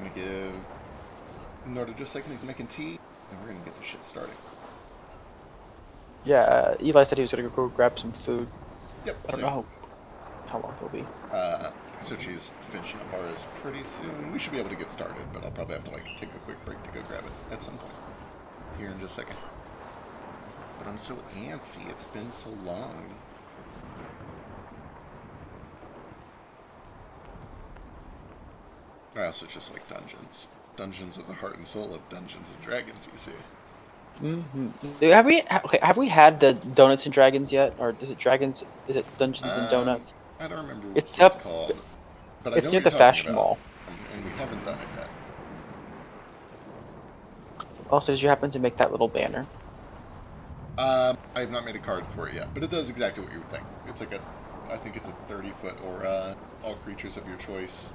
I'm gonna give Norda just a second. He's making tea, and we're gonna get this shit started. Yeah, Eli said he was gonna go grab some food. Yep. I don't know how long he'll be. So she's finishing up ours pretty soon. We should be able to get started, but I'll probably have to like take a quick break to go grab it at some point here in just a second. But I'm so antsy. It's been so long. I also just like dungeons. Dungeons of the heart and soul of Dungeons and Dragons, you see. Have we had the Donuts and Dragons yet, or is it Dragons? Is it Dungeons and Donuts? I don't remember what It's it's up. called, but I It's know near what the you're talking Fashion about, Mall. and we haven't done it yet. Also, did you happen to make that little banner? I have not made a card for it yet, but it does exactly what you would think. It's like I think it's a 30-foot or all creatures of your choice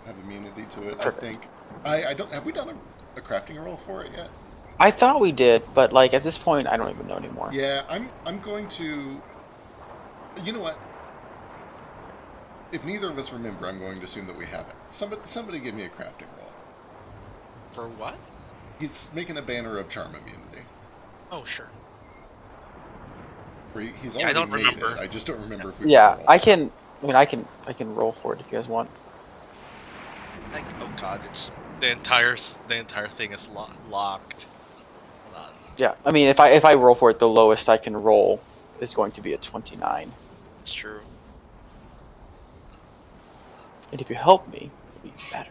have immunity to it. Perfect. I think. I don't. Have we done a crafting roll for it yet? I thought we did, but like at this point, I don't even know anymore. Yeah, I'm going to. You know what? If neither of us remember, I'm going to assume that we haven't. Somebody give me a crafting roll. For what? He's making a banner of charm immunity. Oh, sure. He's Yeah, I already don't made remember. it. I just don't remember if we. Yeah, I can. I mean, I can roll for it if you guys want. Like, oh god, it's the entire thing is locked. Hold on. Yeah, I mean, if I roll for it, the lowest I can roll is going to be a 29. It's true. And if you help me, it'll be better.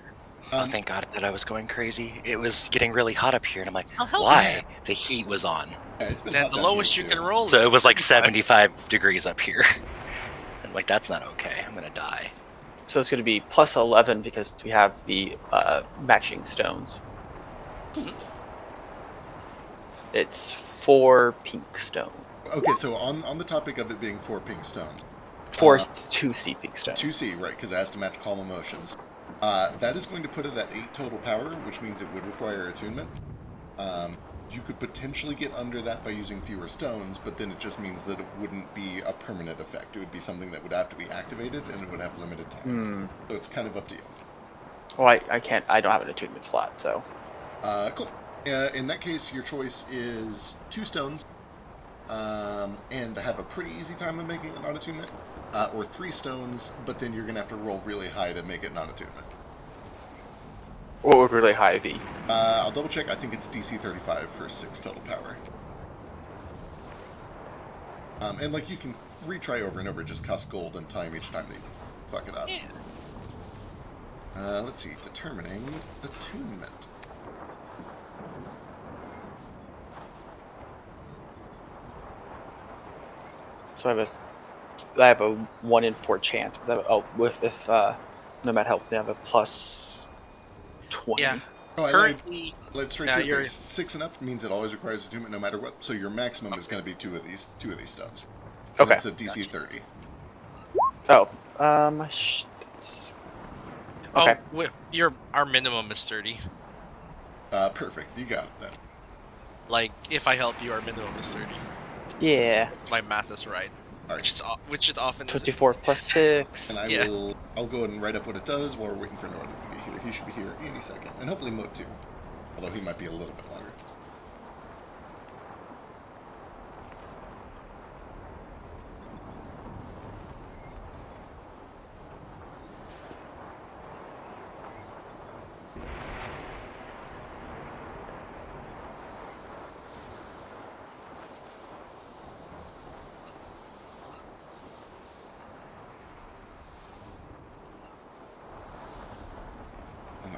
Oh, thank God that I was going crazy. It was getting really hot up here, and I'm like, I'll help why? The heat was on. Yeah, it's been Then hot the down lowest here, you too. can roll. So is it was like 25. 75 degrees up here. I'm like, that's not okay. I'm going to die. So it's going to be plus 11 because we have the matching stones. It's 4 pink stones. Okay, so on the topic of it being 4 pink stones. 2C pink stones. 2C, right, because it has to match calm emotions. That is going to put it at 8 total power, which means it would require attunement. You could potentially get under that by using fewer stones, but then it just means that it wouldn't be a permanent effect. It would be something that would have to be activated, and it would have limited time. So it's kind of up to you. Well, I can't. I don't have an attunement slot, so. Cool. In that case, your choice is 2 stones, and have a pretty easy time of making it non-attunement, or 3 stones, but then you're going to have to roll really high to make it non-attunement. What would really high be? I'll double check. I think it's DC 35 for 6 total power. And like you can retry over and over, just cost gold and time each time they fuck it up. Yeah. Let's see, determining attunement. So I have a 1 in 4 chance because if Nomad helped me, I have a plus 20. Yeah. Oh, Currently, let's straight to your face. 6 and up means it always requires attunement no matter what. So your maximum is going to be two of these stones. Okay. It's a DC 30. Oh, that's... Okay. Oh, our minimum is 30. Perfect. You got it then. Like, if I help you, our minimum is 30. Yeah. My math is right. All right. Which is often 24 plus 6. And I'll go ahead and write up what it does while we're waiting for Norton to get here. He should be here any second. And hopefully Moat too. Although he might be a little bit longer.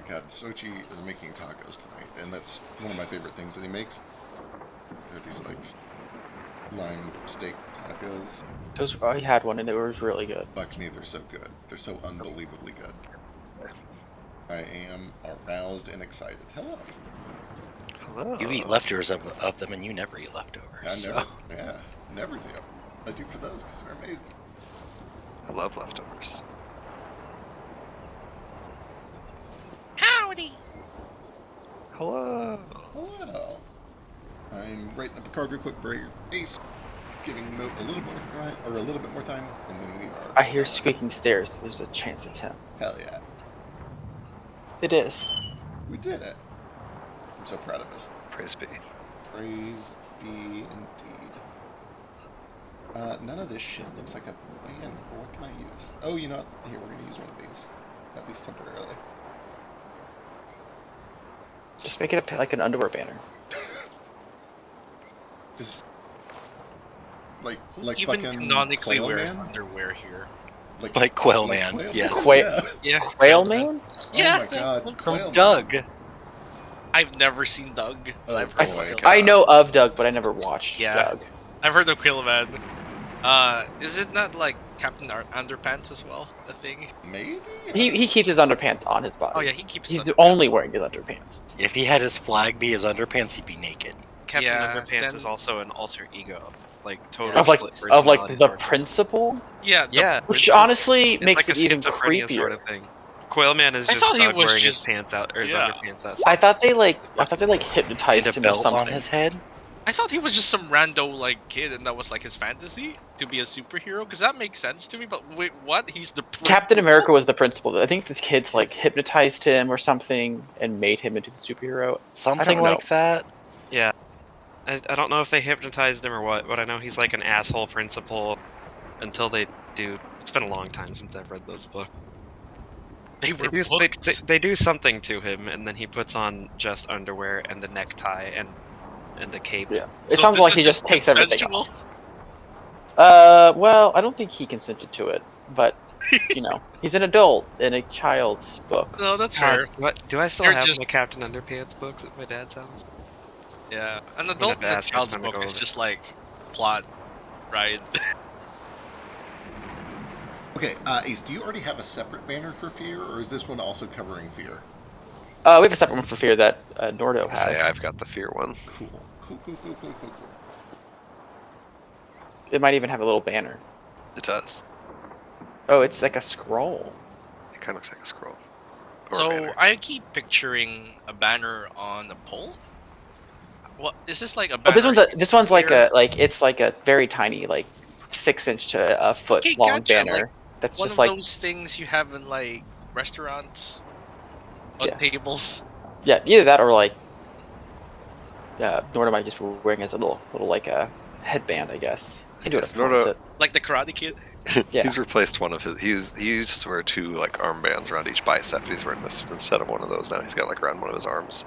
God, Sochi is making tacos tonight, and that's one of my favorite things that he makes. These like lime steak tacos. I had one and it was really good. Fuck me, they're so good. They're so unbelievably good. I am aroused and excited. Hello. Hello. You eat leftovers of them, and you never eat leftovers. Never do. I do for those because they're amazing. I love leftovers. Howdy! Hello. Hello. I'm writing up a card real quick for your ace, giving Moat a little bit more time, and then we are. I hear squeaking stairs. There's a chance it's him. Hell yeah. It is. We did it. I'm so proud of us. Praise be. Praise be indeed. None of this shit looks like a banner. What can I use? Oh, you know what? Here, we're going to use one of these. At least temporarily. Just make it like an underwear banner. Is like Even fucking canonically Quail wears Man? underwear here. Like Quail Man, Quail yes. Quail- Yeah. Whale Man? Yeah. Oh my god. From Quail Man. Doug. I've never seen Doug. Oh, I've boy. heard of Quail I Man. know of Doug, but I never watched Yeah. Doug. I've heard of Quail Man. Is it not like Captain Underpants as well? A thing? Maybe? He keeps his underpants on his body. Oh yeah, he keeps. He's underpants. only wearing his underpants. If he had his flag be his underpants, he'd be naked. Captain Yeah, Underpants then- is also an alter ego, like totally Yeah. Of like split the personality sort of. principal, Yeah. Yeah, which it's honestly it's makes like it a even schizophrenia creepier. sort of thing. Quailman is I just thought he Doug was wearing just- his pants out or his yeah. underpants out. I thought they like And hypnotized a him or belt something. on his head. I thought he was just some rando like kid, and that was like his fantasy to be a superhero. Because that makes sense to me. But wait, what? He's the Captain America was the principal. I think the kids like hypnotized him or something and made him into the superhero. Something know. like that. I don't know if they hypnotized him or what, but I know he's like an asshole principal until they do. It's been a long time since I've read those books. They They were do, books. they do something to him, and then he puts on just underwear and a necktie and a cape. Yeah, it So sounds this like he is just takes everything consensual? off. Well, I don't think he consented to it, but you know, he's an adult in a child's book. No, that's fair. Do I still You're have just- my Captain Underpants books at my dad's house? Yeah, an have adult to in a ask child's next time I book go is over. just like plot, right? Okay, Ace, do you already have a separate banner for Fear, or is this one also covering Fear? We have a separate one for Fear that Nordo I say has. I've got the fear one. Cool. Cool. It might even have a little banner. It does. Oh, it's like a scroll. It kind of looks like a scroll. Or a So banner. I keep picturing a banner on a pole. What is this like a Oh, banner? this one's like here? it's like a very tiny, like 6-inch to a foot Okay, long gotcha, banner. like That's one just of like those things you have in like restaurants on Yeah. tables. yeah, either that or like Nordo might just be wearing as a little like a headband, I guess. He can do Yes, it if he wants Nordo- it. Like the Karate Kid. Yeah. He's replaced one of his. He used to wear 2 like armbands around each bicep. But he's wearing this instead of one of those now. He's got like around one of his arms.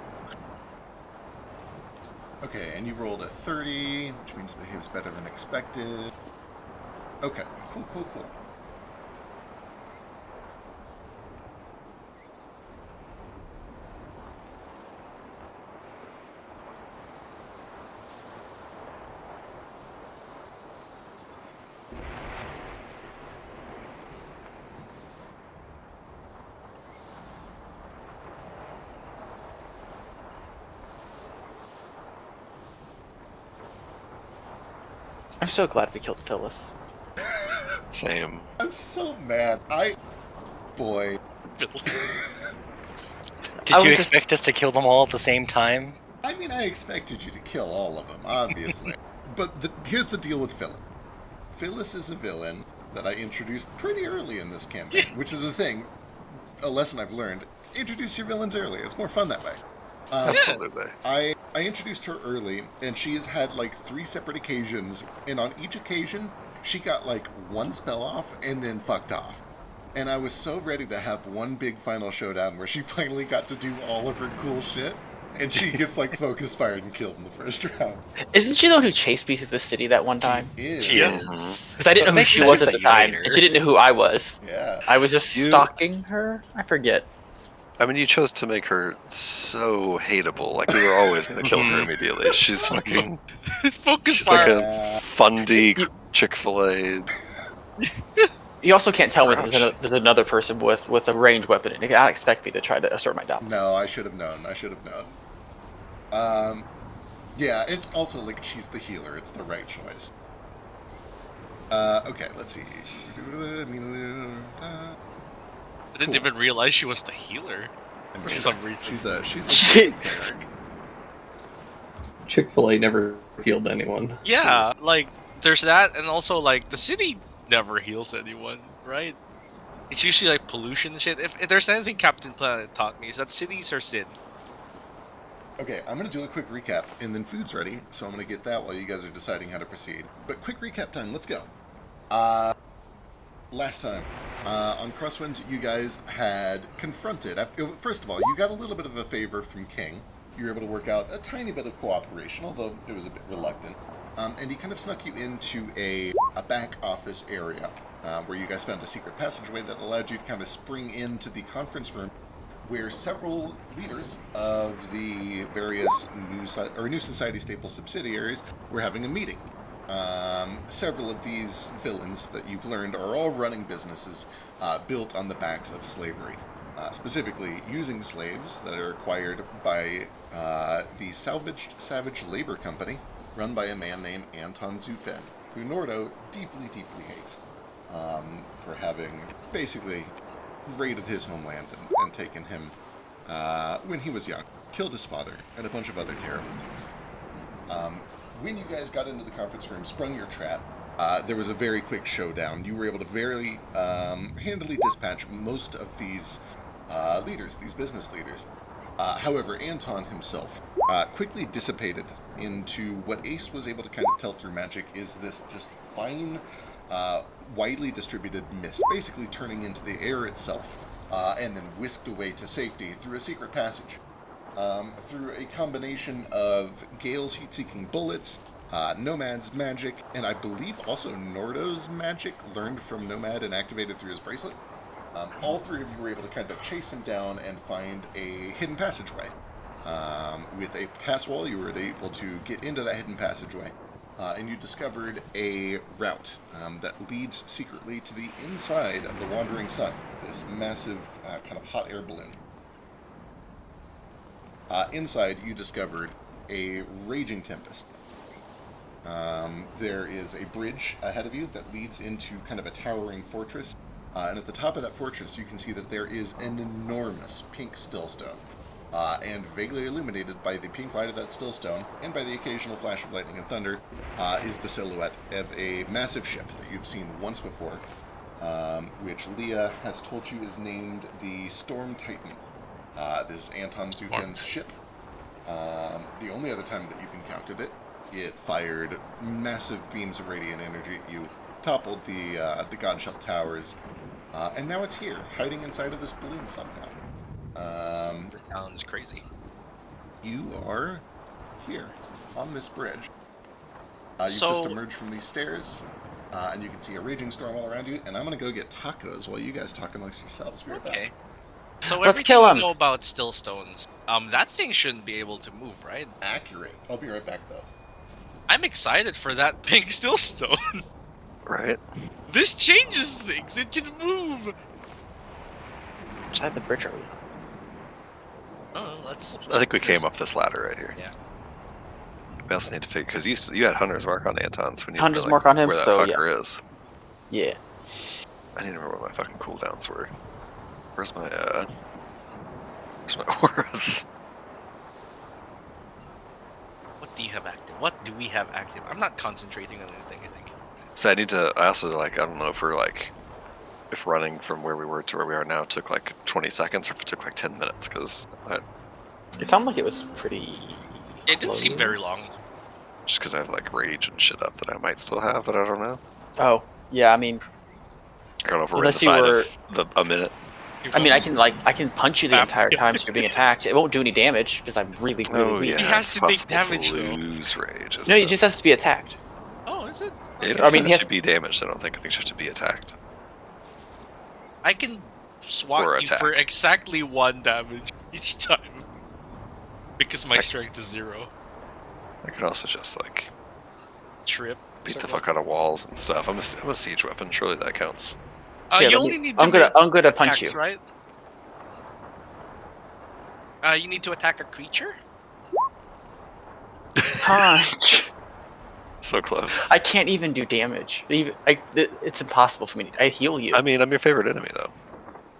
Okay, and you rolled a 30, which means it behaves better than expected. Okay, cool. I'm so glad we killed Phyllis. Same. I'm so mad. Boy. Did I you was just- expect us to kill them all at the same time? I mean, I expected you to kill all of them, obviously. But here's the deal with Phyllis. Phyllis is a villain that I introduced pretty early in this campaign, which is a thing, a lesson I've learned. Introduce your villains early. It's more fun that way. Absolutely. I introduced her early, and she has had like 3 separate occasions, and on each occasion, she got like 1 spell off and then fucked off. And I was so ready to have one big final showdown where she finally got to do all of her cool shit, and she gets like focus fired and killed in the first round. Isn't she the one who chased me through the city that one time? She is. Because I didn't know who makes she sense was at that the you time, hate her. and she didn't know who I was. Yeah. I was just You- stalking her. I forget. I mean, you chose to make her so hateable. Like we were always going to kill her immediately. She's fucking. Focus She's like fire. a fundy Chick-fil-A. You also can't tell me that Ouch. there's another person with a ranged weapon, and you cannot expect me to try to assert my dominance. No, I should have known. Yeah, it also, like, she's the healer. It's the right choice. Okay, let's see. I didn't even realize she was the healer for some reason. She's a cleric. Chick-fil-A never healed anyone. Yeah, like there's that, and also like the city never heals anyone, right? It's usually like pollution and shit. If there's anything Captain Planet taught me, is that cities are sin. Okay, I'm going to do a quick recap, and then food's ready, so I'm going to get that while you guys are deciding how to proceed. But quick recap time, let's go. Last time, on Crosswinds, you guys had confronted... First of all, you got a little bit of a favor from King. You were able to work out a tiny bit of cooperation, although it was a bit reluctant. And he kind of snuck you into a back office area, where you guys found a secret passageway that allowed you to kind of spring into the conference room, where several leaders of the various New Society staple subsidiaries were having a meeting. Several of these villains that you've learned are all running businesses built on the backs of slavery. Specifically, using slaves that are acquired by the Savage Labor Company, run by a man named Anton Stern, who Nordo deeply, deeply hates for having basically raided his homeland and taken him when he was young, killed his father, and a bunch of other terrible things. When you guys got into the conference room, sprung your trap, there was a very quick showdown. You were able to very handily dispatch most of these leaders, these business leaders. However, Anton himself quickly dissipated into what Ace was able to kind of tell through magic is this just fine, widely distributed mist, basically turning into the air itself, and then whisked away to safety through a secret passage. Through a combination of Gale's heat-seeking bullets, Nomad's magic, and I believe also Nordo's magic learned from Nomad and activated through his bracelet. All three of you were able to kind of chase him down and find a hidden passageway. With a pass wall, you were able to get into that hidden passageway, and you discovered a route that leads secretly to the inside of the Wandering Sun, this massive kind of hot air balloon. Inside, you discovered a raging tempest. There is a bridge ahead of you that leads into kind of a towering fortress. And at the top of that fortress, you can see that there is an enormous pink stillstone. And vaguely illuminated by the pink light of that stillstone, and by the occasional flash of lightning and thunder, is the silhouette of a massive ship that you've seen once before, which Leah has told you is named the Storm Titan. This is Anton Stern's ship. The only other time that you've encountered it, it fired massive beams of radiant energy at you, toppled the Godshell towers, and now it's here, hiding inside of this balloon somehow. This sounds crazy. You are here, on this bridge. You just emerged from these stairs, and you can see a raging storm all around you, and I'm going to go get tacos while you guys talk amongst yourselves. Be right back. So Let's everything kill him. you know about Stillstones, that thing shouldn't be able to move, right? Accurate. I'll be right back, though. I'm excited for that pink Stillstone. Right? This changes things. It can move. Which side of the bridge are we? Oh, let's. I think we came up this ladder right here. Yeah. We also need to figure, because you had Hunter's Mark on Anton, so we need Hunter's to know, Mark on him, where that so, fucker is. Yeah. I need to remember what my fucking cooldowns were. Where's my auras? What do you have active? What do we have active? I'm not concentrating on anything, I think. So I also, I don't know if running from where we were to where we are now took like 20 seconds or if it took like 10 minutes, because It sounded like it was pretty. It didn't seem very long. just because I have like rage and shit up that I might still have, but I don't know. Oh, yeah, I mean, I don't know if we're Unless inside you were- of a minute. I can punch you the entire time so you're being attacked. It won't do any damage because I'm really, really Oh weak. yeah, He has it's to take possible damage, to though. lose rage. No, it just has to be attacked. Oh, is it? It I mean, he has has- to be damaged. I don't think things have to be attacked. I can swat Or you attack. for exactly 1 damage each time. Because my strength is 0. I could also just like Trip. beat the fuck out of walls and stuff. I'm a siege weapon. Surely that counts. Yeah, You let only me- need to I'm gonna make punch attacks, you. right? You need to attack a creature? Punch. So close. I can't even do damage. It's impossible for me. I heal you. I mean, I'm your favorite enemy though.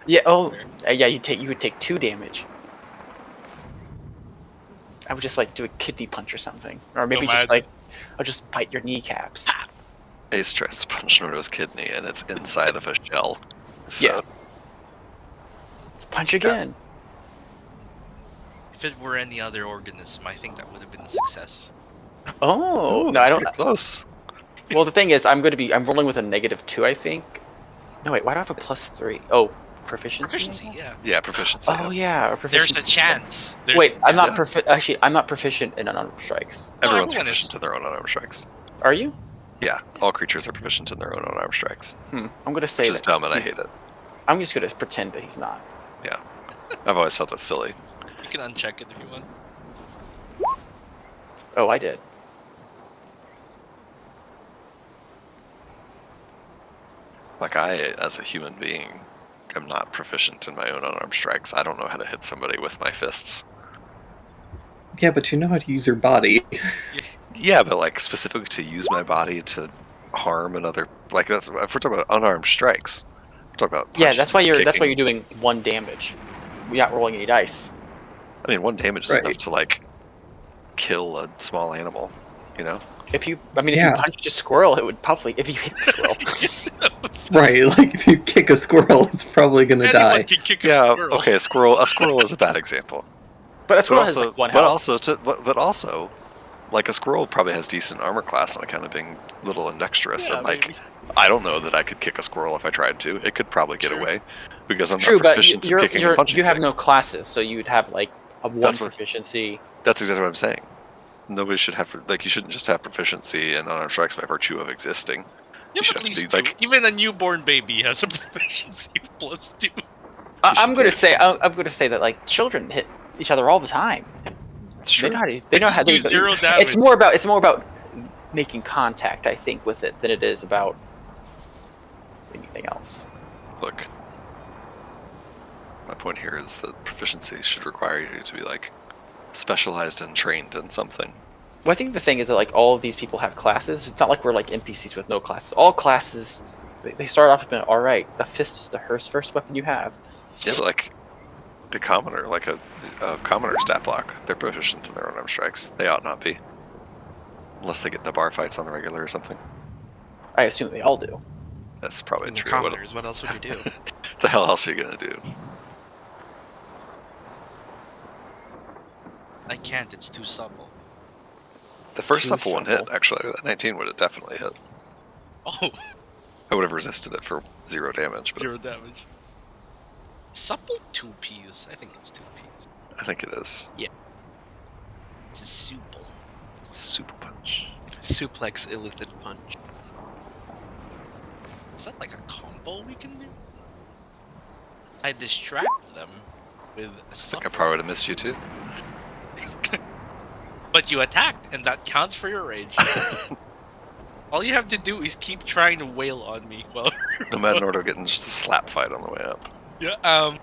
Yeah. Oh. Yeah. You would take 2 damage. I would just like do a kidney punch or something, or maybe just Nomad. I'll just bite your kneecaps. Ace tries to punch Nordo's kidney, and it's inside of a shell. So Yeah. Punch again. If it were any other organism, I think that would have been a success. Oh, Ooh, no, that's I don't. pretty close. Well, the thing is, I'm rolling with a -2, I think. No, wait, why do I have a +3? Oh, proficiency. Proficiency, I guess? yeah. Yeah, proficiency. Oh yeah. yeah, or proficiency. There's a chance. Wait, I'm not yeah. Actually, I'm not proficient in unarmed strikes. Everyone's everyone proficient is. in their own unarmed strikes. Are you? Yeah, all creatures are proficient in their own unarmed strikes, I'm gonna say which is that dumb and I he's- hate it. I'm just gonna pretend that he's not. I've always felt that silly. You can uncheck it if you want. Oh, I did. Like I, as a human being, am not proficient in my own unarmed strikes. I don't know how to hit somebody with my fists. Yeah, but you know how to use your body. Yeah, but like specifically to use my body to harm another, like that's if we're talking about unarmed strikes. We're talking about Yeah, punching, that's why you're kicking. doing 1 damage. You're not rolling any dice. I mean, 1 damage is Right. enough to like kill a small animal. You know? If you Yeah. punched a squirrel, it would probably. If you hit the squirrel. Right, like if you kick a squirrel, it's probably gonna Anyone die. can kick a Yeah. squirrel. Okay, a squirrel is a bad example. But a But squirrel has also, like 1 but health. also, like a squirrel probably has decent armor class on account of being little and dexterous, Yeah, and like maybe. I don't know that I could kick a squirrel if I tried to. It could probably get True. away because I'm True, not but proficient in kicking and punching you have no things. classes, so you'd have like a 1 That's what- proficiency. That's exactly what I'm saying. Nobody should have like you shouldn't just have proficiency in unarmed strikes by virtue of existing. Yeah, should but at have to least be, 2. like- Even a newborn baby has a proficiency of +2. I'm gonna be- say that like children hit each other all the time. It's true. They know how to. They just do 0 damage. It's more about making contact, I think, with it than it is about anything else. Look, my point here is that proficiency should require you to be like specialized and trained in something. Well, I think the thing is that like all of these people have classes. It's not like we're like NPCs with no classes. All classes, they start off being all right. The fist is the first weapon you have. Yeah, but like a commoner, like a commoner stat block, they're proficient in their unarmed strikes. They ought not be, unless they get into bar fights on the regular or something. I assume they all do. That's probably And they're true. commoners. What else would you do? The hell else are you gonna do? I can't, it's too supple. The first Too supple one hit, supple. actually. That 19 would have definitely hit. Oh, I would have resisted it for 0 damage, but 0 damage. Supple 2 Ps. I think it's 2 Ps. I think it is. It's supple. Super punch. Suplex illicit punch. Is that like a combo we can do? I distract them with a I think I supple. probably would have missed you too. But you attacked, and that counts for your rage. All you have to do is keep trying to wail on me. Well, Nomad Nordo getting just a slap fight on the way up. yeah.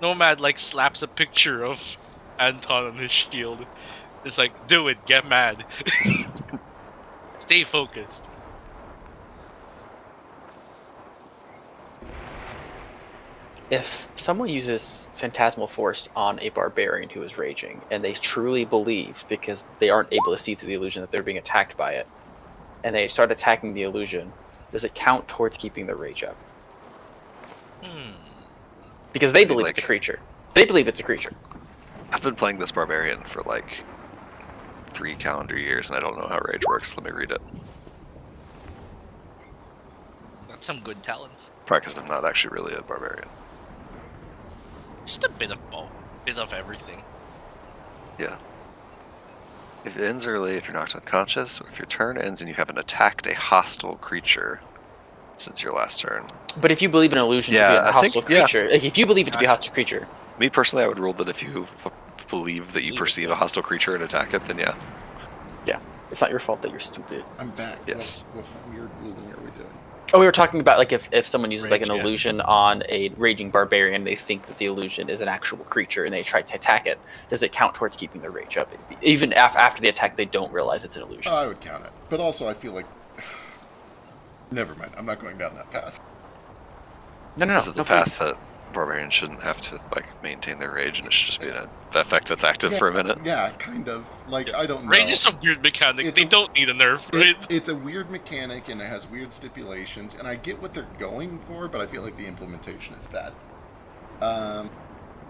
Nomad like slaps a picture of Anton on his shield. It's like, do it, get mad. Stay focused. If someone uses Phantasmal Force on a barbarian who is raging, and they truly believe, because they aren't able to see through the illusion, that they're being attacked by it, and they start attacking the illusion, does it count towards keeping the rage up? Because they believe it's a like- creature. They believe it's a creature. I've been playing this barbarian for like 3 calendar years, and I don't know how rage works. Let me read it. Got some good talents. Probably because I'm not actually really a barbarian. Just a bit of both. Bit of everything. Yeah. If it ends early, if you're knocked unconscious, or if your turn ends and you haven't attacked a hostile creature since your last turn. But if you believe an illusion to be Yeah, a I think- hostile yeah. creature, like if you believe it to be a hostile creature, Me personally, I would rule that if you believe that you Believe it, perceive yeah. a hostile creature and attack it, then yeah. it's not your fault that you're stupid. I'm back. Yes. What weird ruling are we doing? Oh, we were talking about like if someone uses like Rage, an yeah. illusion on a raging barbarian, they think that the illusion is an actual creature, and they try to attack it. Does it count towards keeping the rage up? Even after the attack, they don't realize it's an illusion. I would count it. But also, I feel like... Never mind. I'm not going down that path. No. Is it the no, path that barbarians shouldn't have to like maintain their rage, and it should just be an effect that's active for a minute? Yeah, kind of. Like, I don't know. Rage is a weird mechanic. It's They a- don't need a nerf, right? It's a weird mechanic, and it has weird stipulations, and I get what they're going for, but I feel like the implementation is bad.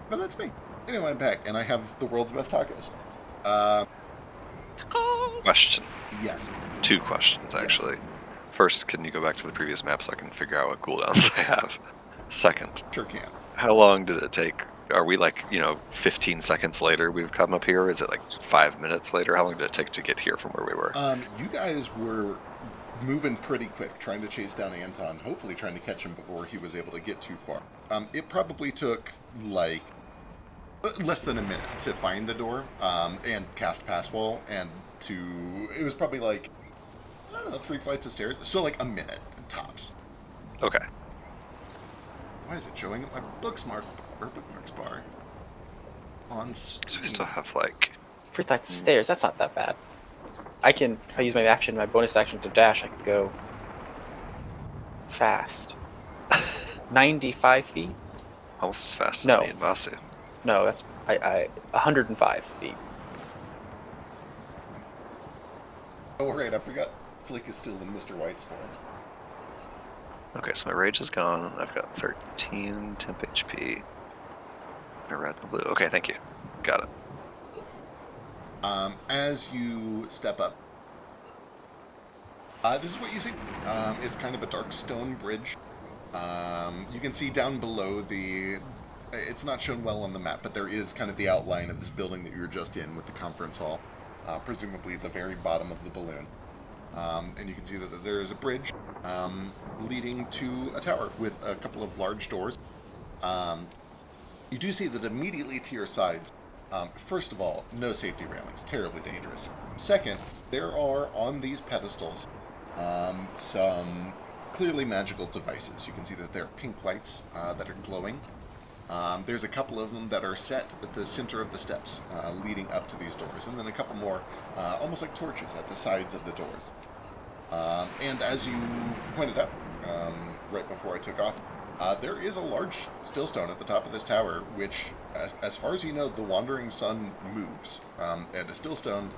But that's me. Anyway, I'm back, and I have the world's best tacos. Question. Yes. 2 questions, actually. First, can you go back to the previous map so I can figure out what cooldowns I have? Second, Sure can. how long did it take? Are we 15 seconds later we've come up here? Is it 5 minutes later? How long did it take to get here from where we were? You guys were moving pretty quick, trying to chase down Anton, hopefully trying to catch him before he was able to get too far. It probably took, less than a minute to find the door, and cast pass wall, and it was probably I don't know, 3 flights of stairs, so a minute, tops. Okay. Why is it showing up my bookmarks bar on So we Steam? still have 3 flights of stairs. That's not that bad. If I use my bonus action to dash, I can go fast. 95 feet? almost as fast as No. me and Vasu. No, that's 105 feet. Oh, right, I forgot. Flick is still in Mr. White's form. Okay, so my rage is gone. I've got 13 temp HP. A red and blue. Okay, thank you. Got it. As you step up, this is what you see. It's kind of a dark stone bridge. You can see down below it's not shown well on the map, but there is kind of the outline of this building that you were just in with the conference hall, presumably the very bottom of the balloon. And you can see that there is a bridge leading to a tower with a couple of large doors. You do see that immediately to your sides, first of all, no safety railings, terribly dangerous. Second, there are on these pedestals some clearly magical devices. You can see that there are pink lights that are glowing. There's a couple of them that are set at the center of the steps leading up to these doors, and then a couple more almost like torches at the sides of the doors. And as you pointed out right before I took off, there is a large stillstone at the top of this tower, which, as far as you know, the wandering sun moves, and a stillstone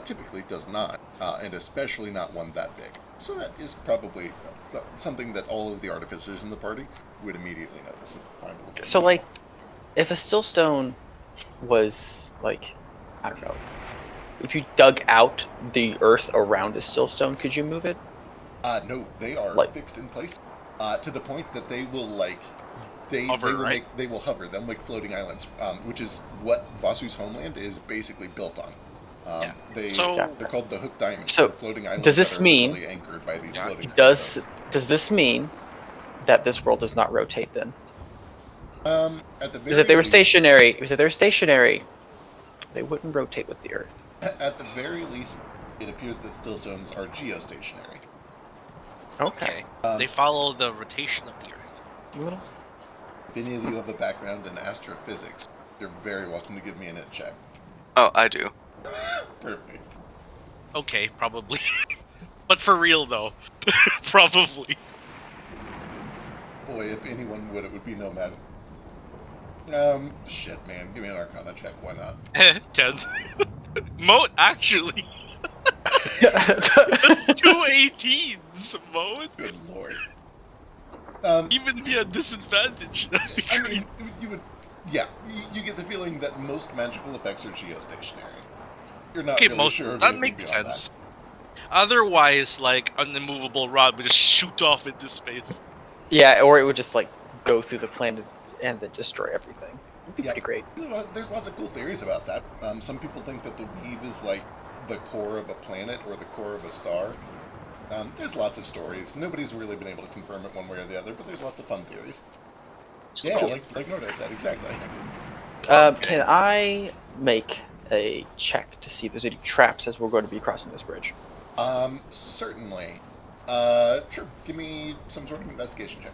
typically does not, and especially not one that big. So that is probably something that all of the artificers in the party would immediately notice and find a little. So, if a stillstone was, I don't know, if you dug out the earth around a stillstone, could you move it? No, they are fixed in place to the point that they will, Hover, they will hover. They'll make floating islands, which is what Vasu's homeland is basically built on. They're called the Hook Diamonds. So, floating islands does this that are mean literally anchored by these floating does this mean that this world does not rotate then? At the very Because if they were least, stationary, they wouldn't rotate with the Earth. at the very least, it appears that stillstones are geostationary. Okay. They follow the rotation of the Earth. Little. If any of you have a background in astrophysics, you're very welcome to give me an int check. Oh, I do. Perfect. Okay, probably. But for real though, probably. Boy, if anyone would, it would be Nomad. Shit, man. Give me an Arcana check. Why not? 10. Moat, actually. 2 18s, Moat. Good lord. Even if you had disadvantage, that'd be I great. mean, you would... Yeah, you get the feeling that most magical effects are geostationary. You're not Okay, really sure of that anything makes beyond sense. Otherwise, an immovable rod would just shoot off into space. Yeah, or it would just go through the planet and then destroy everything. It'd be pretty great. There's lots of cool theories about that. Some people think that the weave is the core of a planet or the core of a star. There's lots of stories. Nobody's really been able to confirm it one way or the other, but there's lots of fun theories. Yeah, like Norda said, exactly. Can I make a check to see if there's any traps as we're going to be crossing this bridge? Certainly. Sure. Give me some sort of investigation check.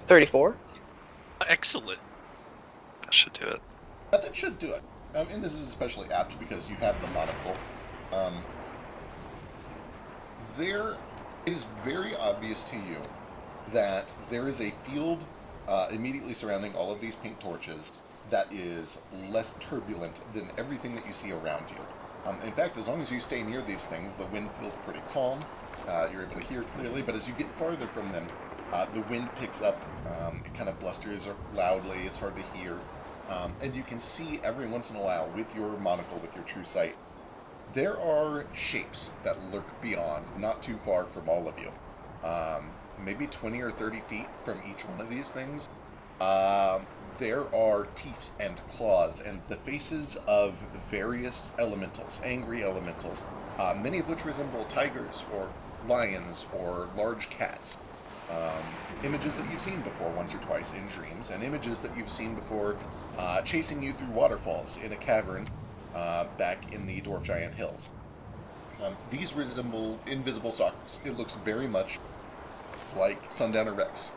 34. Excellent. That should do it. That should do it. And this is especially apt because you have the monocle. There is very obvious to you that there is a field immediately surrounding all of these pink torches that is less turbulent than everything that you see around you. In fact, as long as you stay near these things, the wind feels pretty calm. You're able to hear clearly, but as you get farther from them, the wind picks up. It kind of blusters loudly. It's hard to hear. And you can see every once in a while, with your monocle, with your true sight, there are shapes that lurk beyond, not too far from all of you. Maybe 20 or 30 feet from each one of these things. There are teeth and claws and the faces of various elementals, angry elementals, many of which resemble tigers or lions or large cats. Images that you've seen before once or twice in dreams, and images that you've seen before chasing you through waterfalls in a cavern back in the Dwarf Giant Hills. These resemble invisible stalkers. It looks very much like Sundowner Rex.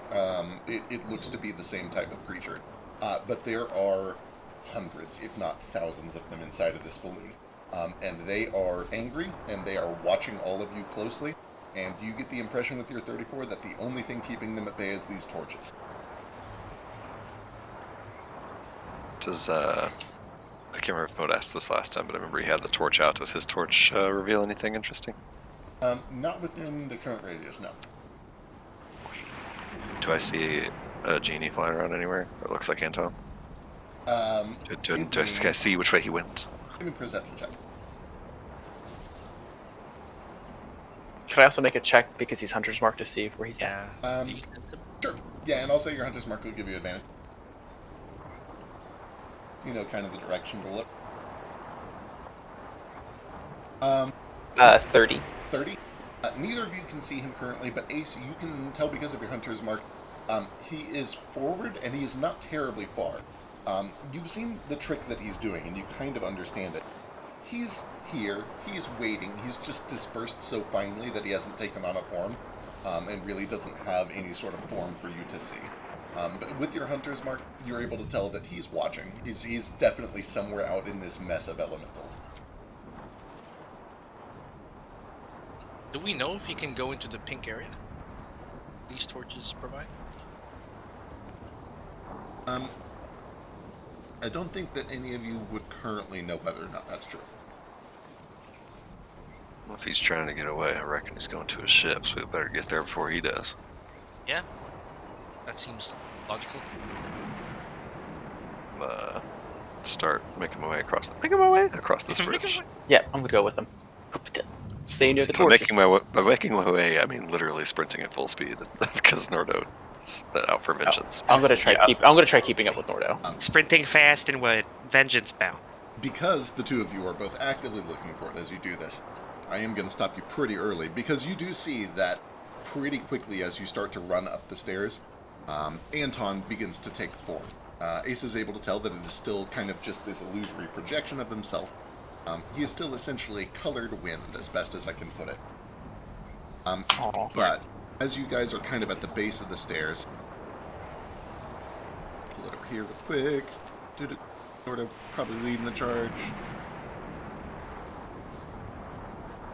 It looks to be the same type of creature. But there are hundreds, if not thousands of them inside of this balloon. And they are angry, and they are watching all of you closely. And you get the impression with your 34 that the only thing keeping them at bay is these torches. Does, I can't remember if Mode asked this last time, but I remember he had the torch out. Does his torch reveal anything interesting? Not within the current radius, no. Do I see a genie flying around anywhere? It looks like Anton. Do I see which way he went? Give me a perception check. Could I also make a check because he's hunter's marked to see where he's at? Yeah. Um, Sure. Yeah, and also your hunter's mark will give you advantage. You know, kind of the direction to look. 30. 30. Neither of you can see him currently, but Ace, you can tell because of your hunter's mark. He is forward, and he is not terribly far. You've seen the trick that he's doing, and you kind of understand it. He's here, he's waiting, he's just dispersed so finely that he hasn't taken on a form, and really doesn't have any sort of form for you to see. But with your hunter's mark, you're able to tell that he's watching. He's definitely somewhere out in this mess of elementals. Do we know if he can go into the pink area these torches provide? I don't think that any of you would currently know whether or not that's true. Well, if he's trying to get away, I reckon he's going to his ship, so we better get there before he does. Yeah, that seems logical. Start making my way across this bridge. Yeah, I'm gonna go with him. Stay near the torches. By making my way, I mean literally sprinting at full speed because Nordo is out for vengeance. I'm gonna try keeping up with Nordo. Sprinting fast and what? Vengeance bound. Because the two of you are both actively looking for it as you do this, I am going to stop you pretty early, because you do see that pretty quickly as you start to run up the stairs, Anton begins to take form. Ace is able to tell that it is still kind of just this illusory projection of himself. He is still essentially colored wind, as best as I can put it. But as you guys are kind of at the base of the stairs, pull it over here real quick. Sort of probably leading the charge.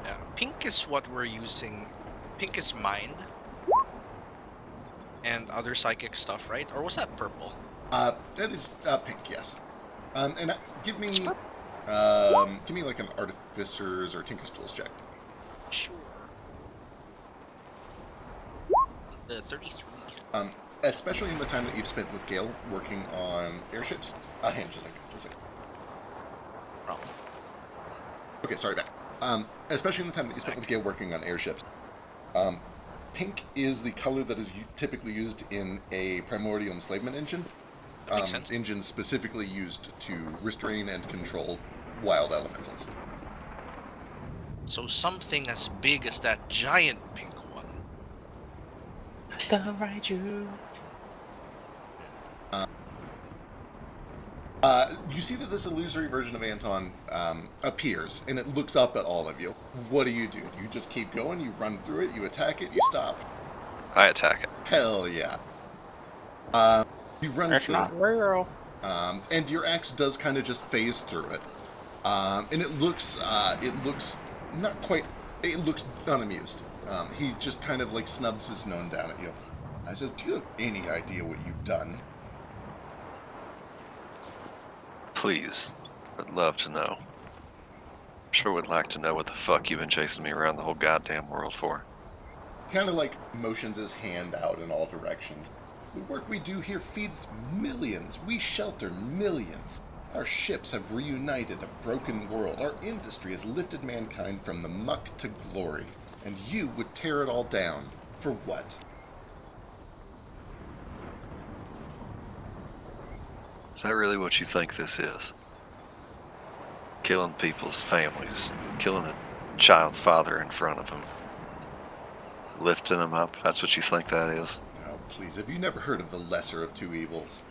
Yeah, pink is what we're using. Pink is mind and other psychic stuff, right? Or was that purple? That is pink, yes. And give me like an artificer's or tinker's tools check. Sure. The 33. Especially in the time that you've spent with Gale working on airships. Hang on, just a second. Problem. Okay, sorry, back. Especially in the time that you spent with Gale working on airships. Pink is the color that is typically used in a primordial enslavement engine. Makes sense. Engines specifically used to restrain and control wild elementals. So something as big as that giant pink one. The Raiju. You see that this illusory version of Anton appears, and it looks up at all of you. What do? You just keep going, you run through it, you attack it, you stop. I attack it. Hell yeah. You run That's through not real. and your axe does kind of just phase through it. And it looks not quite, it looks unamused. He just kind of like snubs his nose down at you. I says, do you have any idea what you've done? Please, I'd love to know. Sure would like to know what the fuck you've been chasing me around the whole goddamn world for. Kind of like motions his hand out in all directions. The work we do here feeds millions. We shelter millions. Our ships have reunited a broken world. Our industry has lifted mankind from the muck to glory. And you would tear it all down. For what? Is that really what you think this is? Killing people's families, killing a child's father in front of them, lifting them up, that's what you think that is? Oh, please, have you never heard of the lesser of two evils?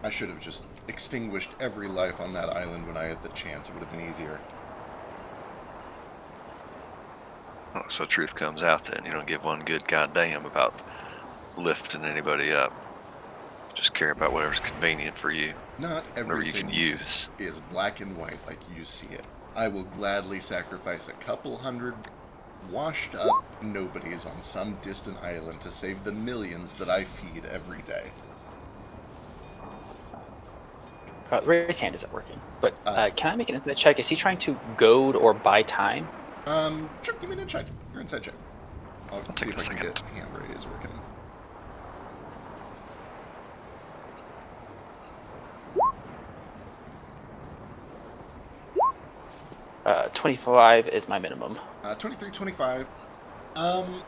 I should have just extinguished every life on that island when I had the chance. It would have been easier. Oh, so truth comes out then. You don't give one good goddamn about lifting anybody up. You just care about whatever's convenient for you. Not Whatever you can everything use. is black and white like you see it. I will gladly sacrifice a couple hundred washed up nobodies on some distant island to save the millions that I feed every day. Ray's hand isn't working, but can I make an insight check? Is he trying to goad or buy time? Sure, give me an inside check. Your inside check. I'll see take if a I can second. get hand raise working. 25 is my minimum. 23, 25. The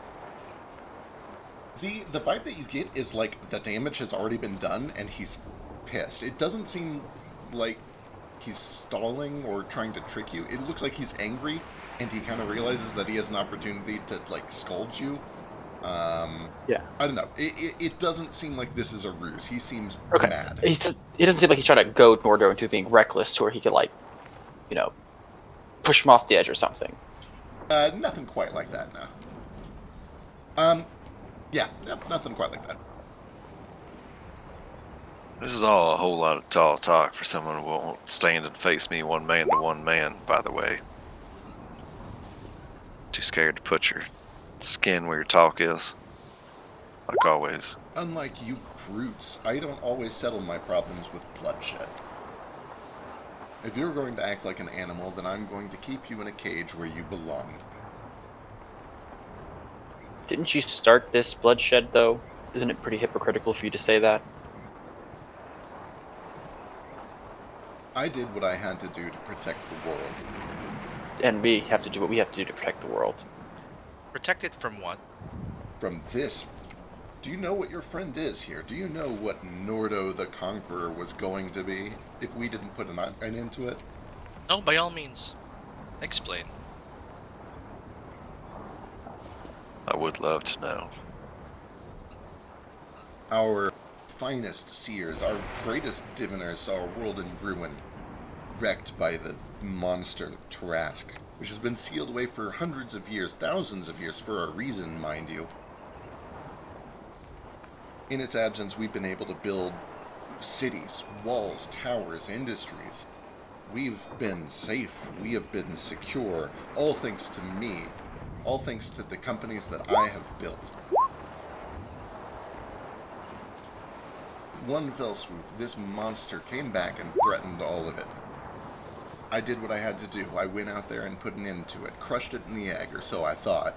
vibe that you get is like the damage has already been done and he's pissed. It doesn't seem like he's stalling or trying to trick you. It looks like he's angry and he kind of realizes that he has an opportunity to like scold you. Yeah. I don't know. It doesn't seem like this is a ruse. He seems Okay. mad. He doesn't seem like he's trying to goad Nordo into being reckless to where he could, like, you know, push him off the edge or something. Nothing quite like that, no. Yeah, nothing quite like that. This is all a whole lot of tall talk for someone who won't stand and face me one man to one man, by the way. Too scared to put your skin where your talk is. Like always. Unlike you brutes, I don't always settle my problems with bloodshed. If you're going to act like an animal, then I'm going to keep you in a cage where you belong. Didn't you start this bloodshed, though? Isn't it pretty hypocritical for you to say that? I did what I had to do to protect the world. And we have to do what we have to do to protect the world. Protected from what? From this, do you know what your friend is here? Do you know what Nordo the Conqueror was going to be if we didn't put an end to it? No, by all means. Explain. I would love to know. Our finest seers, our greatest diviners saw a world in ruin, wrecked by the monster Trask, which has been sealed away for hundreds of years, thousands of years, for a reason, mind you. In its absence, we've been able to build cities, walls, towers, industries. We've been safe, we have been secure, all thanks to me, all thanks to the companies that I have built. One fell swoop, this monster came back and threatened all of it. I did what I had to do. I went out there and put an end to it, crushed it in the egg, or so I thought.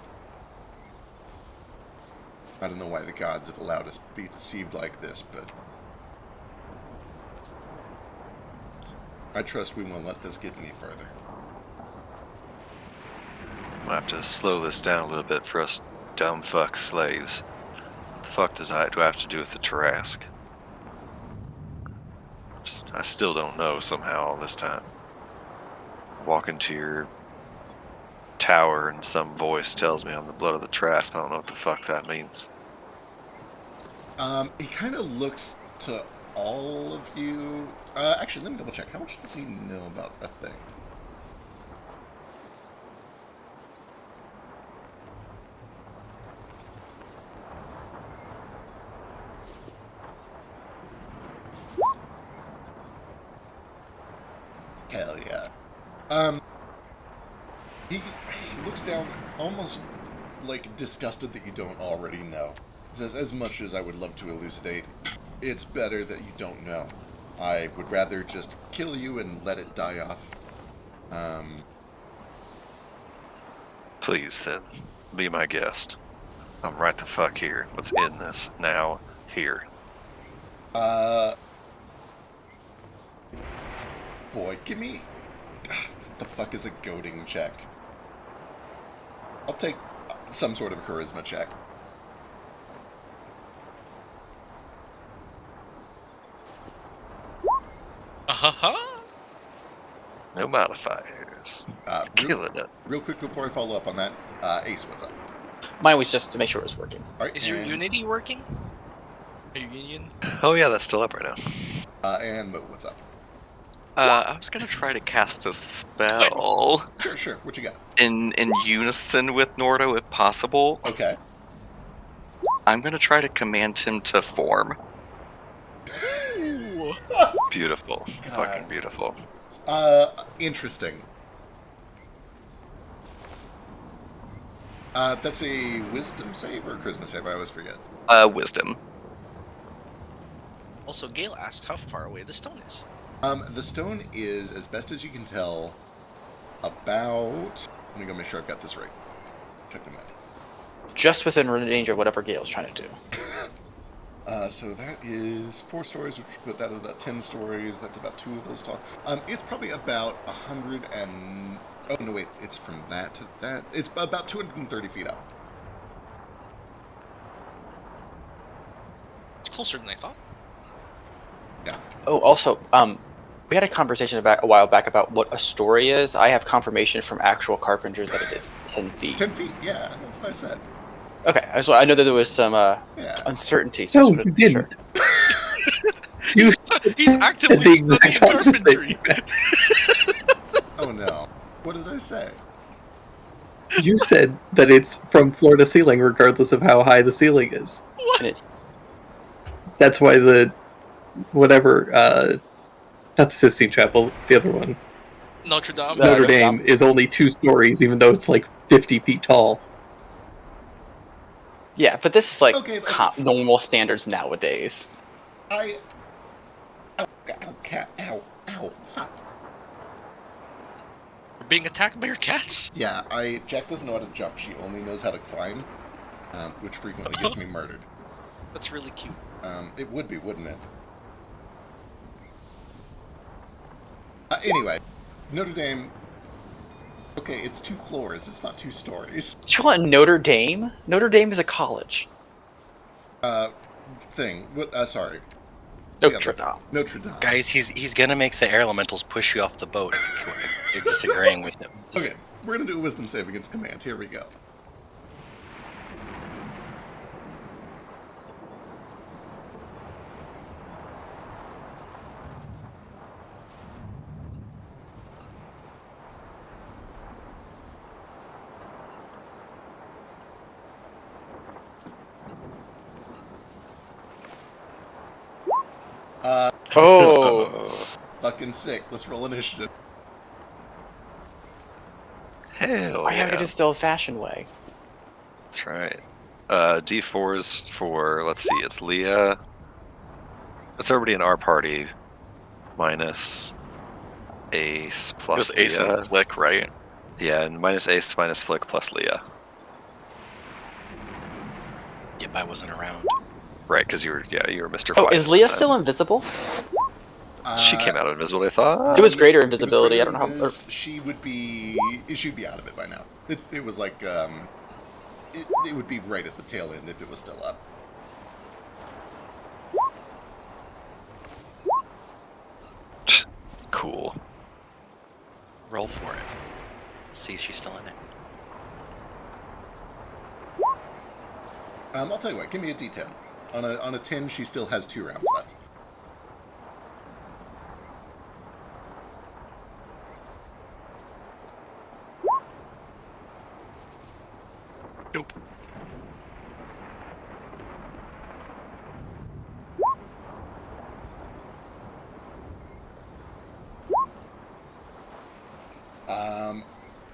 I don't know why the gods have allowed us to be deceived like this, but I trust we won't let this get any further. I'm gonna have to slow this down a little bit for us dumb fuck slaves. What the fuck do I have to do with the Tarrasque? I still don't know somehow all this time. Walk into your tower and some voice tells me I'm the blood of the Tarrasque. I don't know what the fuck that means. He kind of looks to all of you. Actually, let me double check. How much does he know about a thing? Hell yeah. He looks down almost like disgusted that you don't already know. Says, as much as I would love to elucidate, it's better that you don't know. I would rather just kill you and let it die off Please, then, be my guest. I'm right the fuck here. Let's end this now, here. Boy, give me... What the fuck is a goading check? I'll take some sort of charisma check. No modifiers. Killing it. Real quick before I follow up on that, Ace, what's up? Mine was just to make sure it was working. All right, Is your Unity working? Are you Union? Oh yeah, that's still up right now. And Mo, what's up? I was gonna try to cast a spell Sure. What you got? in unison with Nordo if possible. Okay. I'm gonna try to command him to form. Beautiful. God. Fucking beautiful. Interesting. That's a wisdom save or a charisma save? I always forget. Wisdom. Also, Gale asked how far away the stone is. The stone is, as best as you can tell, about... Let me go make sure I've got this right. Check the map. Just within range of whatever Gale's trying to do. So that is 4 stories, which would put that at about 10 stories. That's about 2 of those tall. It's probably about 100 and... Oh, no, wait. It's from that to that. It's about 230 feet up. It's closer than I thought. Yeah. Oh, also, we had a conversation a while back about what a story is. I have confirmation from actual carpenters that it is 10 feet. 10 feet, yeah. That's what I said. Okay, I know that there was some Yeah. uncertainty. So I No, just wanted you to make didn't. You He's said actively the exact studying opposite. carpentry. Oh, no. What did I say? You said that it's from floor to ceiling, regardless of how high the ceiling is. And it's, That's why the whatever, not the Sistine Chapel, the other one, Notre Dame. No. Notre Notre Dame, Dame. is only 2 stories, even though it's like 50 feet tall. yeah, but this is like Okay. normal standards nowadays. Ow, cat. Ow. Stop. We're being attacked by your cats. Yeah, Jack doesn't know how to jump. She only knows how to climb, which frequently gets me murdered. That's really cute. It would be, wouldn't it? Anyway, Notre Dame... Okay, it's 2 floors. It's not 2 stories. Do you want Notre Dame? Notre Dame is a college. Sorry. Notre Dame. Notre Dame. Guys, he's gonna make the air elementals push you off the boat if you're disagreeing with him. Okay, we're going to do a wisdom save against command. Here we go. Oh. Fucking sick. Let's roll initiative. Hell I have yeah. it just the old-fashioned way. That's right. D4s for, let's see, it's Leah. It's everybody in our party minus Ace It plus was Ace Leah. and Flick, right? Yeah, and minus Ace minus Flick plus Leah. Yep, I wasn't around. Right, because you were Mr. Oh, Quiet is at Leah the time. still invisible? She came out invisible, I thought. It was greater It was invisibility. I greater don't know how. invis. She'd be out of it by now. It was like, it would be right at the tail end if it was still up. Cool. Roll for it. Let's see if she's still in it. I'll tell you what, give me a D10. On a 10, she still has 2 rounds left. Nope.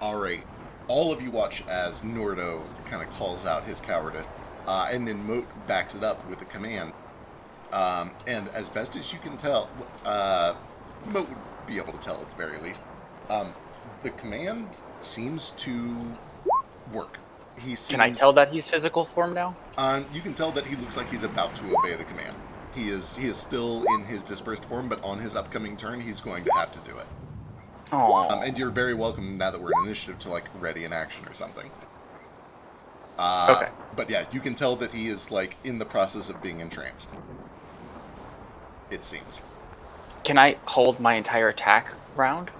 Alright. All of you watch as Nordo kind of calls out his cowardice, and then Moat backs it up with a command. And as best as you can tell, Moat would be able to tell at the very least. The command seems to work. He seems, Can I tell that he's physical form now? You can tell that he looks like he's about to obey the command. He is still in his dispersed form, but on his upcoming turn, he's going to have to do it. Oh. And you're very welcome, now that we're in initiative, to, like, ready an action or something. Okay. But yeah, you can tell that he is, like, in the process of being entranced. It seems. Can I hold my entire attack round?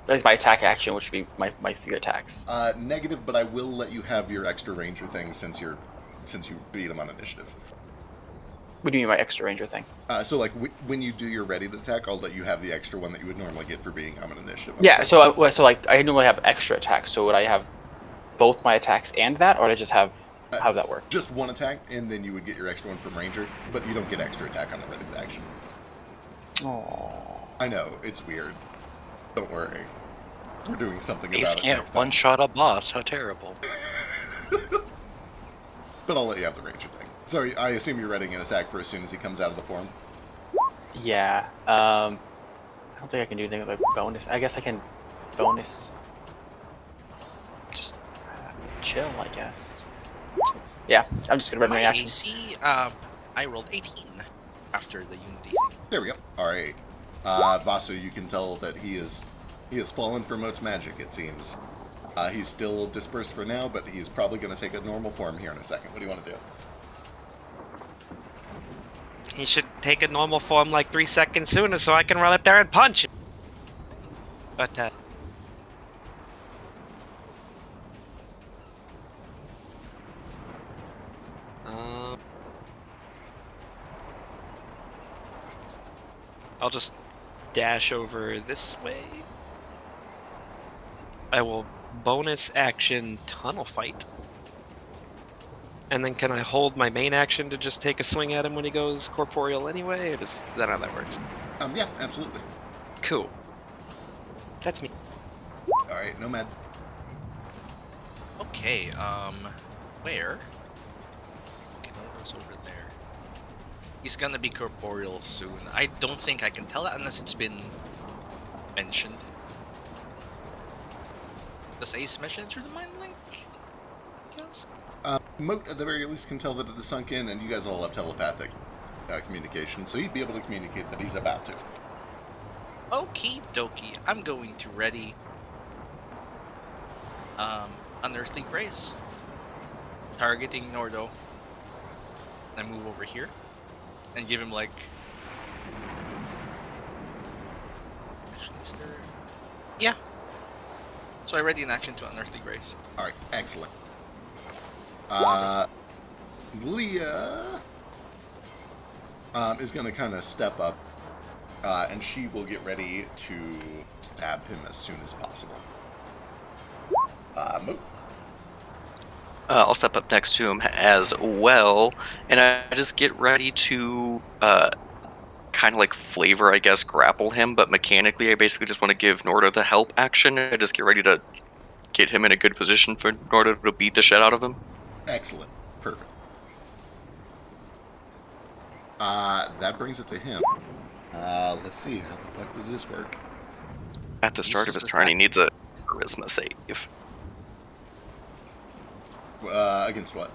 That's my attack action, which would be my 3 attacks. Negative, but I will let you have your extra ranger thing since you beat him on initiative. What do you mean by extra ranger thing? So, like, when you do your ready to attack, I'll let you have the extra one that you would normally get for being on an initiative. Yeah, so like I normally have extra attacks, so would I have both my attacks and that, or would I just have, how would that work? Just one attack, and then you would get your extra one from ranger, but you don't get extra attack on the ready to action. Oh. I know, it's weird. Don't worry. We're doing something Ace about it can't next time. one-shot a boss. How terrible. But I'll let you have the ranger thing. Sorry, I assume you're readying an attack for as soon as he comes out of the form. Yeah. I don't think I can do anything like bonus. I guess I can bonus. Just chill, I guess. Yeah, I'm just gonna run my My action. AC, I rolled 18 after the unity thing. There we go. Alright. Vasu, you can tell that he has fallen for Moat's magic, it seems. He's still dispersed for now, but he's probably going to take a normal form here in a second. What do you want to do? He should take a normal form like 3 seconds sooner so I can run up there and punch him. But, I'll just dash over this way. I will bonus action tunnel fight. And then can I hold my main action to just take a swing at him when he goes corporeal anyway? Or is that how that works? Yeah, absolutely. Cool. That's me. Alright, Nomad. Okay, where? Okay, no, goes over there. He's gonna be corporeal soon. I don't think I can tell that unless it's been mentioned. Does Ace mention it through the mind link? Yes. Moat, at the very least, can tell that it is sunk in, and you guys all have telepathic communication, so he'd be able to communicate that he's about to. Okie dokie. I'm going to ready Unearthly Grace. Targeting Nordo. I move over here and give him like. Actually, is there? Yeah. So I ready an action to Unearthly Grace. Alright, excellent. Leah is going to kind of step up, and she will get ready to stab him as soon as possible. Moat. I'll step up next to him as well, and I just get ready to kind of like flavor, I guess, grapple him, but mechanically I basically just want to give Nordo the help action. I just get ready to get him in a good position for Nordo to beat the shit out of him. Excellent. Perfect. That brings it to him. Let's see. How the fuck does this work? At the start of his turn, he needs a charisma save. Against what?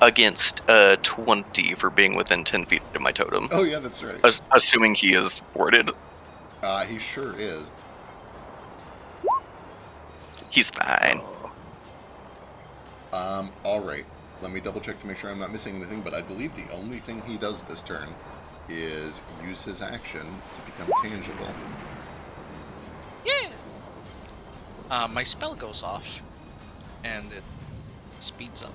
Against 20 for being within 10 feet of my totem. Oh, yeah, that's right. Assuming he is warded. He sure is. He's fine. Alright. Let me double check to make sure I'm not missing anything, but I believe the only thing he does this turn is use his action to become tangible. Yeah! My spell goes off, and it speeds up.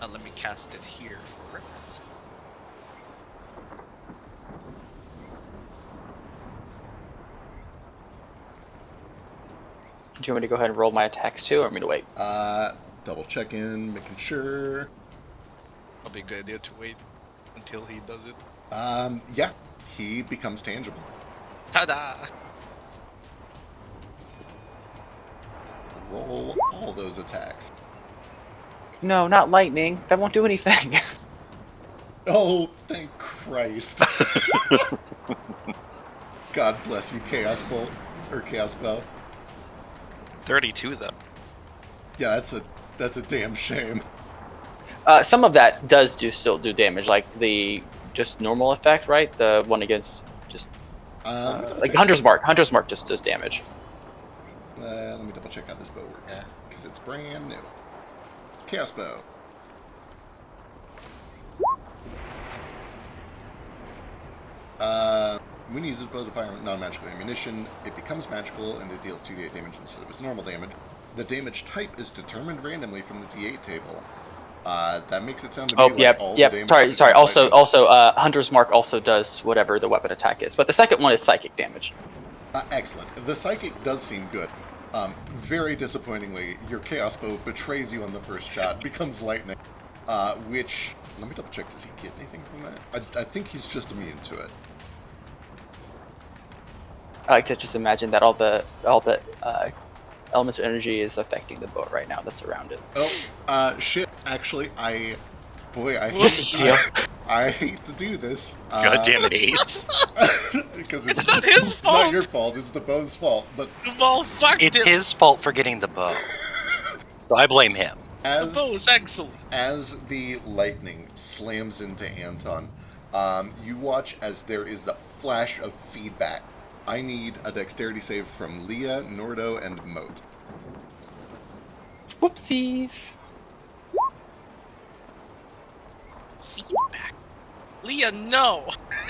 Let me cast it here for reference. Do you want me to go ahead and roll my attacks too, or want me to wait? Double check in, making sure. Probably a good idea to wait until he does it. Yeah. He becomes tangible. Ta-da! Roll all those attacks. No, not lightning. That won't do anything. Oh, thank Christ. God bless you, Chaos Bolt. Or Chaos Bow. 32 though. Yeah, that's a damn shame. Some of that does still do damage, like the just normal effect, right? The one against just like Hunter's Mark. Hunter's Mark just does damage. Let me double check how this bow works, Yeah. because it's brand new. Chaos Bow. When you use a bow to fire non-magical ammunition, it becomes magical and it deals 2d8 damage instead of its normal damage. The damage type is determined randomly from the d8 table. That makes it sound to me like all the damage. Sorry. becomes lightning. Also, Hunter's Mark also does whatever the weapon attack is, but the second one is psychic damage. Excellent. The psychic does seem good. Very disappointingly, your Chaos Bow betrays you on the first shot, becomes lightning, which, let me double check, does he get anything from that? I think he's just immune to it. I like to just imagine that all the elemental energy is affecting the boat right now that's around it. Oh, shit, actually, I hate to do this. God damn it, Ace. Because It's not his fault. It's not your fault, it's the bow's fault, but The ball fucked It's him. his fault for getting the bow. So I blame him. The bow is excellent. As the lightning slams into Anton, you watch as there is a flash of feedback. I need a dexterity save from Leah, Nordo, and Moat. Whoopsies. Feedback. Leah, no.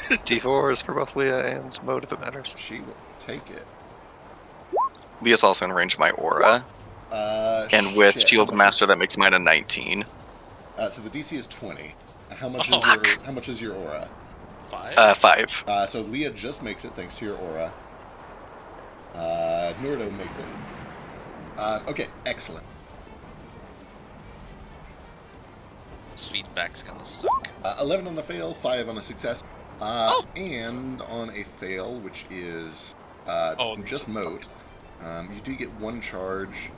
D4s for both Leah and Mode if it matters. She will take it. Leah's also in range of my aura, and with Shield Master, that makes mine a 19. So the DC is 20. How much is your aura? 5. 5. So Leah just makes it thanks to your aura. Nordo makes it. Okay, excellent. This feedback's gonna suck. 11 on the fail, 5 on a success, and on a fail, which is just Moat. You do get one charge.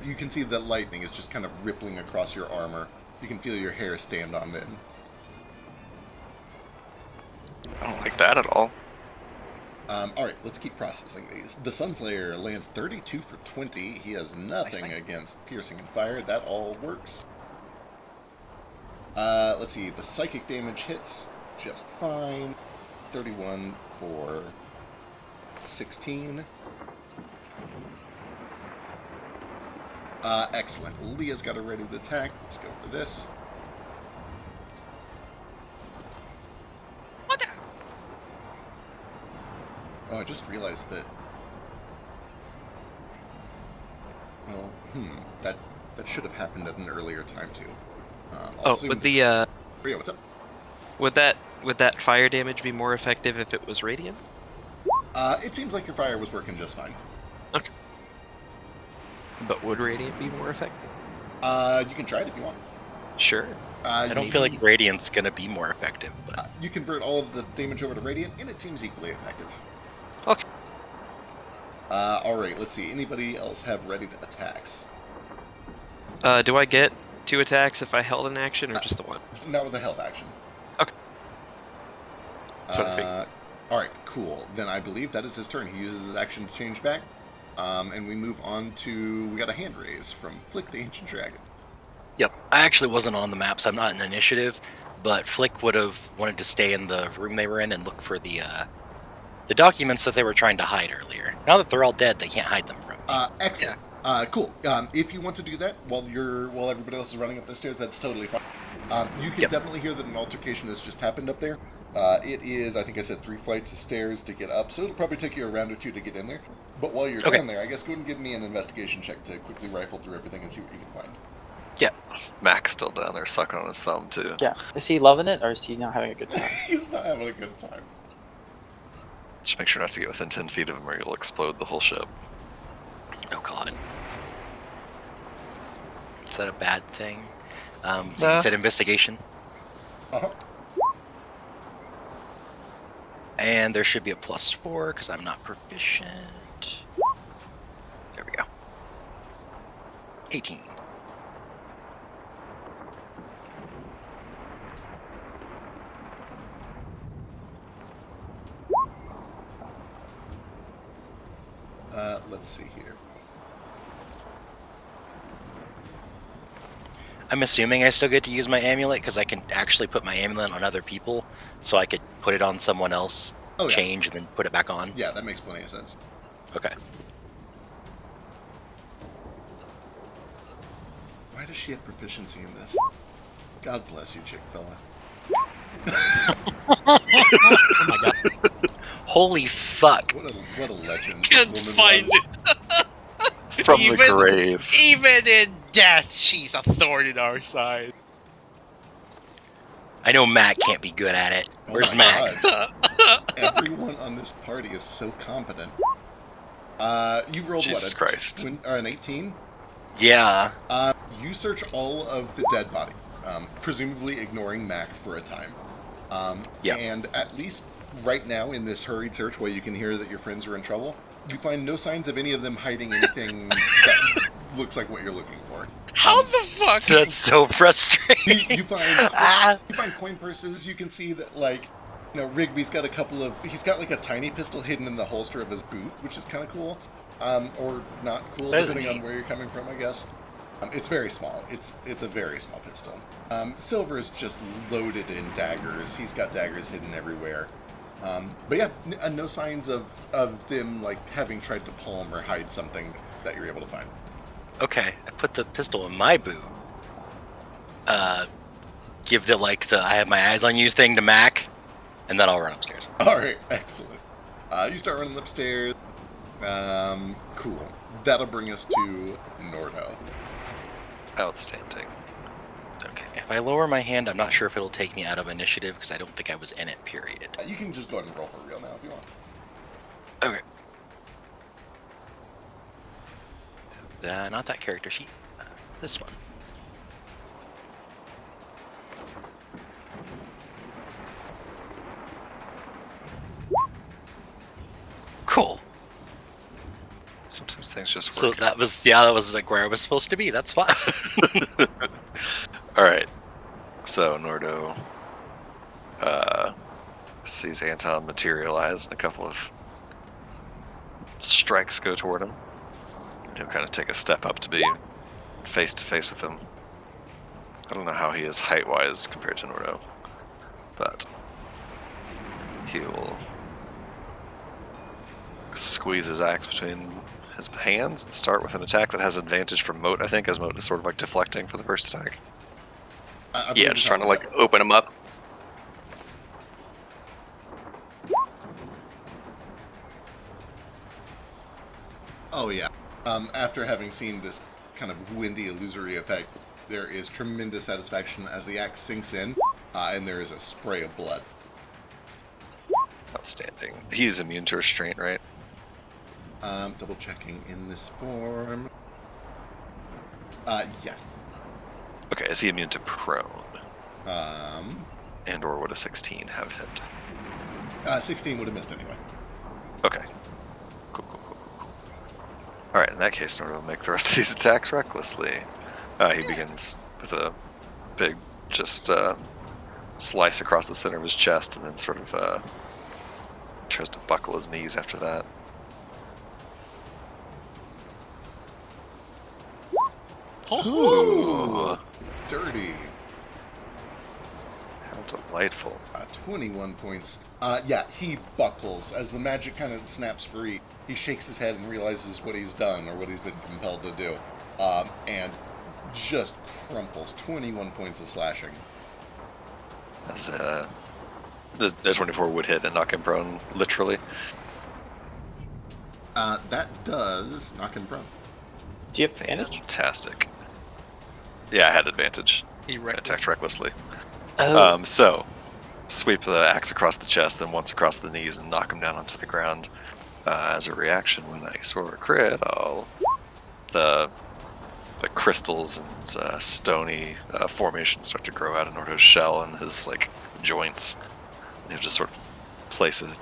You can see that lightning is just kind of rippling across your armor. You can feel your hair stand on end. I don't like that at all. Alright, let's keep processing these. The Sunflare lands 32 for 20. He has nothing Nice. against piercing and fire. That all works. Let's see. The psychic damage hits just fine. 31 for 16. Excellent. Leah's got a ready to attack. Let's go for this. What the? Oh, I just realized that. Well, that should have happened at an earlier time too. I'll assume Would that- the Yeah, what's up? would that fire damage be more effective if it was radiant? It seems like your fire was working just fine. Okay. But would radiant be more effective? You can try it if you want. Sure. I don't feel like Radiant's gonna be more effective, but You convert all of the damage over to radiant, and it seems equally effective. Okay. Alright, let's see. Anybody else have ready to attacks? Do I get 2 attacks if I held an action, or just the one? Not with a held action. Okay. That's what I figured. Alright, cool. Then I believe that is his turn. He uses his action to change back. And we move on to... We got a hand raise from Flick the Ancient Dragon. yep. I actually wasn't on the map, so I'm not in initiative. But Flick would have wanted to stay in the room they were in and look for the documents that they were trying to hide earlier. Now that they're all dead, they can't hide them from me. Excellent. Cool. If you want to do that while everybody else is running up the stairs, that's totally fine. You can Yep. definitely hear that an altercation has just happened up there. It is, I think I said 3 flights of stairs to get up, so it'll probably take you a round or 2 to get in there. But while you're Okay. down there, I guess go ahead and give me an investigation check to quickly rifle through everything and see what you can find. Yeah. Mac's still down there sucking on his thumb, too. Yeah. Is he loving it, or is he not having a good time? He's not having a good time. Just make sure not to get within 10 feet of him or you'll explode the whole ship. Oh god. Is that a bad thing? So Nah. you said investigation, Uh-huh. and there should be a +4 because I'm not proficient. There we go. 18. let's see here. I'm assuming I still get to use my amulet because I can actually put my amulet on other people, so I could put it on someone else, Oh, yeah. change, and then put it back on. Yeah, that makes plenty of sense. Okay. Why does she have proficiency in this? God bless you, chick fella. Oh my god. Holy fuck! What a legend. Can't this woman find was. it. From the grave. Even in death, she's a thorn in our side. I know Matt can't be good at it. Oh Where's my Max? God. Everyone on this party is so competent. You rolled Jesus what? Christ. An 18? Yeah. You search all of the dead body, presumably ignoring Mac for a time. Yeah. And at least right now in this hurried search, while you can hear that your friends are in trouble, you find no signs of any of them hiding anything that looks like what you're looking for. How the fuck? That's so frustrating. You find coin purses. You can see that, like, Rigby's got he's got like a tiny pistol hidden in the holster of his boot, which is kind of cool, or not cool, That is depending on neat. where you're coming from, I guess. It's very small. It's a very small pistol. Silver is just loaded in daggers. He's got daggers hidden everywhere. But yeah, no signs of them like having tried to palm or hide something that you're able to find. Okay, I put the pistol in my boot. Give the I have my eyes on you thing to Mac, and then I'll run upstairs. All right, excellent. You start running upstairs. Cool. That'll bring us to Nordo. Outstanding. Okay, if I lower my hand, I'm not sure if it'll take me out of initiative because I don't think I was in it, period. You can just go ahead and roll for real now if you want. Okay. Not that character sheet. This one. Cool. Sometimes things just So work. that was like where I was supposed to be. That's fine. All right. So Nordo sees Anton materialize, and a couple of strikes go toward him. And he'll kind of take a step up to be face to face with him. I don't know how he is height-wise compared to Nordo, but he will squeeze his axe between his hands and start with an attack that has advantage from Moat, I think, as Moat is sort of like deflecting for the first attack. I believe Yeah, you're just trying to talking like open him up. Oh yeah. After having seen this kind of windy, illusory effect, there is tremendous satisfaction as the axe sinks in, and there is a spray of blood. Outstanding. He's immune to restraint, right? Double checking in this form. Yes. Okay, is he immune to prone? Um, And or would a 16 have hit? 16 would have missed anyway. Okay. Cool. Alright, in that case, Nordo will make the rest of these attacks recklessly. He begins with a big, slice across the center of his chest, and then sort of, tries to buckle his knees after that. Ooh, Dirty. how delightful. 21 points. Yeah, he buckles. As the magic kind of snaps free, he shakes his head and realizes what he's done, or what he's been compelled to do. And just crumples. 21 points of slashing. As, the 24 would hit and knock him prone, literally. That does knock him prone. Do you have advantage? Fantastic. Yeah, I had advantage. He I attacked recklessly. Oh, So, sweep the axe across the chest, then once across the knees, and knock him down onto the ground. As a reaction, when I score a crit, the crystals and stony formations start to grow out of Nordo's shell and his joints. And he'll just sort of place his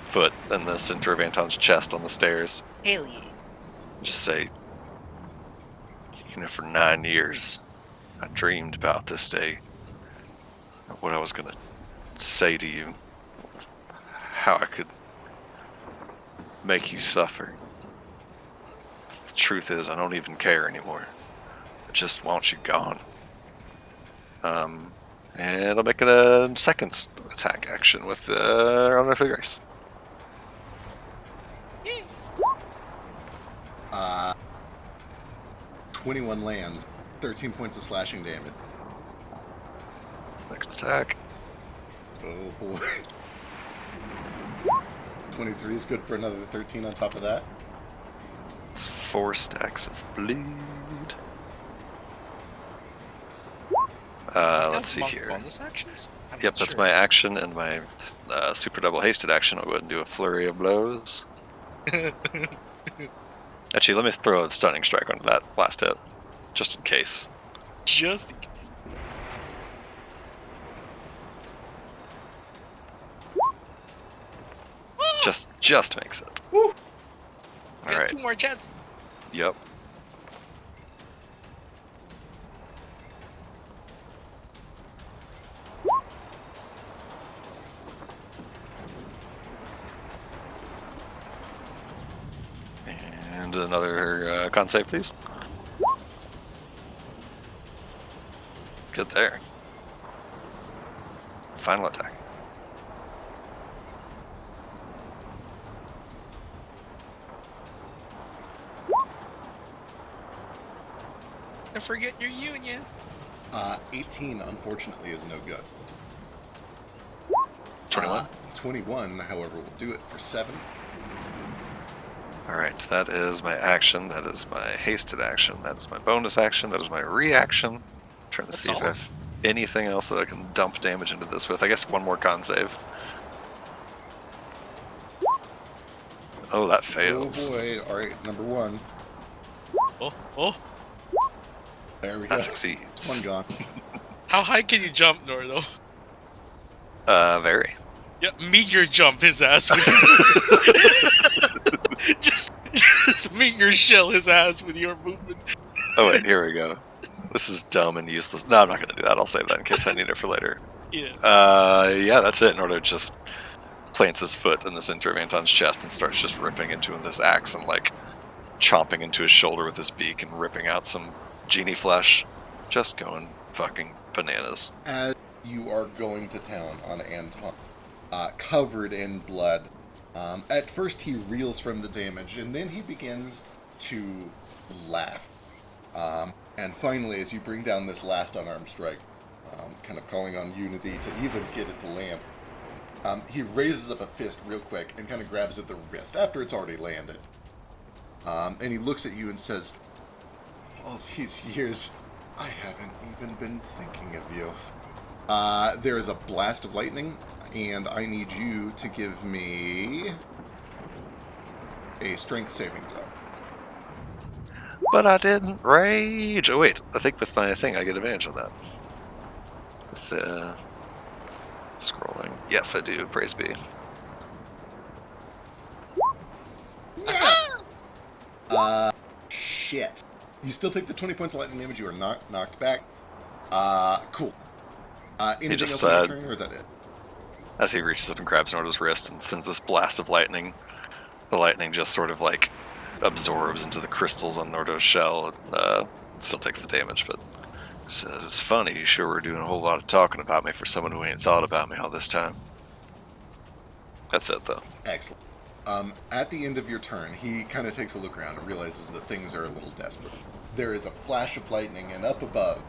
foot in the center of Anton's chest on the stairs. Hell yeah. Just say, for 9 years, I dreamed about this day, what I was going to say to you, how I could make you suffer. truth is, I don't even care anymore. I just want you gone. And I'll make it a second attack action with Unearthly Grace. 21 lands, 13 points of slashing damage. Next attack. Oh boy. 23 is good for another 13 on top of that. It's 4 stacks of bleed. Let's see here. Bonus actions? I'm Yep, not that's sure. my action and my super double hasted action. I'll go ahead and do a flurry of blows. Actually, let me throw a stunning strike onto that last hit, just in case. Just in case. Just makes it. Woo! All We got right. 2 more chances. Yep. And another con save, please. Good there. Final attack. Don't forget your union. 18, unfortunately, is no good. 21. 21, however, will do it for 7. Alright, that is my action, that is my hasted action, that is my bonus action, that is my reaction. I'm trying to That's see if all? I have anything else that I can dump damage into this with. I guess one more con save. Oh, that fails. Oh boy. Alright, number 1. Oh. There we go. That succeeds. One gone. How high can you jump, Nordo? Very. Yeah, meteor jump his ass with your... just meteor shell his ass with your movement. Oh wait, here we go. This is dumb and useless. No, I'm not gonna do that. I'll save that in case I need it for later. Yeah. Yeah, that's it. Nordo just plants his foot in the center of Anton's chest and starts just ripping into him with this axe and like chomping into his shoulder with his beak and ripping out some genie flesh. Just going fucking bananas. As you are going to town on Anton, covered in blood, at first he reels from the damage, and then he begins to laugh. And finally, as you bring down this last unarmed strike, kind of calling on Unity to even get it to land, he raises up a fist real quick and kind of grabs at the wrist after it's already landed. And he looks at you and says, "All these years, I haven't even been thinking of you." There is a blast of lightning, and I need you to give me a strength saving throw. But I didn't rage. Oh wait, I think with my thing I get advantage on that. With scrolling. Yes, I do. Praise be. Shit. You still take the 20 points of lightning damage. You are knocked back. Cool. Anything just else on your said- turn, or is that it? As he reaches up and grabs Nordo's wrist and sends this blast of lightning, the lightning just sort of like absorbs into the crystals on Nordo's shell. Still takes the damage, but says, "It's funny, you sure were doing a whole lot of talking about me for someone who ain't thought about me all this time." That's it, though. Excellent. At the end of your turn, he kind of takes a look around and realizes that things are a little desperate. There is a flash of lightning, and up above,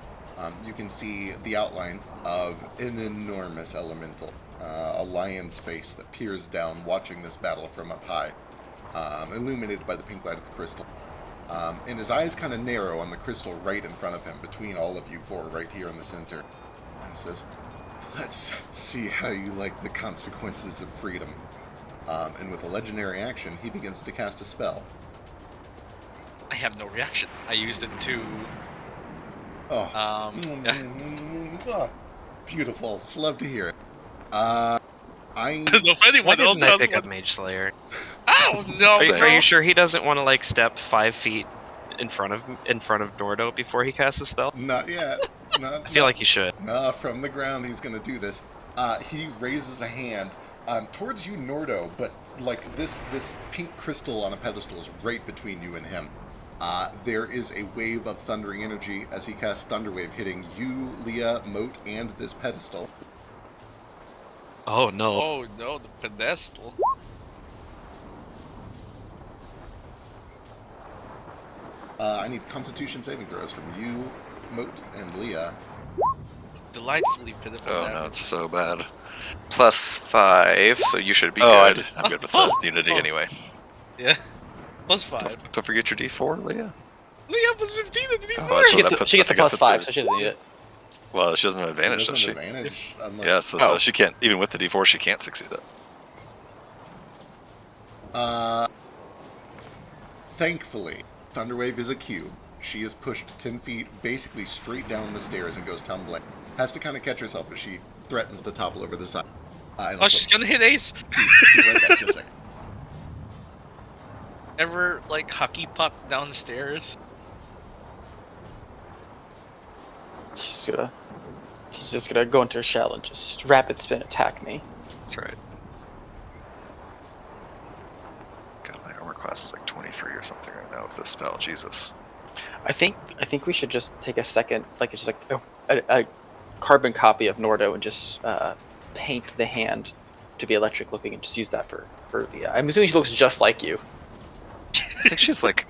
you can see the outline of an enormous elemental, a lion's face that peers down, watching this battle from up high, illuminated by the pink light of the crystal. And his eyes kind of narrow on the crystal right in front of him, between all of you four, right here in the center. And he says, "Let's see how you like the consequences of freedom." And with a legendary action, he begins to cast a spell. I have no reaction. I used it to... Oh, oh, beautiful. Love to hear it. I I don't know if Why anyone else doesn't I has pick one. up Mage Slayer? Oh, no! Are you sure he doesn't want to like step 5 feet in front of Nordo before he casts a spell? not yet. I feel like he should. From the ground, he's going to do this. He raises a hand towards you, Nordo, but like this pink crystal on a pedestal is right between you and him. There is a wave of thundering energy as he casts Thunderwave, hitting you, Leah, Moat, and this pedestal. Oh no. Oh no, the pedestal. I need Constitution saving throws from you, Moat, and Leah. Delightfully pitiful Oh damage. no, it's so bad. +5, so you should be Oh, good. I'm good with the unity Oh. anyway. Yeah. +5. Don't forget your D4, Leah. Leah +15 at the Oh, D4. that's She what gets, that puts- she gets I a forgot +5, that's so she doesn't need it. Well, she doesn't have advantage, She does she? doesn't have advantage unless... Yeah, so she can't, even with the D4, she can't succeed it. Thankfully, Thunderwave is a cube. She is pushed 10 feet, basically straight down the stairs and goes tumbling. Has to kind of catch herself as she threatens to topple over the side. Oh, she's gonna hit Ace. Be right back, just a second. Ever, like, hockey puck down the stairs? She's just gonna go into her shell and just rapid spin attack me. That's right. God, my armor class is like 23 or something right now with this spell. Jesus. I think we should just take a second, like it's just like a carbon copy of Nordo, and just paint the hand to be electric looking, and just use that for the. I'm assuming she looks just like you. I think she's like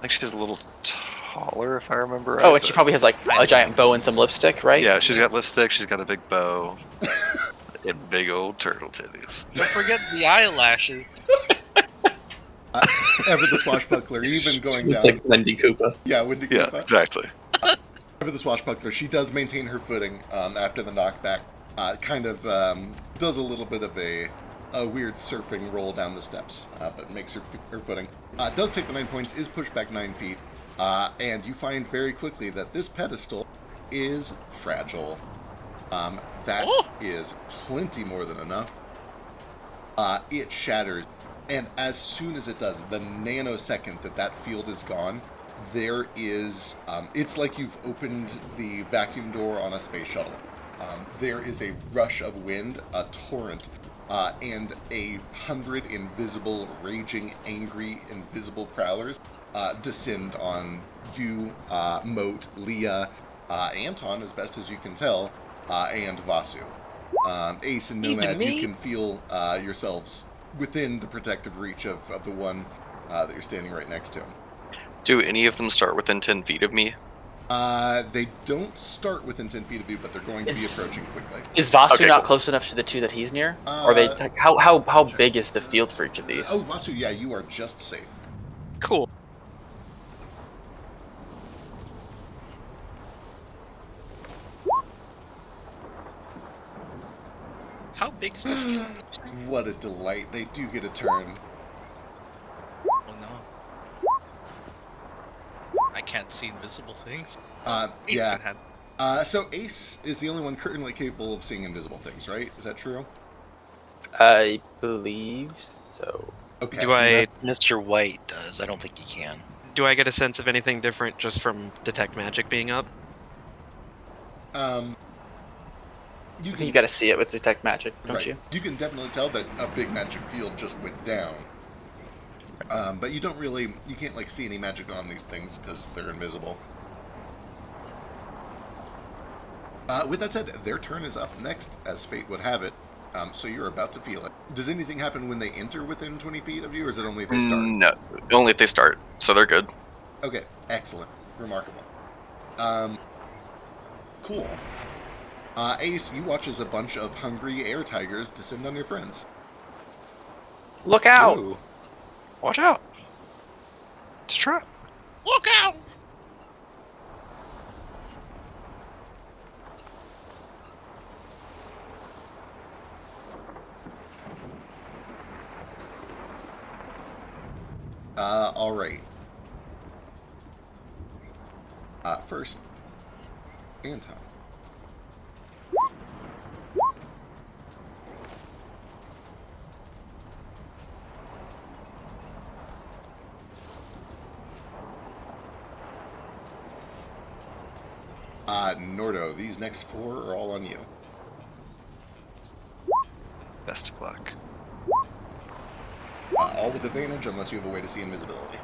she's a little taller if I remember right. Oh, and she but- probably has like a giant bow and some lipstick, right? Yeah, she's got lipstick, she's got a big bow, and big old turtle titties. Don't forget the eyelashes. Ever the Swashbuckler, even going It's down. like Wendy Koopa. Yeah, Wendy Yeah, Koopa. exactly. Ever the Swashbuckler, she does maintain her footing after the knockback. Kind of does a little bit of a weird surfing roll down the steps, but makes her footing. Does take the 9 points, is pushed back 9 feet, and you find very quickly that this pedestal is fragile. That is plenty more than enough. It shatters, and as soon as it does, the nanosecond that field is gone, there is, it's like you've opened the vacuum door on a space shuttle. There is a rush of wind, a torrent, and 100 invisible, raging, angry, invisible prowlers descend on you, Moat, Leah, Anton, as best as you can tell, and Vasu. Ace and Even Nomad, me? you can feel yourselves within the protective reach of the one that you're standing right next to. Do any of them start within 10 feet of me? They don't start within 10 feet of you, but they're going to be Is- approaching quickly. Is Vasu Okay, not cool. close enough to the two that he's near? Or are they? Like, how big is the field for each of these? Oh, Vasu, yeah, you are just safe. Cool. How big is the field? What a delight. They do get a turn. Oh no. I can't see invisible things. Ace Yeah. can have- So Ace is the only one currently capable of seeing invisible things, right? Is that true? I believe so. Okay. Do I Unless Mr. White does. I don't think he can. get a sense of anything different just from detect magic being up? You I think can, you got to see it with detect magic, don't right. you? You can definitely tell that a big magic field just went down. But you don't really, you can't like see any magic on these things because they're invisible. With that said, their turn is up next, as fate would have it. So you're about to feel it. Does anything happen when they enter within 20 feet of you, or is it only if they start? No, only if they start, so they're good. Okay, excellent. Remarkable. Cool. Ace, you watch as a bunch of hungry air tigers descend on your friends. Look out! Ooh. Watch out. It's a trap. Look out! Alright. First, Anton. Nordo, these next 4 are all on you. Best of luck. All with advantage unless you have a way to see invisibility.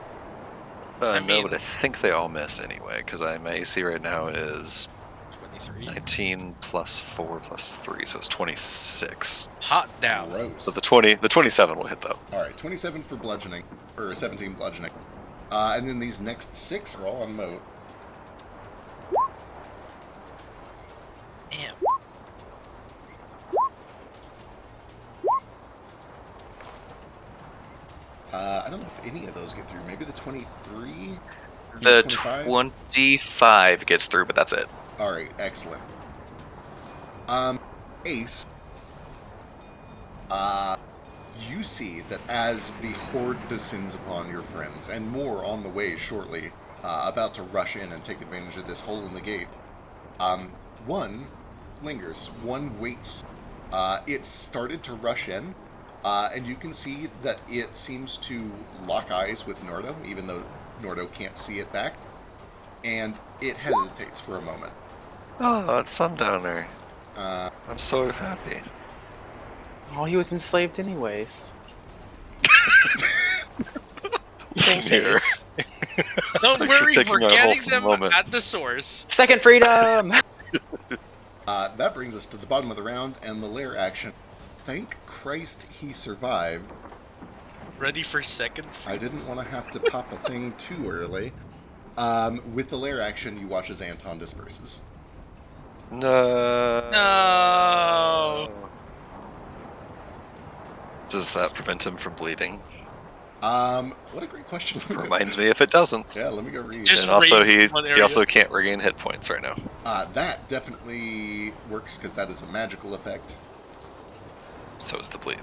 I No, mean- but I think they all miss anyway, because my AC right now is 23. 19 plus 4 plus 3, so it's 26. Hot down. Gross. So the 27 will hit though. All right, 27 for bludgeoning, or 17 bludgeoning. And then these next 6 are all on moat. Damn. I don't know if any of those get through. Maybe the 23? The 25? 25 gets through, but that's it. All right, excellent. Ace, you see that as the horde descends upon your friends, and more on the way shortly, about to rush in and take advantage of this hole in the gate, one lingers, one waits. It started to rush in, and you can see that it seems to lock eyes with Nordo, even though Nordo can't see it back, and it hesitates for a moment. Oh, it's Sundowner. I'm so happy. Oh, he was enslaved anyways. Sneer. Don't Thanks for worry, taking we're a getting wholesome them moment. at the source. Second freedom! That brings us to the bottom of the round, and the lair action. Thank Christ he survived. Ready for second? I didn't want to have to pop a thing too early. With the lair action, you watch as Anton disperses. No. No. Does that prevent him from bleeding? What a great question. Let me go- Reminds me if it doesn't. Yeah, let me go read. Just And also read he one he area. also can't regain hit points right now. That definitely works because that is a magical effect. So is the bleed.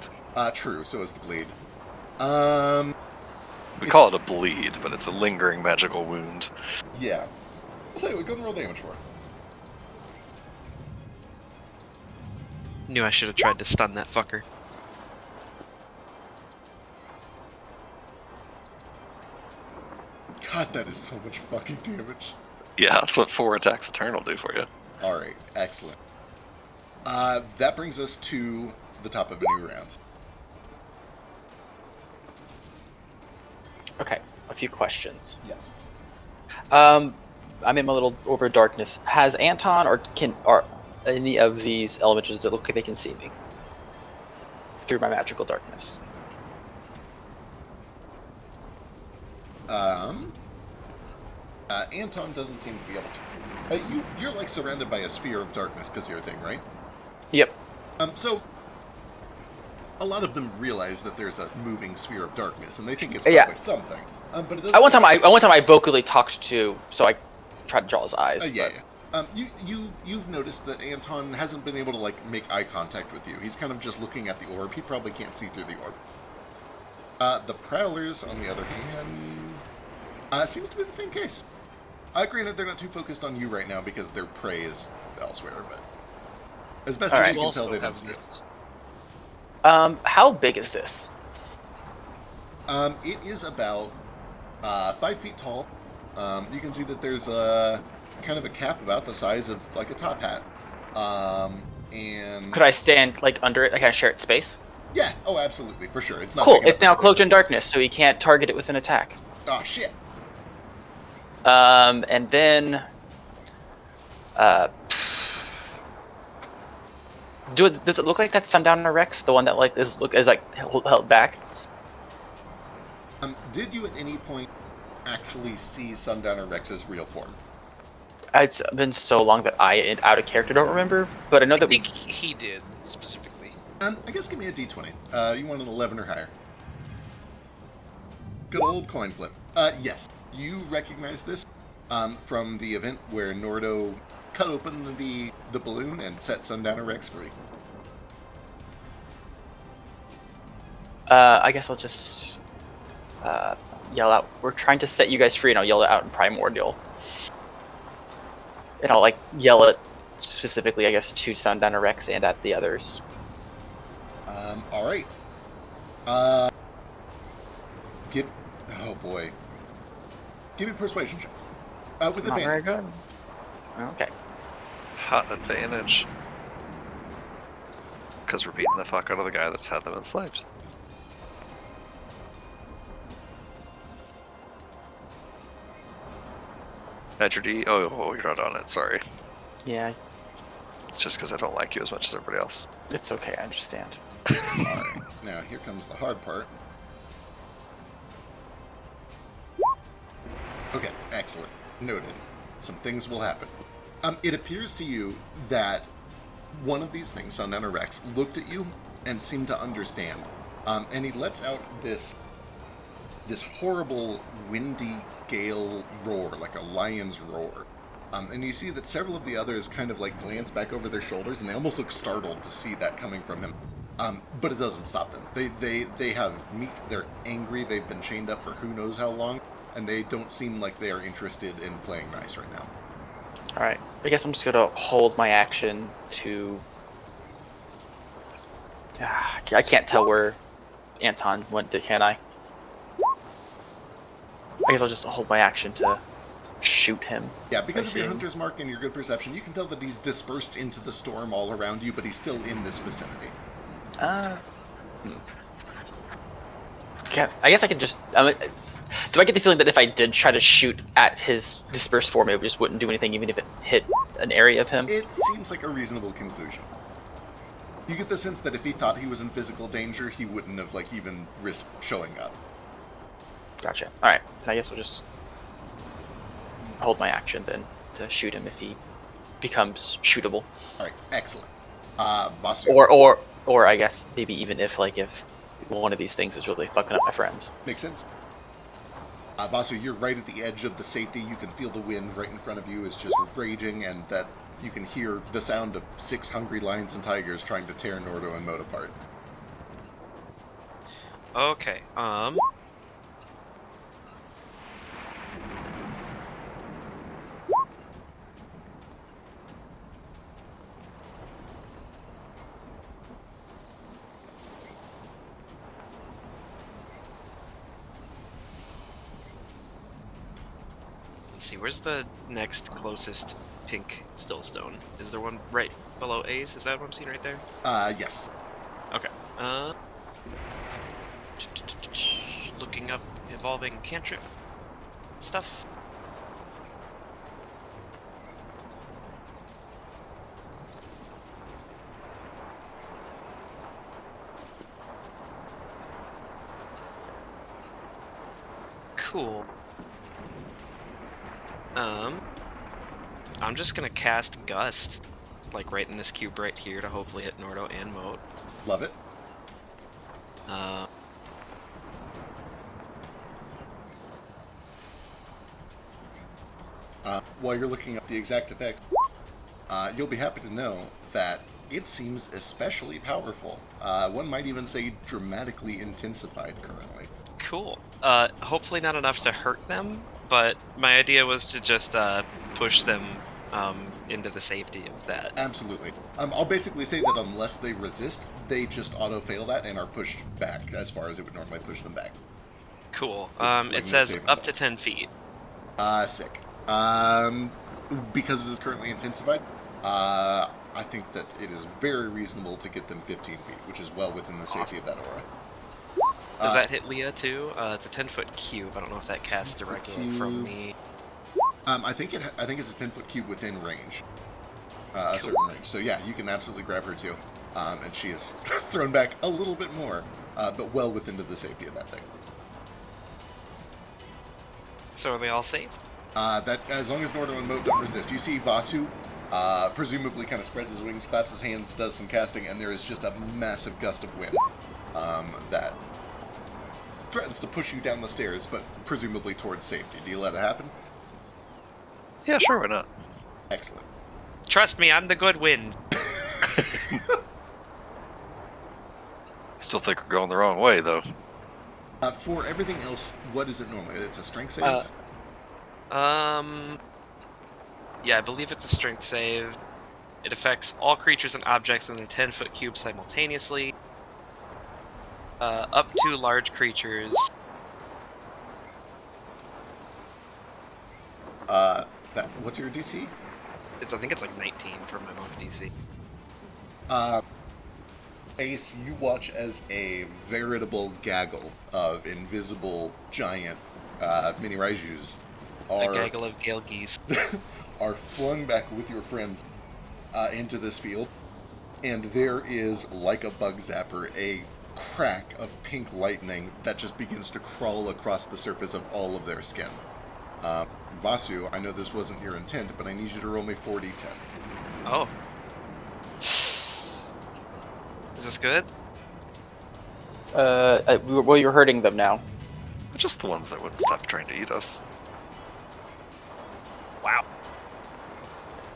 True, so is the bleed. We call it a bleed, but it's a lingering magical wound. Yeah. I'll tell you what, go and roll damage for it. Knew I should have tried to stun that fucker. God, that is so much fucking damage. Yeah, that's what 4 attacks eternal do for you. Alright, excellent. That brings us to the top of a new round. Okay, a few questions. Yes. I'm in my little over darkness. Has Anton or any of these elementals that look like they can see me through my magical darkness? Anton doesn't seem to be able to. You're like surrounded by a sphere of darkness because of your thing, right? Yep. So a lot of them realize that there's a moving sphere of darkness, and they think it's Yeah. probably something. But it doesn't. At one time I vocally talked to, so I tried to draw his eyes. Yeah, but- yeah. You've noticed that Anton hasn't been able to like make eye contact with you. He's kind of just looking at the orb. He probably can't see through the orb. The Prowlers, on the other hand, seems to be the same case. Granted, they're not too focused on you right now because their prey is elsewhere, but as best as Alright. you You can tell, also they don't have see you. this. How big is this? It is about 5 feet tall. You can see that there's a kind of a cap about the size of like a top hat. And Could I stand like under it? Like, can I share its space? Yeah. Oh, absolutely, for sure. It's not Cool. big It's enough now that cloaked in it's- darkness, so he can't target it with an attack. Oh shit. And then, does it look like that Sundowner Rex, the one that like is held back? Did you at any point actually see Sundowner Rex's real form? It's been so long that I, out of character, don't remember. But I know I that we. think he did specifically. I guess give me a d20. You want an 11 or higher. Good old coin flip. Yes, you recognize this from the event where Nordo cut open the balloon and set Sundowner Rex free. I guess I'll just yell out. We're trying to set you guys free, and I'll yell it out in Primordial. And I'll like yell it specifically, I guess, to Sundowner Rex and at the others. All right. Oh boy. Give me a persuasion check. With Not very advantage. good. Okay. Hot advantage. Because we're beating the fuck out of the guy that's had them enslaved. At your D? Oh, you're not on it. Sorry. Yeah, It's just because I don't like you as much as everybody else. it's okay. I understand. Alright, now here comes the hard part. Okay, excellent. Noted. Some things will happen. It appears to you that one of these things, Sundown Rex, looked at you and seemed to understand. And he lets out this horrible, windy gale roar, like a lion's roar. And you see that several of the others kind of like glance back over their shoulders, and they almost look startled to see that coming from him. But it doesn't stop them. They have meat. They're angry. They've been chained up for who knows how long, and they don't seem like they are interested in playing nice right now. All right. I guess I'm just gonna hold my action to. I can't tell where Anton went. Can I? I guess I'll just hold my action to shoot him. Yeah, because I of your see. hunter's mark and your good perception, you can tell that he's dispersed into the storm all around you, but he's still in this vicinity. Okay. I guess I could just. Do I get the feeling that if I did try to shoot at his dispersed form, it just wouldn't do anything, even if it hit an area of him? It seems like a reasonable conclusion. You get the sense that if he thought he was in physical danger, he wouldn't have even risked showing up. Gotcha. All right. Then I guess we'll just hold my action then to shoot him if he becomes shootable. All right, excellent. Vasu. Or I guess maybe even if one of these things is really fucking up my friends. Makes sense. Vasu, you're right at the edge of the safety. You can feel the wind right in front of you is just raging, and that you can hear the sound of 6 hungry lions and tigers trying to tear Nordo and Moat apart. Okay. Let's see, where's the next closest pink stillstone? Is there one right below A's? Is that what I'm seeing right there? Yes. Okay. Looking up evolving cantrip stuff. Cool. I'm just gonna cast Gust, like right in this cube right here to hopefully hit Nordo and Moat. Love it. While you're looking up the exact effect, you'll be happy to know that it seems especially powerful. One might even say dramatically intensified currently. Cool. Hopefully not enough to hurt them, but my idea was to just push them into the safety of that. Absolutely. I'll basically say that unless they resist, they just auto-fail that and are pushed back as far as it would normally push them back. Cool. Like It no says saving up throw. to 10 feet. Sick. Because it is currently intensified, I think that it is very reasonable to get them 15 feet, which is well within the safety of that aura. Does that hit Leah too? It's a 10-foot cube. I don't know if that casts directly from me. I think it's a 10-foot cube within range, a certain range. So yeah, you can absolutely grab her too, and she is thrown back a little bit more, but well within the safety of that thing. So are they all safe? That as long as Nordo and Moat don't resist, you see Vasu presumably kind of spreads his wings, claps his hands, does some casting, and there is just a massive gust of wind that threatens to push you down the stairs, but presumably towards safety. Do you let it happen? Yeah, sure, why not? Excellent. Trust me, I'm the good wind. Still think we're going the wrong way, though. For everything else, what is it normally? It's a strength save? Yeah, I believe it's a strength save. It affects all creatures and objects in the 10-foot cube simultaneously. Up to large creatures. What's your DC? I think it's like 19 for my monk DC. Ace, you watch as a veritable gaggle of invisible giant mini Raijus A are gaggle of gale geese. are flung back with your friends into this field, and there is, like a bug zapper, a crack of pink lightning that just begins to crawl across the surface of all of their skin. Vasu, I know this wasn't your intent, but I need you to roll me 4d10. Oh. Is this good? Well, you're hurting them now. Just the ones that wouldn't stop trying to eat us. Wow.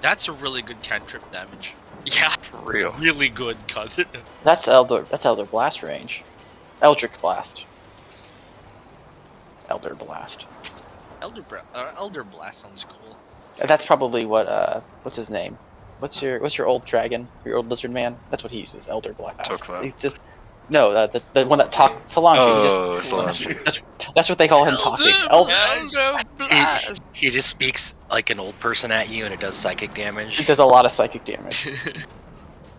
That's a really good cantrip damage. Yeah. For real. Really good cut. That's Elder Blast range. Eldritch Blast. Elder Blast. Elder Blast sounds cool. That's probably what's his name? What's your old dragon? Your old lizard man? That's what he uses. Elder Blast. Tokla. He's just the one that talks. Solange. Oh, Solange. That's what they call him talking. Elder. Blast. He just speaks like an old person at you, and it does psychic damage. It does a lot of psychic damage.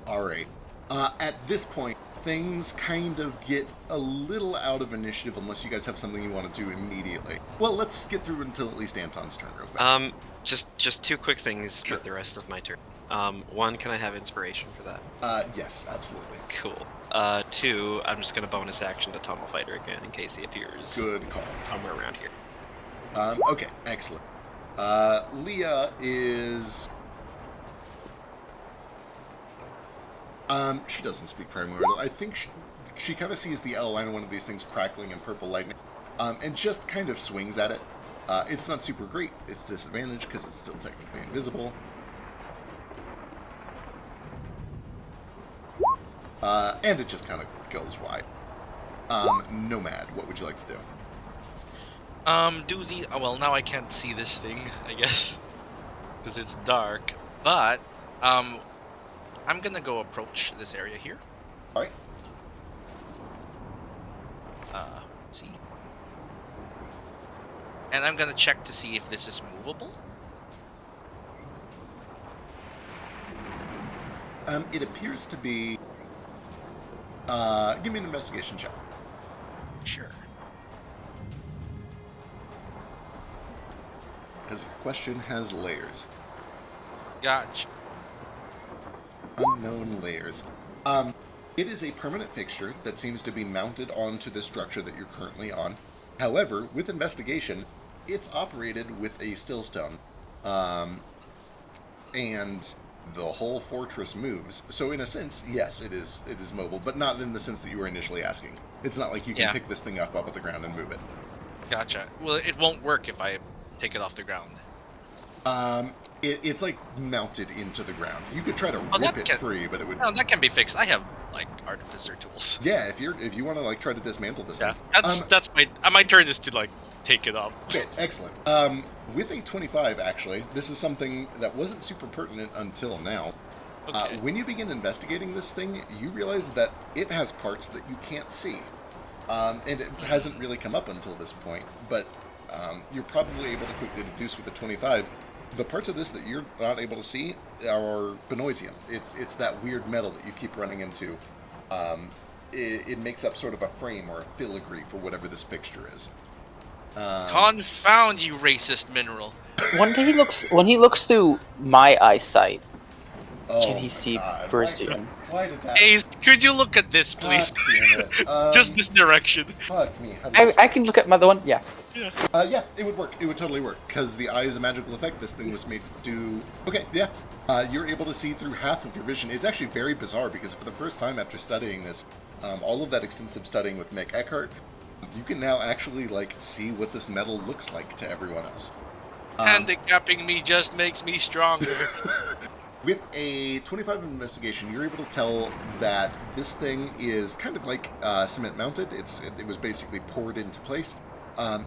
All right. At this point, things kind of get a little out of initiative unless you guys have something you want to do immediately. Well, let's get through until at least Anton's turn real quick. Just two quick things Sure. with the rest of my turn. One, can I have inspiration for that? Yes, absolutely. Cool. Two, I'm just gonna bonus action to Tunnel Fighter again in case he appears Good call. somewhere around here. Okay, excellent. Leah is... she doesn't speak Primordial. I think she kind of sees the outline of one of these things crackling in purple lightning, and just kind of swings at it. It's not super great. It's disadvantaged because it's still technically invisible. And it just kind of goes wide. Nomad, what would you like to do? Well, now I can't see this thing, I guess, because it's dark. But I'm gonna go approach this area here. All right. See. And I'm gonna check to see if this is movable. It appears to be... give me an investigation check. Sure. Because your question has layers. Gotcha. Unknown layers. It is a permanent fixture that seems to be mounted onto the structure that you're currently on. However, with investigation, it's operated with a stillstone. And the whole fortress moves. So in a sense, yes, it is mobile, but not in the sense that you were initially asking. It's not like you can pick this thing up off the ground and move it. Gotcha. Well, it won't work if I take it off the ground. It's like mounted into the ground. You could try to rip it free, but it would... No, that can be fixed. I have, like, artificer tools. Yeah, if you want to, like, try to dismantle this thing. That's my turn is to, like, take it up. Okay, excellent. With a 25, actually, this is something that wasn't super pertinent until now. Okay. When you begin investigating this thing, you realize that it has parts that you can't see. And it hasn't really come up until this point, but you're probably able to quickly deduce with a 25. The parts of this that you're not able to see are Benoisium. It's that weird metal that you keep running into. It makes up sort of a frame or a filigree for whatever this fixture is. Confound you, racist mineral! When he looks through my eyesight, can he see God, Berstium? Why did that? Ace, could you look at this, please? God damn it. Just this direction. Fuck me. How do I can look at my other one. Yeah. yeah, it would work. It would totally work because the eye is a magical effect. This thing was made to do. Okay, yeah. You're able to see through half of your vision. It's actually very bizarre because for the first time after studying this, all of that extensive studying with Mick Eckhart, you can now actually like see what this metal looks like to everyone else. Handicapping me just makes me stronger. With a 25 investigation, you're able to tell that this thing is kind of like cement mounted. It was basically poured into place.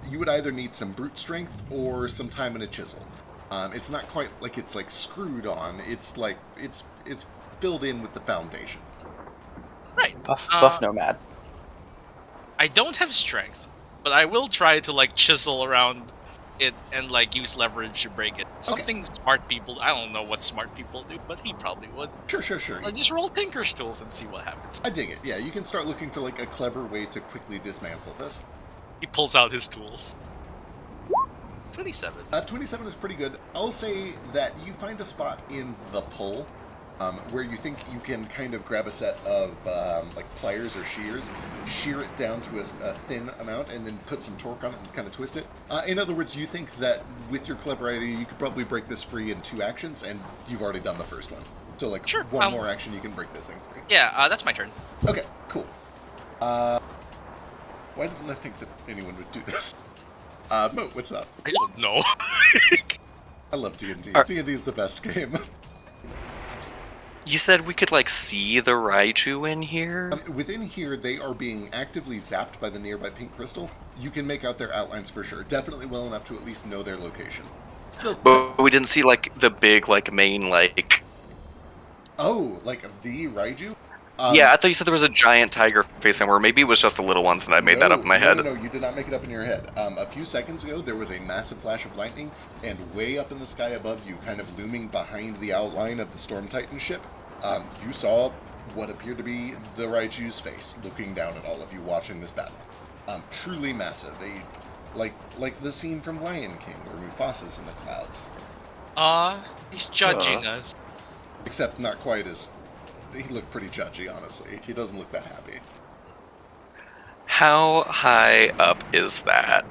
You would either need some brute strength or some time and a chisel. It's not quite like it's like screwed on. It's like it's filled in with the foundation. Right. Buff Nomad. I don't have strength, but I will try to like chisel around it and like use leverage to break it. Something smart people, I don't know what smart people do, but he probably would. Sure. Like, just roll Tinker's tools and see what happens. I dig it. Yeah, you can start looking for like a clever way to quickly dismantle this. He pulls out his tools. 27. 27 is pretty good. I'll say that you find a spot in the pull where you think you can kind of grab a set of like pliers or shears, shear it down to a thin amount, and then put some torque on it and kind of twist it. In other words, you think that with your clever idea, you could probably break this free in 2 actions, and you've already done the first one. So, like, Sure, one more action, you can break this thing free. Yeah, that's my turn. Okay, cool. Why didn't I think that anyone would do this? Mo, what's up? I don't know. I love D&D. Are- D&D is the best game. You said we could like see the Raiju in here. Within here, they are being actively zapped by the nearby pink crystal. You can make out their outlines for sure. Definitely well enough to at least know their location. Still, But we didn't see like the big like main like. oh, like the Raiju? Yeah, I thought you said there was a giant tiger face somewhere. Maybe it was just the little ones, and I made that up in my head. No, you did not make it up in your head. A few seconds ago, there was a massive flash of lightning, and way up in the sky above you, kind of looming behind the outline of the Storm Titan ship, you saw what appeared to be the Raiju's face, looking down at all of you watching this battle. Truly massive. Like the scene from Lion King, where Mufasa's in the clouds. He's judging us. Except not quite as... He looked pretty judgy, honestly. He doesn't look that happy. How high up is that?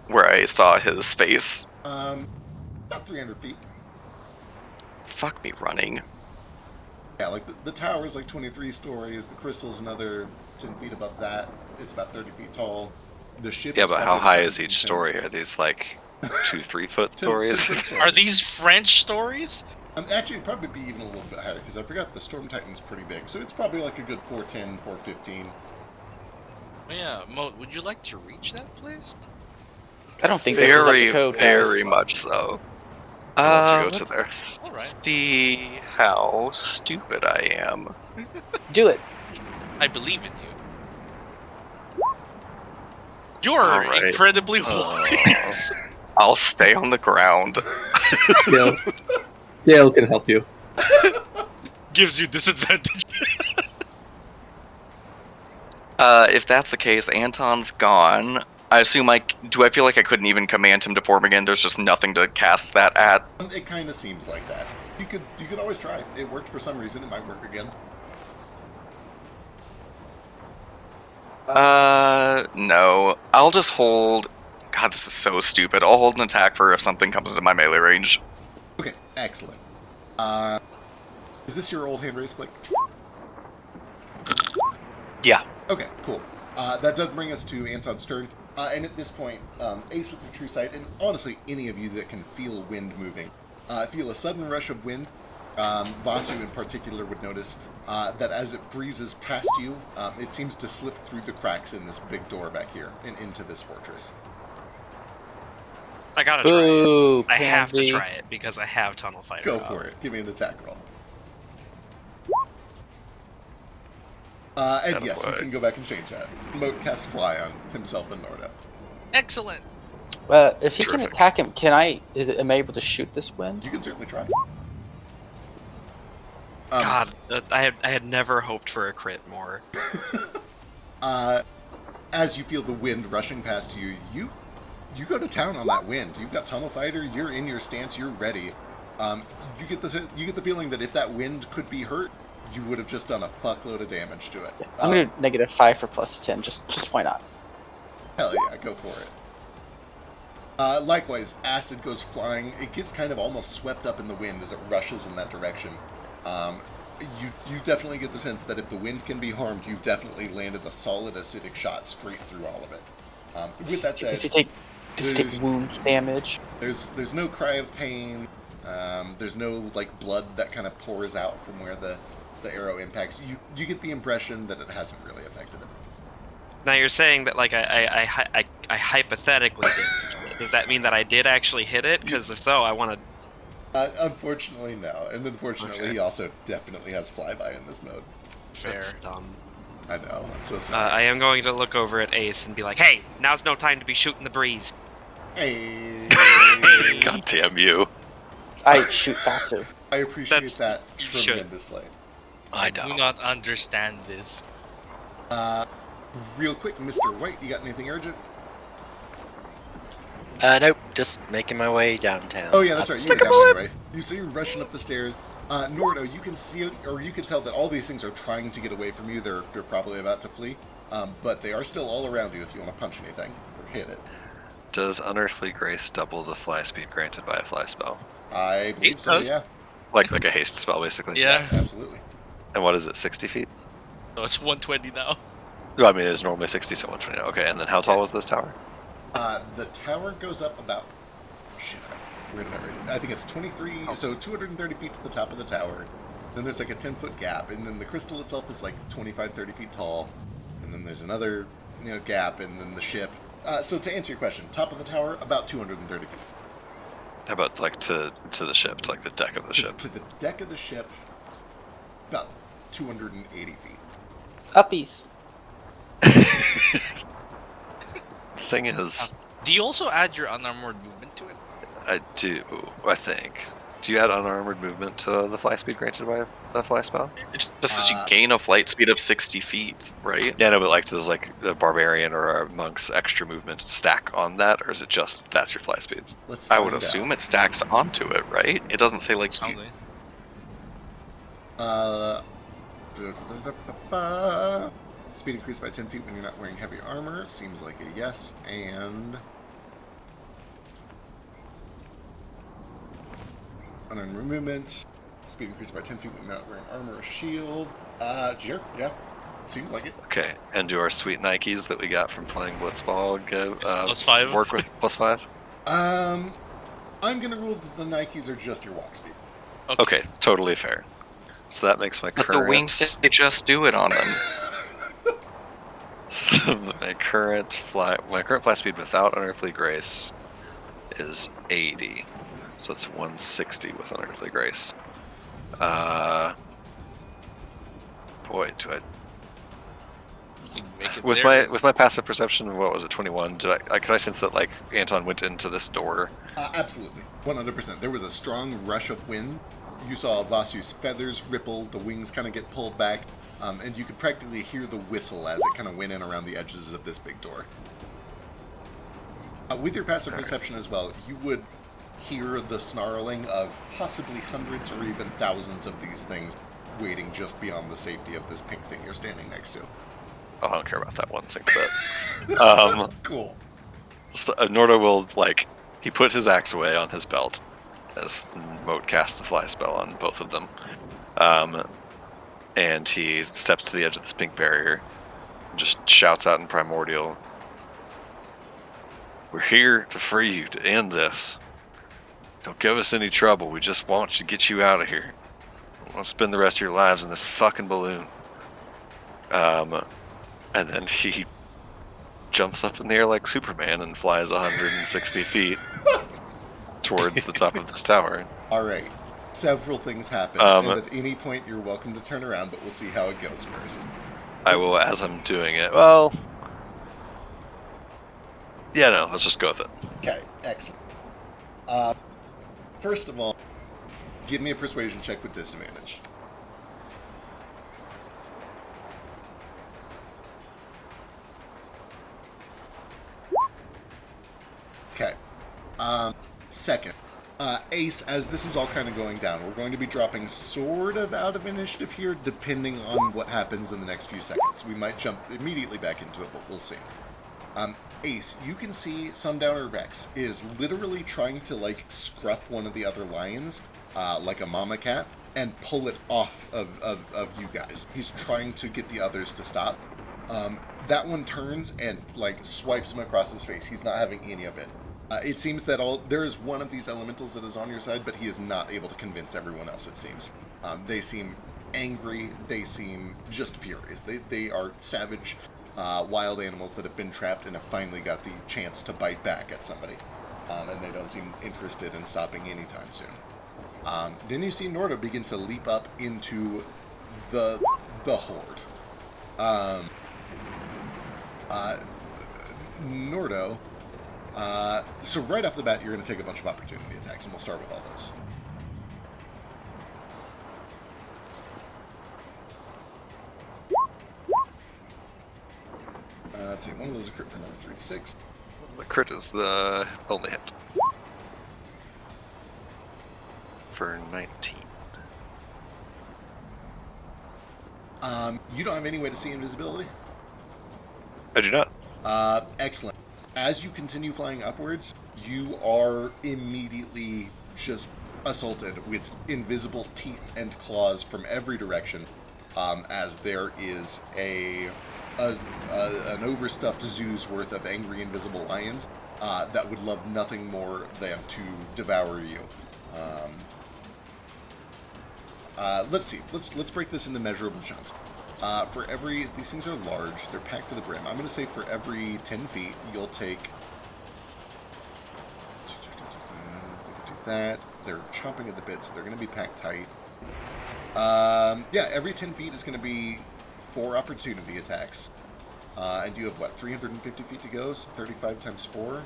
Where I saw his face. About 300 feet. Fuck me running. Yeah, like the tower is like 23 stories. The crystal's another 10 feet above that. It's about 30 feet tall. The ship. Yeah, is but how probably high 10 is feet each tall. story? Are these like 2-3 foot 10 stories? foot stories. Are these French stories? Actually, it'd probably be even a little bit higher because I forgot the Storm Titan's pretty big, so it's probably like a good 410, 415. Oh, yeah, Mo, would you like to reach that place? I don't think this is up Very, to code, guys. very much so. I want to go Let's to there. see how stupid I am. Do it. I believe in you. You're Alright. incredibly wise. I'll stay on the ground. Gale can help you. Gives you disadvantage. If that's the case, Anton's gone. I assume do I feel like I couldn't even command him to form again? There's just nothing to cast that at. It kind of seems like that. You could always try. It worked for some reason. It might work again. No. I'll just hold... God, this is so stupid. I'll hold an attack for if something comes into my melee range. Okay, excellent. Is this your old hand raise flick? Yeah. Okay, cool. That does bring us to Anton Stern. And at this point, Ace with your true sight, and honestly, any of you that can feel wind moving, feel a sudden rush of wind. Vasu in particular would notice that as it breezes past you, it seems to slip through the cracks in this big door back here and into this fortress. I gotta try it. Boo, I have to pansy. try it because I have Tunnel Fire. Go up. for it. Give me an attack roll. And Attaboy. yes, you can go back and change that. Moat casts Fly on himself and Norda. Excellent. If he can Terrific. attack him, am I able to shoot this wind? You can certainly try. God, I had never hoped for a crit more. As you feel the wind rushing past you, you go to town on that wind. You've got Tunnel Fighter. You're in your stance. You're ready. You get the feeling that if that wind could be hurt, you would have just done a fuckload of damage to it. I'm gonna -5 for +10. Just why not? Hell yeah, go for it. Likewise, acid goes flying. It gets kind of almost swept up in the wind as it rushes in that direction. You definitely get the sense that if the wind can be harmed, you've definitely landed a solid acidic shot straight through all of it. With that said, Does he take wound damage? there's no cry of pain. There's no like blood that kind of pours out from where the arrow impacts. You get the impression that it hasn't really affected him. Now you're saying that like I hypothetically did. Does that mean that I did actually hit it? Because if so, I want to. Unfortunately, no. And unfortunately, Okay. he also definitely has flyby in this mode. Fair. That's dumb. I know. I'm so sorry. I am going to look over at Ace and be like, "Hey, now's no time to be shooting the breeze." Hey. God damn you. I shoot Vasu. I appreciate That's- that you should. tremendously. I do not understand this. Real quick, Mr. White, you got anything urgent? Nope, just making my way downtown. Oh yeah, that's right. You were down anyway. You see, you're rushing up the stairs. Nordo, you can see, or you can tell that all these things are trying to get away from you. They're probably about to flee, but they are still all around you. If you want to punch anything or hit it. Does Unearthly Grace double the fly speed granted by a fly spell? I believe It so. does. Yeah. Like a haste spell, basically. Yeah. Absolutely. And what is it? 60 feet? No, it's 120 now. Well, I mean, it's normally 60, so 120. Okay, and then how tall was this tower? The tower goes up about. Shit, where did I read it? I think it's 23, so 230 feet to the top of the tower. Then there's like a 10-foot gap, and then the crystal itself is like 25, 30 feet tall. And then there's another gap, and then the ship. So to answer your question, top of the tower, about 230 feet. How about like to the ship, to like the deck of the ship? To the deck of the ship, about 280 feet. Uppies. Thing is, Do you also add your unarmored movement to it? I do, I think. Do you add unarmored movement to the fly speed granted by a fly spell? It just says you gain a flight speed of 60 feet, right? Yeah, no, but like, does like the barbarian or a monk's extra movement stack on that, or is it just that's your fly speed? Let's I find would out. assume it stacks onto it, right? It doesn't say like you, Speed increased by 10 feet when you're not wearing heavy armor. Seems like a yes. And unarmed movement. Speed increased by 10 feet when you're not wearing armor or shield. Sure. Yeah. Seems like it. Okay, and do our sweet Nikes that we got from playing Blitzball +5? work with +5? I'm gonna rule that the Nikes are just your walk speed. Okay, totally fair. So that makes my but current. the wings say just do it on them. So my current fly speed without Unearthly Grace is 80. So it's 160 with Unearthly Grace. Boy, do I You can make it with there. my passive perception, what was it, 21? Could I sense that like Anton went into this door? Absolutely. 100%. There was a strong rush of wind. You saw Vasu's feathers ripple, the wings kind of get pulled back, and you could practically hear the whistle as it kind of went in around the edges of this big door. With your passive perception as well, you would hear the snarling of possibly hundreds or even thousands of these things waiting just beyond the safety of this pink thing you're standing next to. Oh, I don't care about that one single bit. Cool. So, Nordo will, like, he put his axe away on his belt as Moat cast the fly spell on both of them. And he steps to the edge of this pink barrier and just shouts out in Primordial, "We're here to free you, to end this. Don't give us any trouble, we just want to get you out of here. I want to spend the rest of your lives in this fucking balloon." And then he jumps up in the air like Superman and flies 160 feet towards the top of this tower. All right. Several things happen, and at any point you're welcome to turn around, but we'll see how it goes first. I will, as I'm doing it. Well, yeah, no, let's just go with it. Okay, excellent. First of all, give me a persuasion check with disadvantage. Okay. Second, Ace, as this is all kind of going down, we're going to be dropping sort of out of initiative here, depending on what happens in the next few seconds. We might jump immediately back into it, but we'll see. Ace, you can see Sundowner Rex is literally trying to, like, scruff one of the other lions, like a mama cat, and pull it off of you guys. He's trying to get the others to stop. That one turns and, like, swipes him across his face. He's not having any of it. It seems that there is one of these elementals that is on your side, but he is not able to convince everyone else, it seems. They seem angry. They seem just furious. They are savage, wild animals that have been trapped and have finally got the chance to bite back at somebody. And they don't seem interested in stopping anytime soon. Then you see Nordo begin to leap up into the horde. Nordo... so right off the bat, you're going to take a bunch of opportunity attacks, and we'll start with all those. Let's see, one of those a crit for another 3d6. The crit is the only hit. For 19. You don't have any way to see invisibility? I do not. Excellent. As you continue flying upwards, you are immediately just assaulted with invisible teeth and claws from every direction, as there is an overstuffed zoo's worth of angry invisible lions that would love nothing more than to devour you. Let's see. Let's break this into measurable chunks. For every, these things are large. They're packed to the brim. I'm going to say for every 10 feet, you'll take. Do that. They're chomping at the bit, so they're going to be packed tight. Yeah, every 10 feet is going to be 4 opportunity attacks. And you have what, 350 feet to go? So 35 times 4.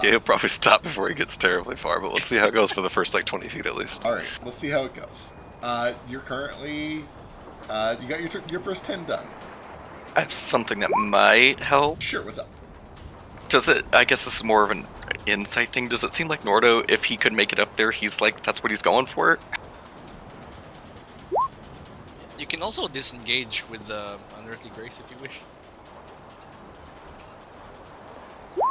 Yeah, he'll probably stop before he gets terribly far, but let's see how it goes for the first, 20 feet at least. All right, let's see how it goes. You're currently, you got your first 10 done. I have something that might help. Sure, what's up? Does it, I guess this is more of an insight thing, does it seem like Nordo, if he could make it up there, he's like, that's what he's going for? You can also disengage with the Unearthly Grace if you wish.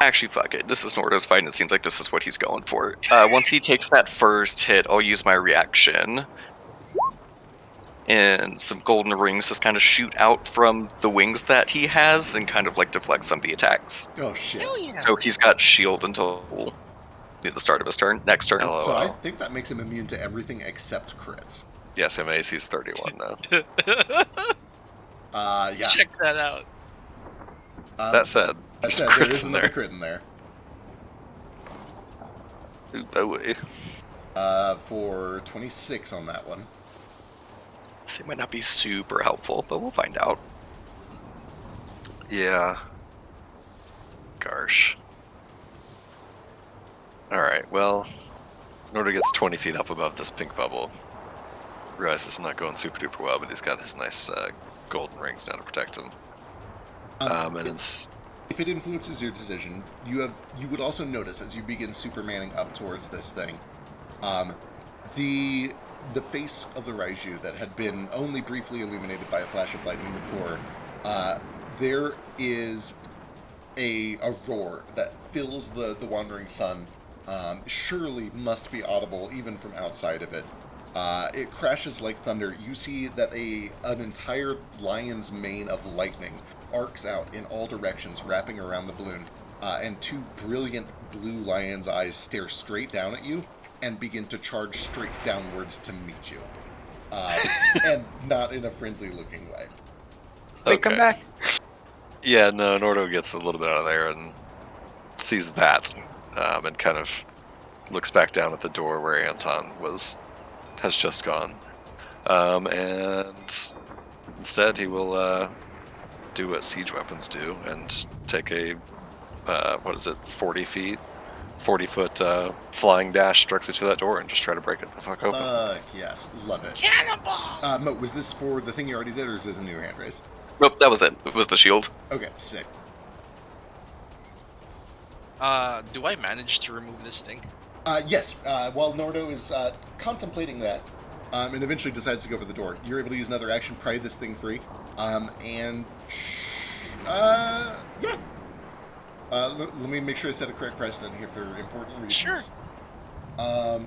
Actually, fuck it. This is Nordo's fight, and it seems like this is what he's going for. Once he takes that first hit, I'll use my reaction. And some golden rings just kind of shoot out from the wings that he has and kind of deflect some of the attacks. Oh, shit. Hell yeah. So he's got shield until the start of his turn. Next turn. Hello. So I think that makes him immune to everything except crits. Yes, MAC's 31 now. Yeah. Check that out. That said, there's there crits is in another there. crit in there. Ooh, boy. For 26 on that one. This might not be super helpful, but we'll find out. Yeah. Gosh. Alright, well, Nordo gets 20 feet up above this pink bubble. Realizes it's not going super duper well, but he's got his nice golden rings now to protect him. And it's... If it influences your decision, you would also notice as you begin supermanning up towards this thing, the face of the Raiju that had been only briefly illuminated by a flash of lightning before, there is a roar that fills the wandering sun. Surely must be audible even from outside of it. It crashes like thunder. You see that an entire lion's mane of lightning arcs out in all directions, wrapping around the balloon, and 2 brilliant blue lion's eyes stare straight down at you and begin to charge straight downwards to meet you. And not in a friendly-looking way. Wait, come back. Yeah, no, Nordo gets a little bit out of there and sees that, and kind of looks back down at the door where Anton has just gone. And instead he will do what siege weapons do and take a, 40-foot flying dash directly to that door and just try to break it the fuck open. Yes, love it. Cannonball! Mo, was this for the thing you already did, or is this a new hand raise? Nope, that was it. It was the shield. Okay, sick. Do I manage to remove this thing? Yes, while Nordo is contemplating that, and eventually decides to go for the door, you're able to use another action, pry this thing free, yeah. Let me make sure I set a correct precedent here for important reasons. Sure.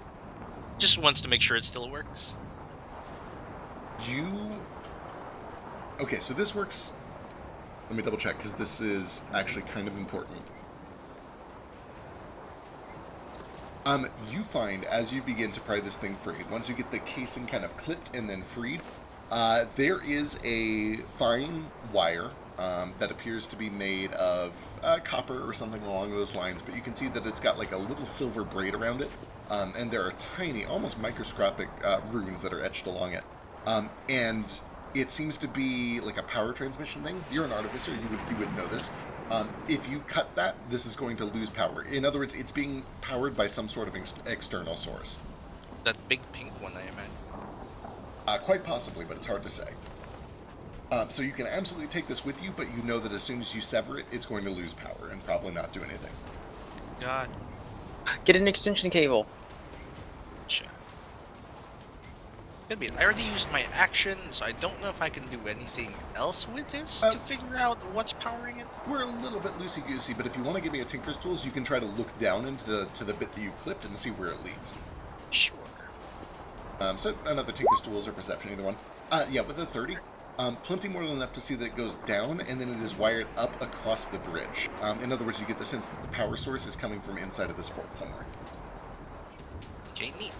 Just wants to make sure it still works. Okay, so this works. Let me double check, because this is actually kind of important. You find, as you begin to pry this thing free, once you get the casing kind of clipped and then freed, there is a fine wire that appears to be made of copper or something along those lines, but you can see that it's got a little silver braid around it, and there are tiny, almost microscopic runes that are etched along it. And it seems to be a power transmission thing. You're an artificer, you would know this. If you cut that, this is going to lose power. In other words, it's being powered by some sort of external source. That big pink one, I imagine. Quite possibly, but it's hard to say. So you can absolutely take this with you, but you know that as soon as you sever it, it's going to lose power and probably not do anything. God. Get an extension cable. Sure. Could be. I already used my action, so I don't know if I can do anything else with this to figure out what's powering it. We're a little bit loosey-goosey, but if you want to give me a Tinker's Tools, you can try to look down into the bit that you've clipped and see where it leads. Sure. So another Tinker's Tools or Perception, either one. Yeah, with a 30, plenty more than enough to see that it goes down, and then it is wired up across the bridge. In other words, you get the sense that the power source is coming from inside of this fort somewhere. Okay, neat.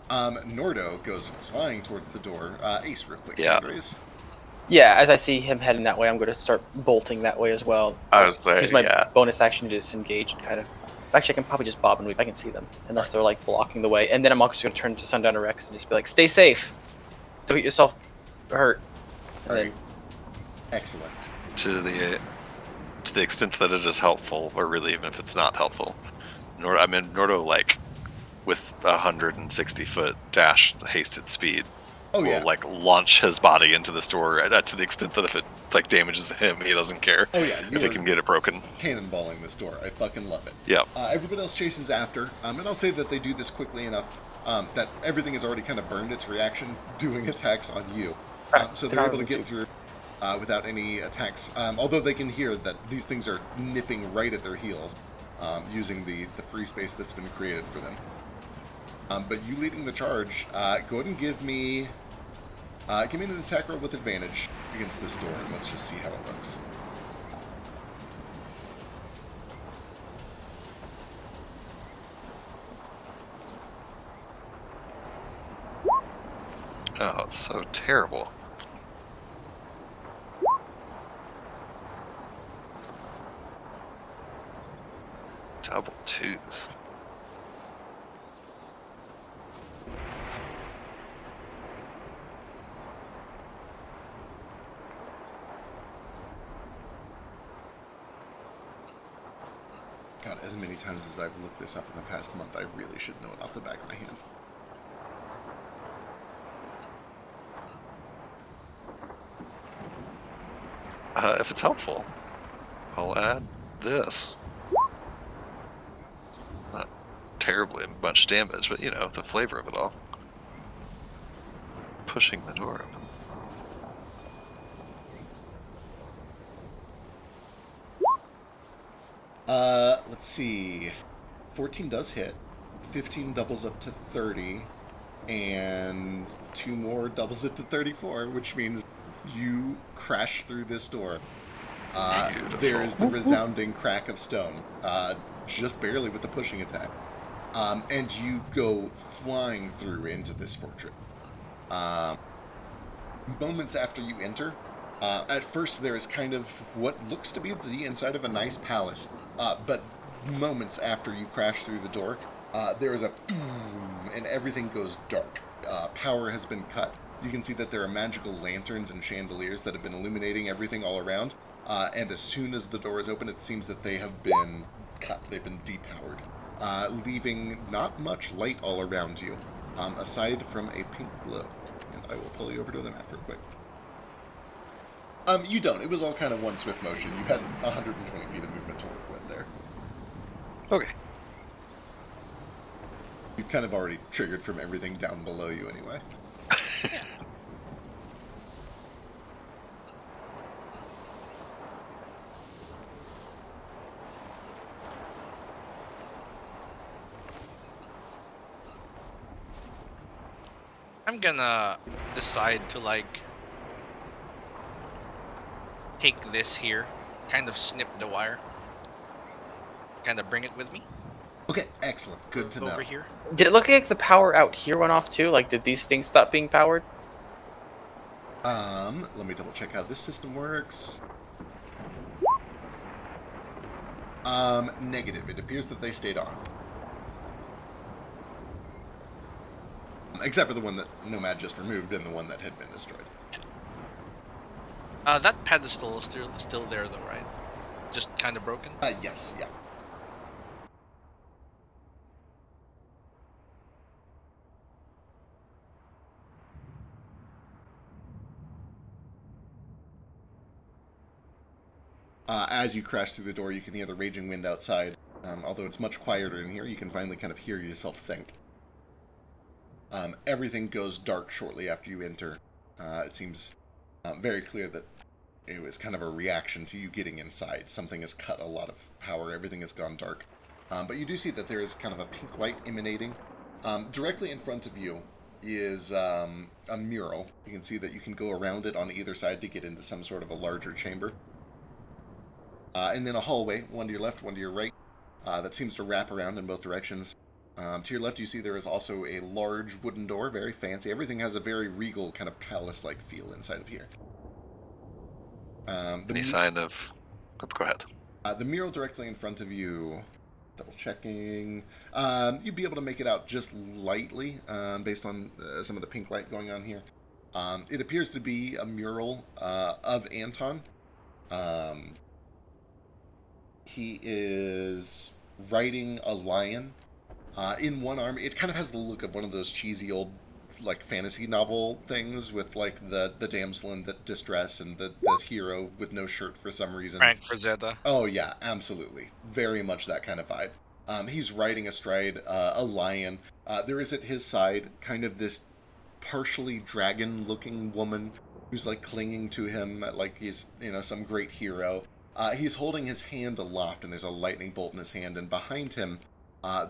Nordo goes flying towards the door. Ace, real quick. Yeah. Raise. Yeah, as I see him heading that way, I'm going to start bolting that way as well. I was saying, Use my yeah. bonus action to disengage and kind of... Actually, I can probably just bob and weave. I can see them, unless they're like blocking the way. And then I'm also going to turn to Sundowner Rex and just be like, stay safe. Don't get yourself hurt. All right. Excellent. To the extent that it is helpful, or really even if it's not helpful, Nordo, like, with 160-foot dash hasted speed, will like launch his body into this door to the extent that if it like damages him, he doesn't care. Oh yeah, if he can get it broken. Cannonballing this door. I fucking love it. Yep. Everybody else chases after, and I'll say that they do this quickly enough that everything has already kind of burned its reaction doing attacks on you. So they're able to get through without any attacks, although they can hear that these things are nipping right at their heels using the free space that's been created for them. But you leading the charge, go ahead and give me an attack roll with advantage against this door, and let's just see how it looks. Oh, it's so terrible. Double twos. God, as many times as I've looked this up in the past month, I really should know it off the back of my hand. If it's helpful, I'll add this. It's not terribly much damage, but you know, the flavor of it all. Pushing the door open. Let's see. 14 does hit. 15 doubles up to 30. And 2 more doubles it to 34, which means you crash through this door. There is the resounding crack of stone. Just barely with the pushing attack. And you go flying through into this fortress. Moments after you enter, at first there is kind of what looks to be the inside of a nice palace, but moments after you crash through the door, there is a boom, and everything goes dark. Power has been cut. You can see that there are magical lanterns and chandeliers that have been illuminating everything all around, and as soon as the door is open, it seems that they have been cut. They've been depowered, leaving not much light all around you, aside from a pink glow. And I will pull you over to the map real quick. You don't. It was all kind of one swift motion. You had 120 feet of movement to work with there. Okay. You kind of already triggered from everything down below you anyway. I'm gonna decide to like take this here, kind of snip the wire, kind of bring it with me Okay, excellent. Good to know. over here. Did it look like the power out here went off too? Like, did these things stop being powered? Let me double check how this system works. Negative. It appears that they stayed on. Except for the one that Nomad just removed and the one that had been destroyed. That pedestal is still there though, right? Just kind of broken. Yes, yeah. as you crash through the door, you can hear the raging wind outside. Although it's much quieter in here, you can finally kind of hear yourself think. Everything goes dark shortly after you enter. It seems very clear that it was kind of a reaction to you getting inside. Something has cut a lot of power. Everything has gone dark. But you do see that there is kind of a pink light emanating. Directly in front of you is a mural. You can see that you can go around it on either side to get into some sort of a larger chamber. And then a hallway, one to your left, one to your right, that seems to wrap around in both directions. To your left, you see there is also a large wooden door, very fancy. Everything has a very regal, kind of palace-like feel inside of here. Any sign of... Oh, go ahead. The mural directly in front of you, double checking, you'd be able to make it out just lightly, based on some of the pink light going on here. It appears to be a mural of Anton. He is riding a lion. In one arm, it kind of has the look of one of those cheesy old, like, fantasy novel things with, like, the damsel in the distress and the hero with no shirt for some reason. Frank Frazetta. Oh, yeah, absolutely. Very much that kind of vibe. He's riding astride a lion. There is at his side kind of this partially dragon-looking woman who's, like, clinging to him like he's, some great hero. He's holding his hand aloft, and there's a lightning bolt in his hand, and behind him,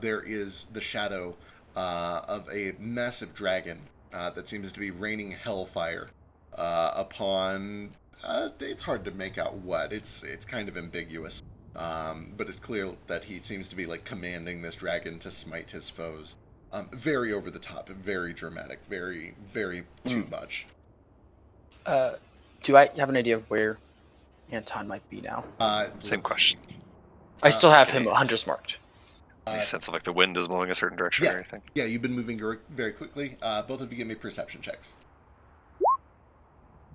there is the shadow of a massive dragon that seems to be raining hellfire upon... it's hard to make out what. It's kind of ambiguous. But it's clear that he seems to be, like, commanding this dragon to smite his foes. Very over the top, very dramatic, very, very too much. Do I have an idea of where Anton might be now? Same question. I still have him Hunter's marked. Any sense of, like, the wind is blowing a certain direction or anything? Yeah, you've been moving very quickly. Both of you give me perception checks.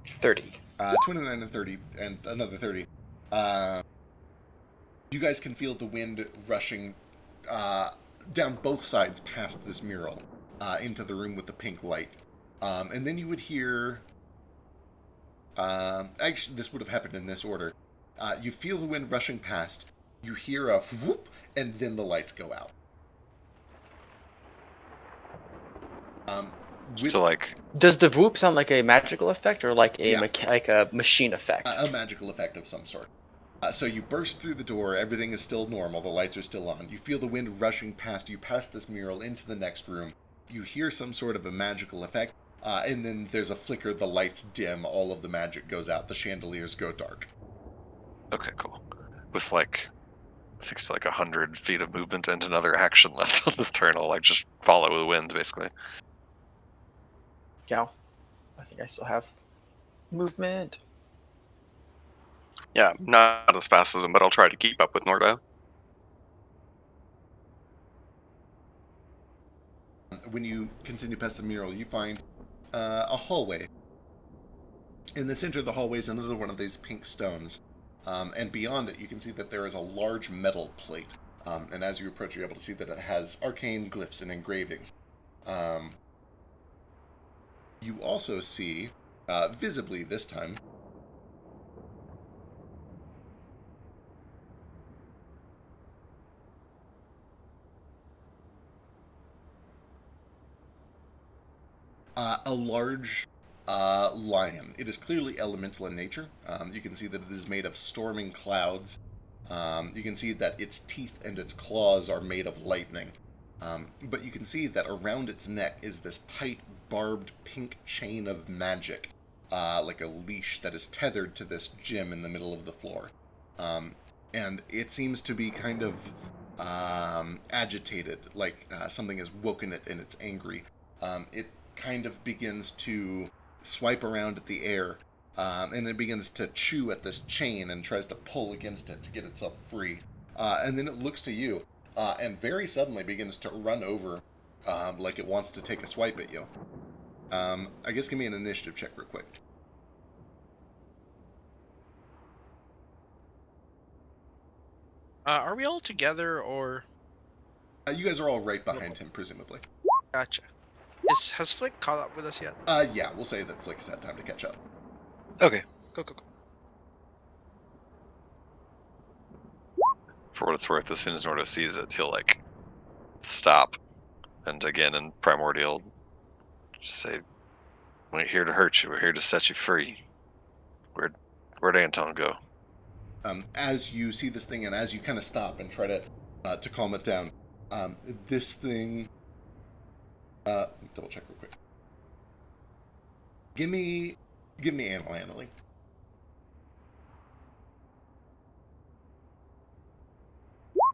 30. 29 and 30, and another 30. You guys can feel the wind rushing down both sides past this mural into the room with the pink light. And then you would hear... actually, this would have happened in this order. You feel the wind rushing past. You hear a whoop, and then the lights go out. So, like... Does the whoop sound like a magical effect or like a like a machine effect? A magical effect of some sort. So you burst through the door, everything is still normal, the lights are still on. You feel the wind rushing past you, past this mural, into the next room. You hear some sort of a magical effect, and then there's a flicker, the lights dim, all of the magic goes out, the chandeliers go dark. Okay, cool. With, like, I think it's like 100 feet of movement and another action left on this turn. I'll, like, just follow the wind, basically. Yeah. I think I still have movement. Yeah, not as fast as him, but I'll try to keep up with Nordo. When you continue past the mural, you find a hallway. In the center of the hallway is another one of these pink stones. And beyond it, you can see that there is a large metal plate. And as you approach, you're able to see that it has arcane glyphs and engravings. You also see, visibly this time, a large lion. It is clearly elemental in nature. You can see that it is made of storming clouds. You can see that its teeth and its claws are made of lightning. But you can see that around its neck is this tight, barbed pink chain of magic, like a leash that is tethered to this gem in the middle of the floor. And it seems to be kind of agitated, like something has woken it and it's angry. It kind of begins to swipe around at the air, and it begins to chew at this chain and tries to pull against it to get itself free. And then it looks to you, and very suddenly begins to run over, like it wants to take a swipe at you. I guess give me an initiative check real quick. Are we all together, or...? You guys are all right behind him, presumably. Gotcha. Has Flick caught up with us yet? Yeah, we'll say that Flick has had time to catch up. Okay. Go. for what it's worth, as soon as Nordo sees it, he'll like stop, and again in Primordial, just say, "We ain't here to hurt you. We're here to set you free." Where'd Anton go? As you see this thing, and as you kind of stop and try to calm it down, this thing. Let me double check real quick. Give me animal handling.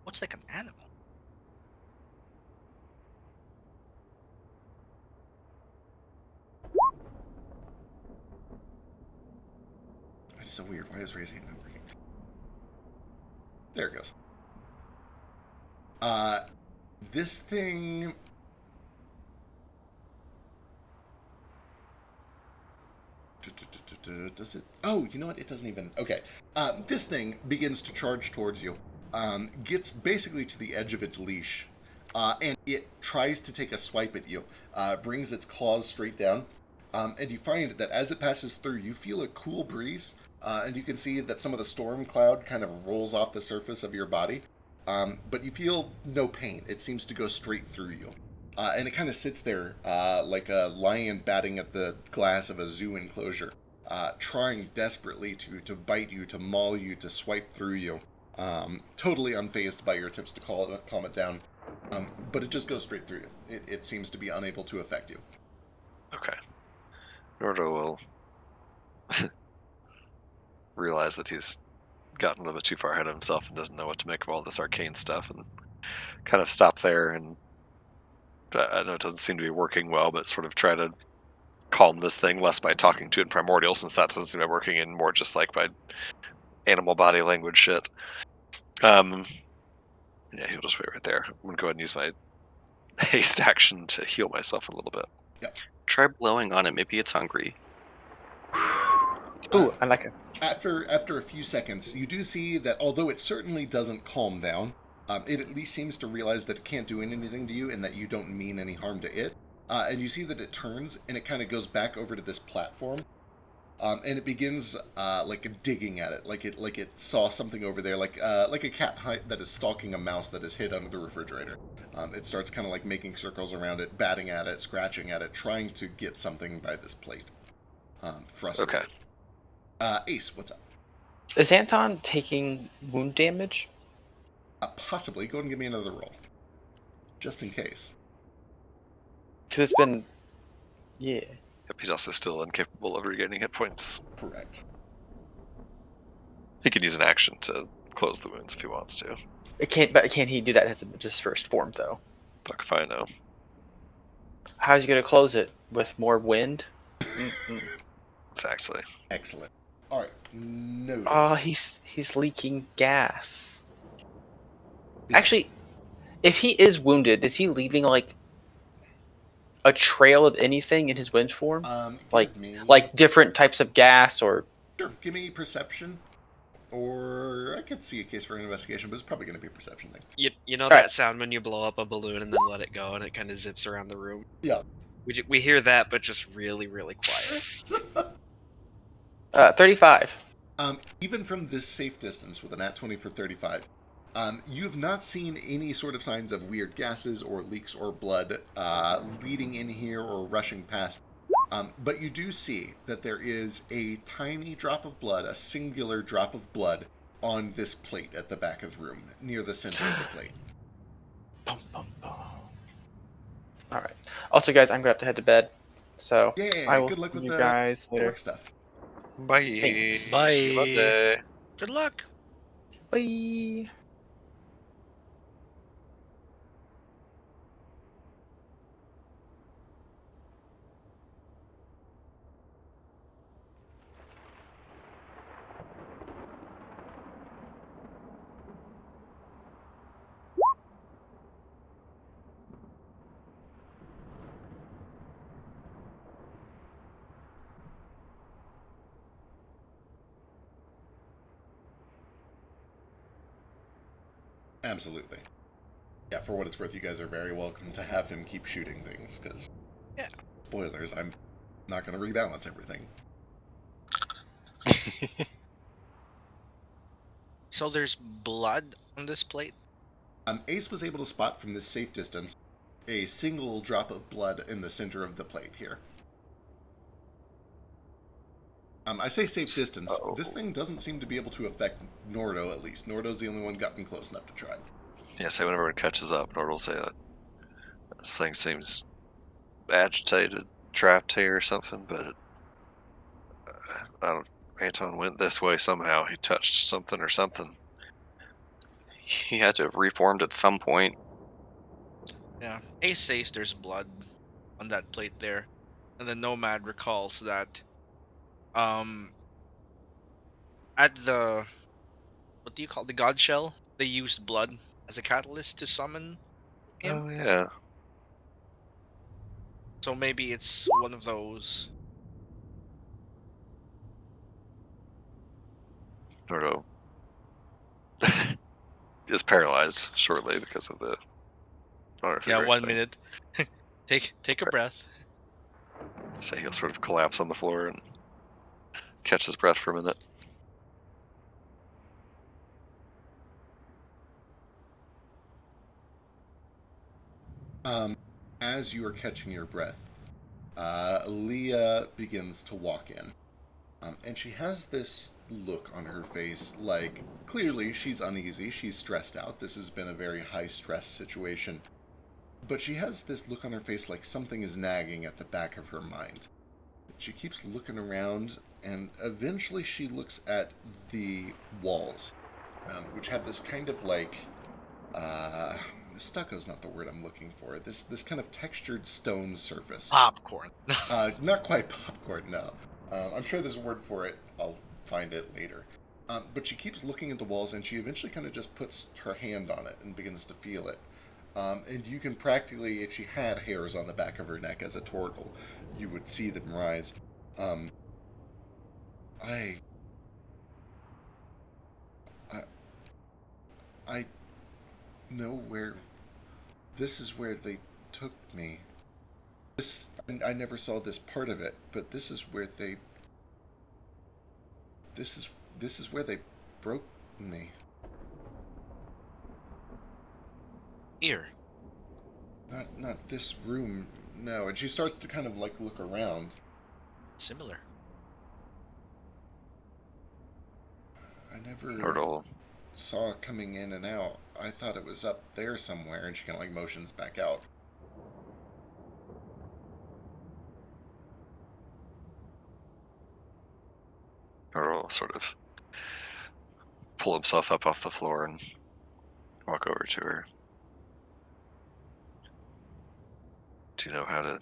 What's like an animal? It's so weird. Why is raising it not working? There it goes. This thing. Does it? Oh, you know what? It doesn't even. Okay. This thing begins to charge towards you. Gets basically to the edge of its leash, and it tries to take a swipe at you. Brings its claws straight down, and you find that as it passes through, you feel a cool breeze, and you can see that some of the storm cloud kind of rolls off the surface of your body, but you feel no pain. It seems to go straight through you. And it kind of sits there like a lion batting at the glass of a zoo enclosure, trying desperately to bite you, to maul you, to swipe through you. Totally unfazed by your attempts to calm it down. But it just goes straight through you. It seems to be unable to affect you. Okay. Nordo will realize that he's gotten a little bit too far ahead of himself and doesn't know what to make of all this arcane stuff, and kind of stop there, and I know it doesn't seem to be working well, but sort of try to calm this thing less by talking to it in Primordial, since that doesn't seem to be working, and more just like by animal body language shit. Yeah, he'll just wait right there. I'm gonna go ahead and use my haste action to heal myself a little bit. Yep. Try blowing on it. Maybe it's hungry. Ooh, I like it. After a few seconds, you do see that although it certainly doesn't calm down, it at least seems to realize that it can't do anything to you and that you don't mean any harm to it. And you see that it turns and it kind of goes back over to this platform, and it begins like digging at it, like it saw something over there, like a cat that is stalking a mouse that is hid under the refrigerator. It starts kind of like making circles around it, batting at it, scratching at it, trying to get something by this plate. Frustrated. Okay. Ace, what's up? Is Anton taking wound damage? Possibly. Go ahead and give me another roll. Just in case. Because it's been... Yeah. Yep, he's also still incapable of regaining hit points. Correct. He can use an action to close the wounds if he wants to. But can't he do that as his first form, though? Fuck if I know. How's he going to close it? With more wind? Mm-mm. Exactly. Excellent. All right. Noted. Oh, he's leaking gas. Is- Actually, if he is wounded, is he leaving like a trail of anything in his wind form? Like different types of gas or... Sure. Give me perception. Or I could see a case for an investigation, but it's probably going to be a perception thing. You know All that right. sound when you blow up a balloon and then let it go and it kind of zips around the room? Yeah. We hear that, but just really, really quiet. 35. Even from this safe distance with an at 20 for 35, you have not seen any sort of signs of weird gases or leaks or blood leading in here or rushing past. But you do see that there is a tiny drop of blood, a singular drop of blood, on this plate at the back of the room, near the center of the plate. Bum, bum, bum. All right. Also, guys, I'm going to have to head to bed. So Yeah, I will good luck see with you the guys later. work stuff. Bye. Thanks. Bye. See you Monday. Good luck. Bye. Absolutely. Yeah, for what it's worth, you guys are very welcome to have him keep shooting things, because... Yeah. Spoilers, I'm not going to rebalance everything. So there's blood on this plate? Ace was able to spot from this safe distance a single drop of blood in the center of the plate here. I say safe distance. This thing doesn't seem to be able to affect Nordo, at least. Nordo's the only one gotten close enough to try. Yeah, say when everyone catches up, Nord will say that this thing seems agitated, trapped here or something, but I don't. Anton went this way somehow. He touched something or something. He had to have reformed at some point. Yeah. Ace says there's blood on that plate there. And the Nomad recalls that at the what do you call the god shell? They used blood as a catalyst to summon him. Oh yeah. So maybe it's one of those. Nordo is paralyzed shortly because of the. Yeah, 1 minute. Take a breath. Say he'll sort of collapse on the floor and catch his breath for a minute. As you are catching your breath, Leah begins to walk in. And she has this look on her face like, clearly she's uneasy, she's stressed out. This has been a very high stress situation. But she has this look on her face like something is nagging at the back of her mind. She keeps looking around, and eventually she looks at the walls, which have this kind of like, stucco's not the word I'm looking for. This kind of textured stone surface. Popcorn. Not quite popcorn, no. I'm sure there's a word for it. I'll find it later. But she keeps looking at the walls, and she eventually kind of just puts her hand on it and begins to feel it. And you can practically, if she had hairs on the back of her neck as a turtle, you would see them rise. I know where. This is where they took me. I never saw this part of it, but this is where they. This is where they broke me. Here. Not this room, no. And she starts to kind of like look around. Similar. I never Nordle saw it coming in and out. I thought it was up there somewhere, and she kind of like motions back out. will sort of pull himself up off the floor and walk over to her. Do you know how to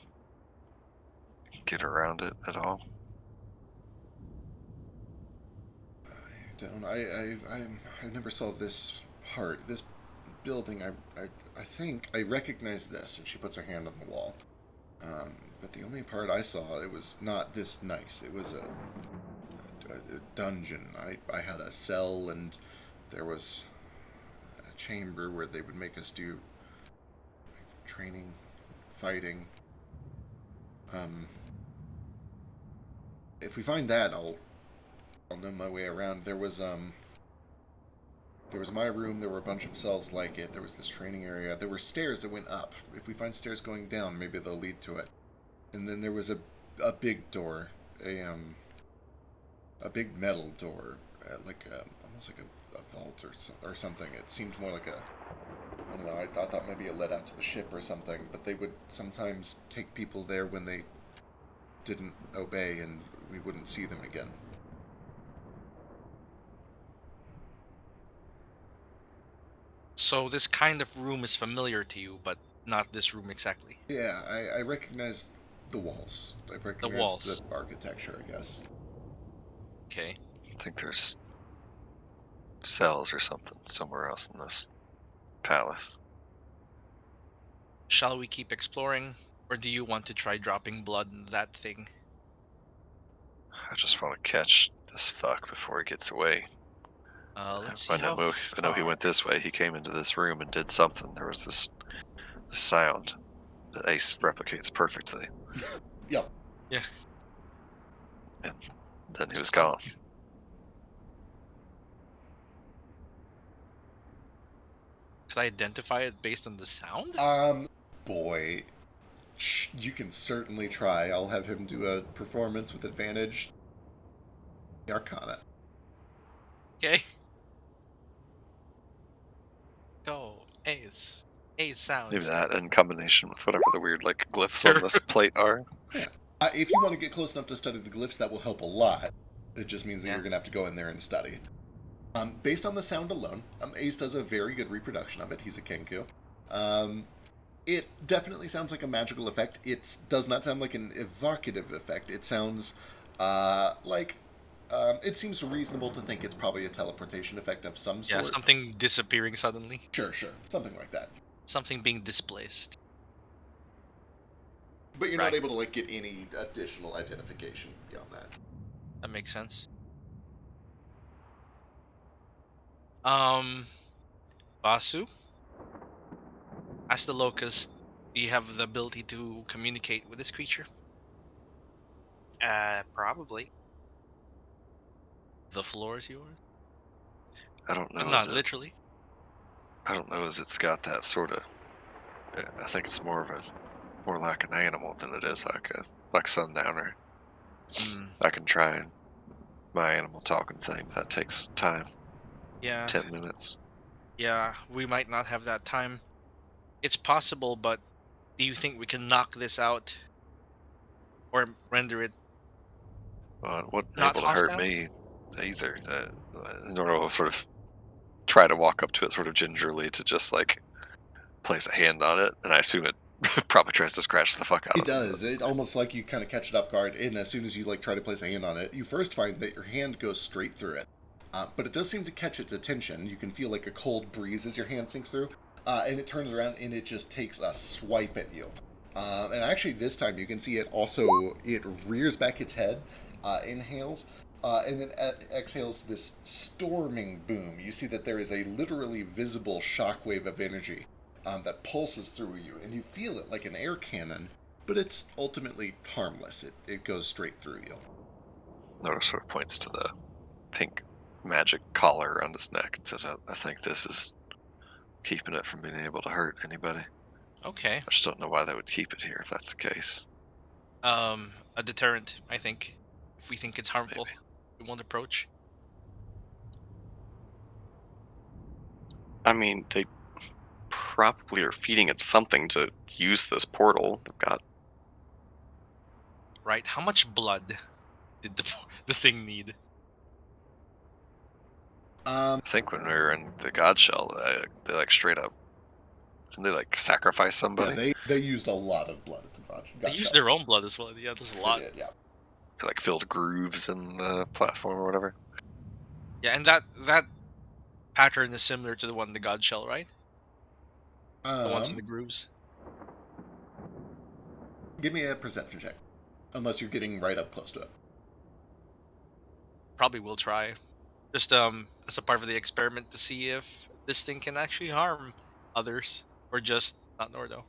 get around it at all? I don't. I never saw this part. This building. I think I recognize this. And she puts her hand on the wall. But the only part I saw, it was not this nice. It was a dungeon. I had a cell, and there was a chamber where they would make us do training, fighting. If we find that, I'll know my way around. There was my room. There were a bunch of cells like it. There was this training area. There were stairs that went up. If we find stairs going down, maybe they'll lead to it. And then there was a big door, a big metal door, almost like a vault or something. It seemed more like I don't know. I thought maybe it led out to the ship or something. But they would sometimes take people there when they didn't obey, and we wouldn't see them again. So this kind of room is familiar to you, but not this room exactly. Yeah, I recognize the walls. I recognize the architecture, I guess. Okay. I think there's cells or something somewhere else in this palace. Shall we keep exploring, or do you want to try dropping blood in that thing? I just want to catch this fuck before he gets away. Let's see I know he far. went this way. He came into this room and did something. There was this sound that Ace replicates perfectly. Yep. Yeah. And then he was gone. Could I identify it based on the sound? Boy, you can certainly try. I'll have him do a performance with advantage. Arcana. Okay. Go. Ace. Ace sounds. Maybe that in combination with whatever the weird like glyphs Sure. on this plate are. Yeah. If you want to get close enough to study the glyphs, that will help a lot. It just means that Yeah. you're going to have to go in there and study. Based on the sound alone, Ace does a very good reproduction of it. He's a Kenku. It definitely sounds like a magical effect. It does not sound like an evocative effect. It sounds like... it seems reasonable to think it's probably a teleportation effect of some Yeah, sort. something disappearing suddenly. Sure. Something like that. Something being displaced. But you're Right. not able to get any additional identification beyond that. That makes sense. Basu? As the locust, do you have the ability to communicate with this creature? Probably. The floor is yours. I don't know. Not literally. I don't know as it's got that sort of. I think it's more like an animal than it is like Sundowner. I can try my animal talking thing. That takes time. Yeah. 10 minutes. Yeah, we might not have that time. It's possible, but do you think we can knock this out? Or render it Well, it wasn't not able to hurt hostile? me either. Nor will sort of try to walk up to it sort of gingerly to just like place a hand on it, and I assume it probably tries to scratch the fuck out It of it. does. It almost like you kind of catch it off guard, and as soon as you like try to place a hand on it, you first find that your hand goes straight through it. But it does seem to catch its attention. You can feel like a cold breeze as your hand sinks through, and it turns around and it just takes a swipe at you. And actually, this time you can see it rears back its head, inhales, and then exhales this storming boom. You see that there is a literally visible shockwave of energy that pulses through you, and you feel it like an air cannon, but it's ultimately harmless. It goes straight through you. Notice sort of points to the pink magic collar around his neck and says, I think this is keeping it from being able to hurt anybody. Okay. I just don't know why they would keep it here if that's the case. A deterrent, I think. If we think it's harmful, we won't approach. I mean, they probably are feeding it something to use this portal. They've got Right? How much blood did the thing need? I think when we were in the God Shell, they like straight up, didn't they like sacrifice somebody? Yeah, they used a lot of blood at the bottom. They used their own blood as well. Yeah, there's a lot. They did, yeah. They, like filled grooves in the platform or whatever. Yeah, and that pattern is similar to the one in the God Shell, right? The ones in the grooves. Give me a perception check, unless you're getting right up close to it. Probably will try. Just as a part of the experiment to see if this thing can actually harm others or just not Nordo.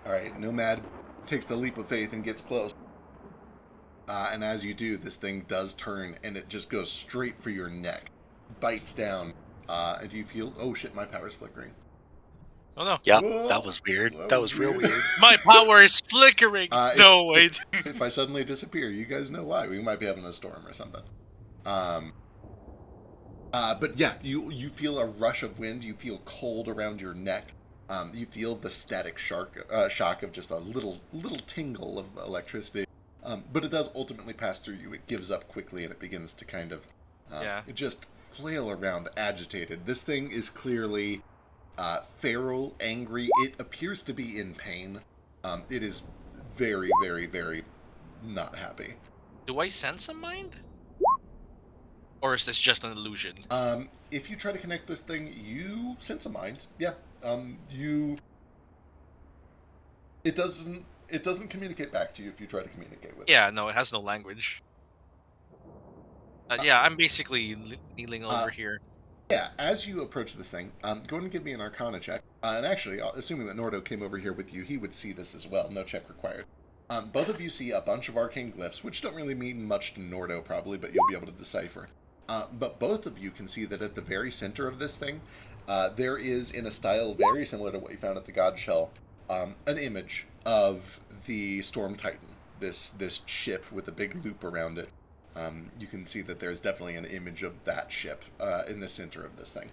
All right, Nomad takes the leap of faith and gets close. And as you do, this thing does turn, and it just goes straight for your neck. Bites down. And you feel, oh shit, my power's flickering. Oh no. Yeah, Whoa, that was weird. that That was was real weird. weird. My power is flickering! No, wait. If I suddenly disappear, you guys know why. We might be having a storm or something. But yeah, you feel a rush of wind. You feel cold around your neck. You feel the static shock of just a little tingle of electricity. But it does ultimately pass through you. It gives up quickly, and it begins to kind of just flail around, agitated. This thing is clearly feral, angry. It appears to be in pain. It is very, very, very not happy. Do I sense a mind? Or is this just an illusion? If you try to connect this thing, you sense a mind. Yeah. It doesn't communicate back to you if you try to communicate with it. Yeah, no, it has no language. Yeah, I'm basically kneeling over here. Yeah, as you approach this thing, go ahead and give me an Arcana check. And actually, assuming that Nordo came over here with you, he would see this as well. No check required. Both of you see a bunch of arcane glyphs, which don't really mean much to Nordo probably, but you'll be able to decipher. But both of you can see that at the very center of this thing there is, in a style very similar to what you found at the God Shell, an image of the Storm Titan, this ship with a big loop around it. You can see that there's definitely an image of that ship in the center of this thing.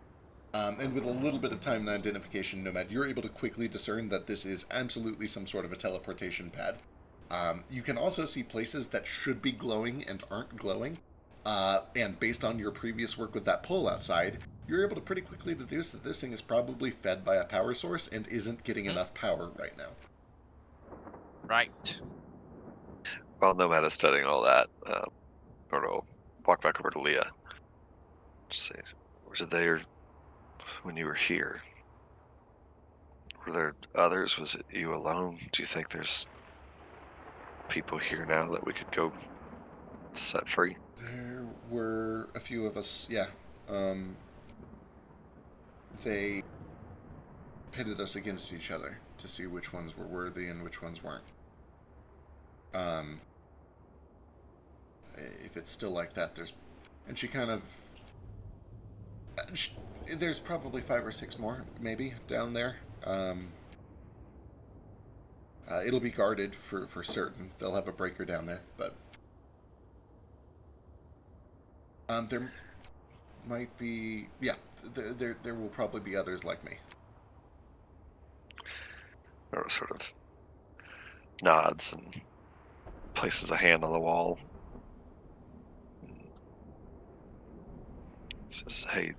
And with a little bit of time and identification, Nomad, you're able to quickly discern that this is absolutely some sort of a teleportation pad. You can also see places that should be glowing and aren't glowing. And based on your previous work with that pole outside, you're able to pretty quickly deduce that this thing is probably fed by a power source and isn't getting enough power right now. Right. While Nomad is studying all that, I'll walk back over to Leah. Just say, were there when you were here? Were there others? Was it you alone? Do you think there's people here now that we could go set free? There were a few of us, yeah. They pitted us against each other to see which ones were worthy and which ones weren't. If it's still like that, and she kind of, there's probably 5 or 6 more, maybe, down there. It'll be guarded for certain. They'll have a breaker down there, but there might be, yeah, there will probably be others like me. Or sort of nods and places a hand on the wall. Says, hey,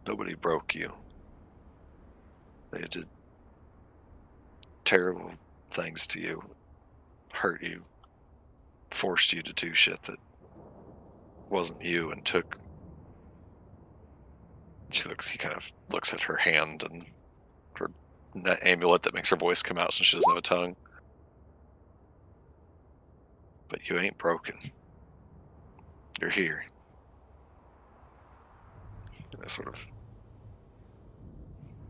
nobody broke you. They did terrible things to you, hurt you, forced you to do shit that wasn't you, and took. He kind of looks at her hand and her amulet that makes her voice come out since she doesn't have a tongue. But you ain't broken. You're here. I sort of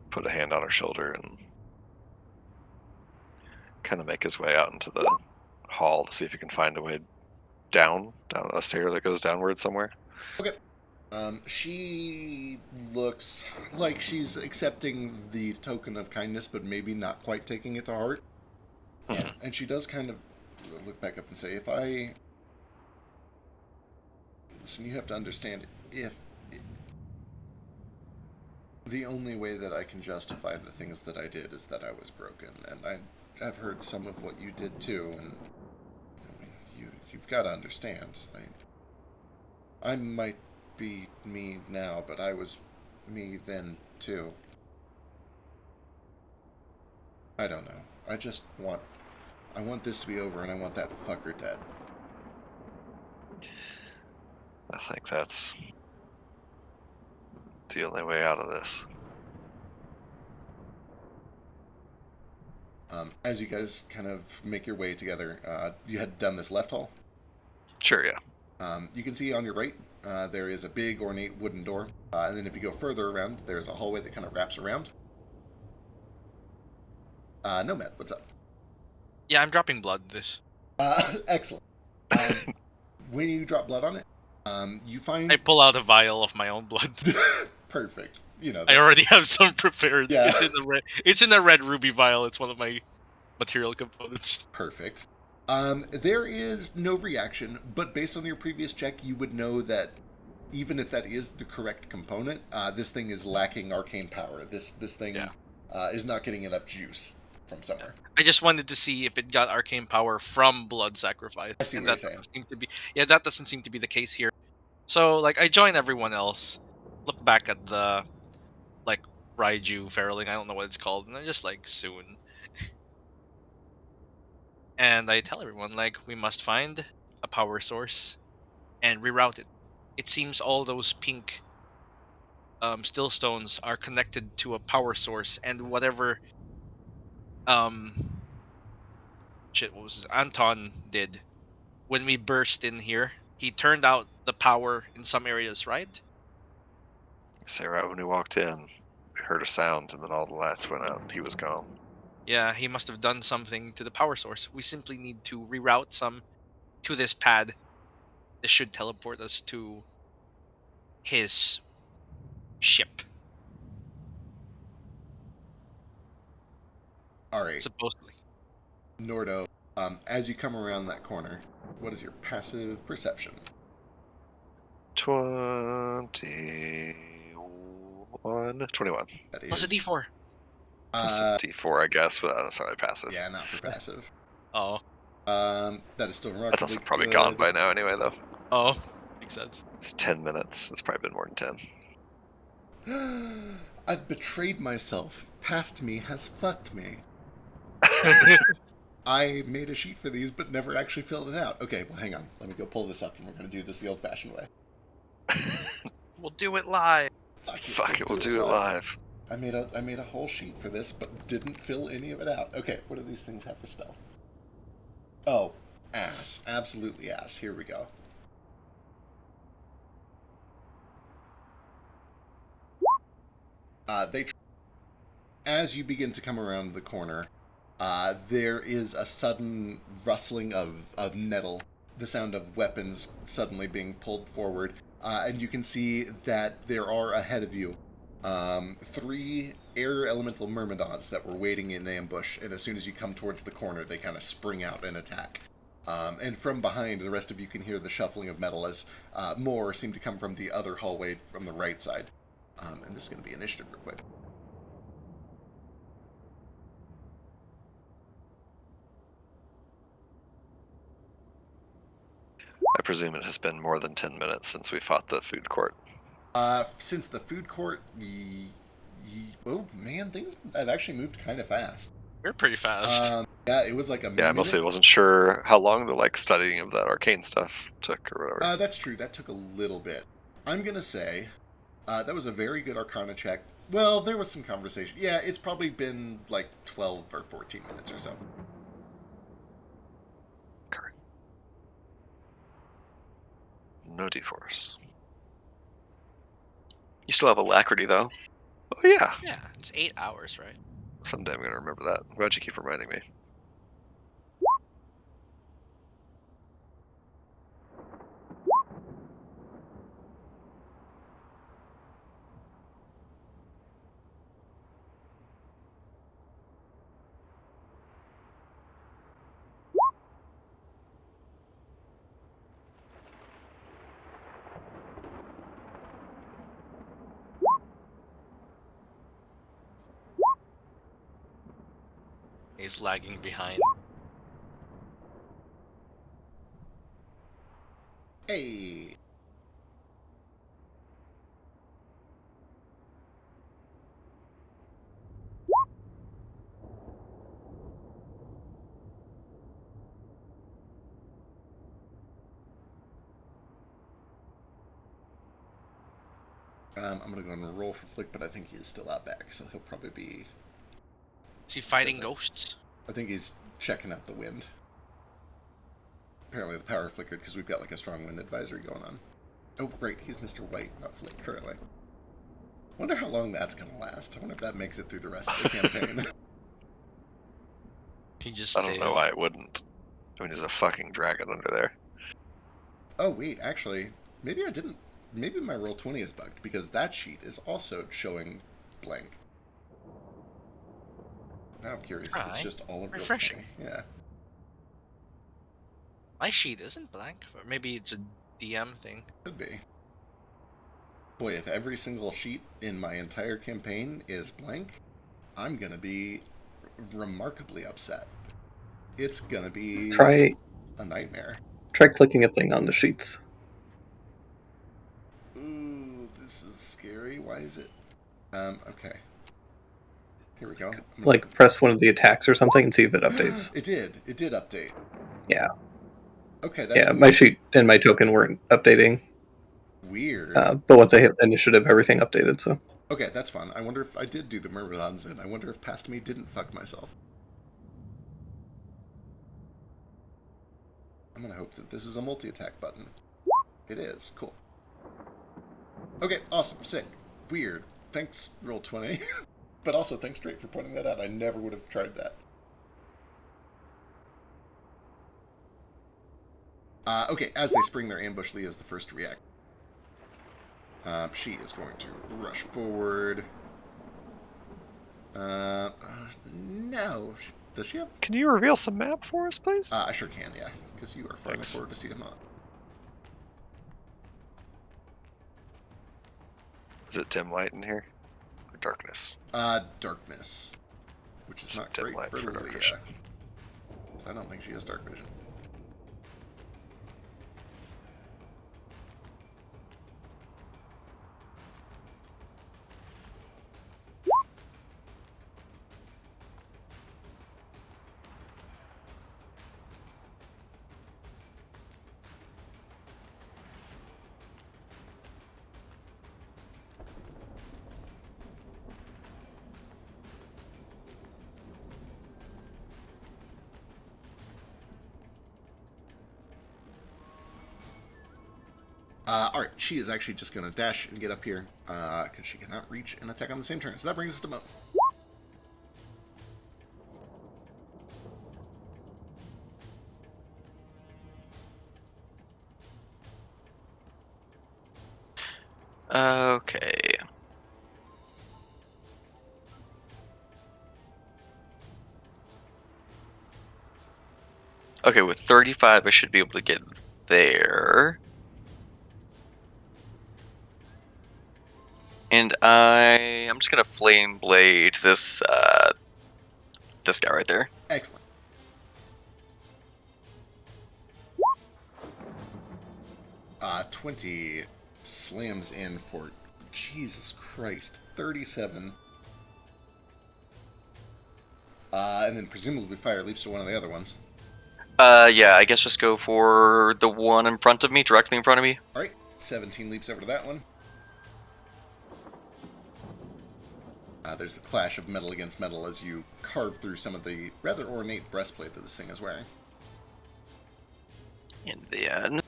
put a hand on her shoulder and kind of make his way out into the hall to see if he can find a way down a stair that goes downward somewhere. Okay. She looks like she's accepting the token of kindness, but maybe not quite taking it to heart. And she does kind of look back up and say, listen, you have to understand, the only way that I can justify the things that I did is that I was broken, and I've heard some of what you did too, and you've got to understand. I might be me now, but I was me then too. I don't know. I want this to be over, and I want that fucker dead. I think that's the only way out of this. As you guys kind of make your way together, you head down this left hall. Sure, yeah. You can see on your right, there is a big ornate wooden door. And then if you go further around, there's a hallway that kind of wraps around. Nomad, what's up? Yeah, I'm dropping blood this. Excellent. When you drop blood on it, you find... I pull out a vial of my own blood. Perfect. I already have some prepared. Yeah. It's in the red ruby vial. It's one of my material components. Perfect. There is no reaction, but based on your previous check, you would know that even if that is the correct component, this thing is lacking arcane power. This thing is not getting enough juice from somewhere. I just wanted to see if it got arcane power from blood sacrifice. I see and what that you're saying. doesn't seem to be. Yeah, that doesn't seem to be the case here. So, I join everyone else, look back at the, Raiju Feruling, I don't know what it's called, and I just, soon. And I tell everyone, we must find a power source and reroute it. It seems all those pink still stones are connected to a power source, and whatever what was it? Anton did when we burst in here, he turned out the power in some areas, right? Say right when we walked in, we heard a sound and then all the lights went out and he was gone. Yeah, he must have done something to the power source. We simply need to reroute some to this pad. This should teleport us to his ship, All right, supposedly. Nordo, as you come around that corner, what is your passive perception? 21. That Plus a is D4. It's a D4, I guess, but not necessarily passive. yeah, not for passive. Oh. That is still remarkably That's also probably good. gone by now anyway, though. Oh. Makes sense. It's 10 minutes. It's probably been more than 10. I've betrayed myself. Past me has fucked me. I made a sheet for these, but never actually filled it out. Okay, well, hang on. Let me go pull this up, and we're going to do this the old-fashioned way. We'll do it live. Fuck it, we'll do it live. I made a whole sheet for this, but didn't fill any of it out. Okay, what do these things have for stealth? Oh, ass. Absolutely ass. Here we go. As you begin to come around the corner, there is a sudden rustling of metal, the sound of weapons suddenly being pulled forward, and you can see that there are ahead of you 3 air elemental myrmidons that were waiting in ambush, and as soon as you come towards the corner, they kind of spring out and attack. And from behind, the rest of you can hear the shuffling of metal as more seem to come from the other hallway from the right side. And this is going to be initiative real quick. I presume it has been more than 10 minutes since we fought the food court. Since the food court, oh man, things have actually moved kind of fast. We're pretty fast. Yeah, it was like a Yeah, I minute. mostly wasn't sure how long the studying of that arcane stuff took or whatever. That's true. That took a little bit. I'm gonna say that was a very good Arcana check. Well, there was some conversation. Yeah, it's probably been like 12 or 14 minutes or so. Correct. No D-Force. You still have Alacrity, though. Oh, yeah. Yeah, it's 8 hours, right? Someday I'm going to remember that. I'm glad you keep reminding me. He's lagging behind. Hey. I'm going to go and roll for Flick, but I think he is still out back, so he'll probably be... Is he fighting ghosts? I think he's checking out the wind. Apparently the power flickered because we've got like a strong wind advisory going on. Oh, right, he's Mr. White, not Flick, currently. Wonder how long that's going to last. I wonder if that makes it through the rest of the campaign. He just I don't know why it wouldn't. I mean, there's a fucking dragon under there. Oh, wait, actually, maybe I didn't... Maybe my Roll20 is bugged, because that sheet is also showing blank. Now I'm curious if it's just all of refreshing. Roll20. Yeah. My sheet isn't blank, or maybe it's a DM thing. Could be. Boy, if every single sheet in my entire campaign is blank, I'm gonna be remarkably upset. It's gonna be Try a nightmare. clicking a thing on the sheets. Ooh, this is scary. Why is it? Okay. Here we go. Like, press one of the attacks or something and see if it updates. It did. It did update. Yeah. Okay, that's Yeah, my sheet and my token weren't updating. weird. But once I hit initiative, everything updated, so... Okay, that's fun. I wonder if I did do the Myrmidons in. I wonder if past me didn't fuck myself. I'm gonna hope that this is a multi-attack button. It is. Cool. Okay, awesome. Sick. Weird. Thanks, Roll20. But also, thanks, Drake, for pointing that out. I never would have tried that. Okay, as they spring their ambush, Lee is the first to react. She is going to rush forward. No. Does she have... Can you reveal some map for us, please? I sure can, yeah. Because you are far enough Thanks. forward to see them up. Is it dim light in here? Or darkness? Darkness. Which is not Dim great light for for dark Leah. vision. So I don't think she has dark vision. Alright, she is actually just going to dash and get up here, because she cannot reach and attack on the same turn. So that brings us to Mo. Okay. Okay, with 35, I should be able to get there. And I'm just gonna flame blade this this guy right there. Excellent. Uh, 20 slams in for, Jesus Christ, 37. And then presumably fire leaps to one of the other ones. Yeah, I guess just go for the one in front of me, directly in front of me. Alright, 17 leaps over to that one. There's the clash of metal against metal as you carve through some of the rather ornate breastplate that this thing is wearing. And then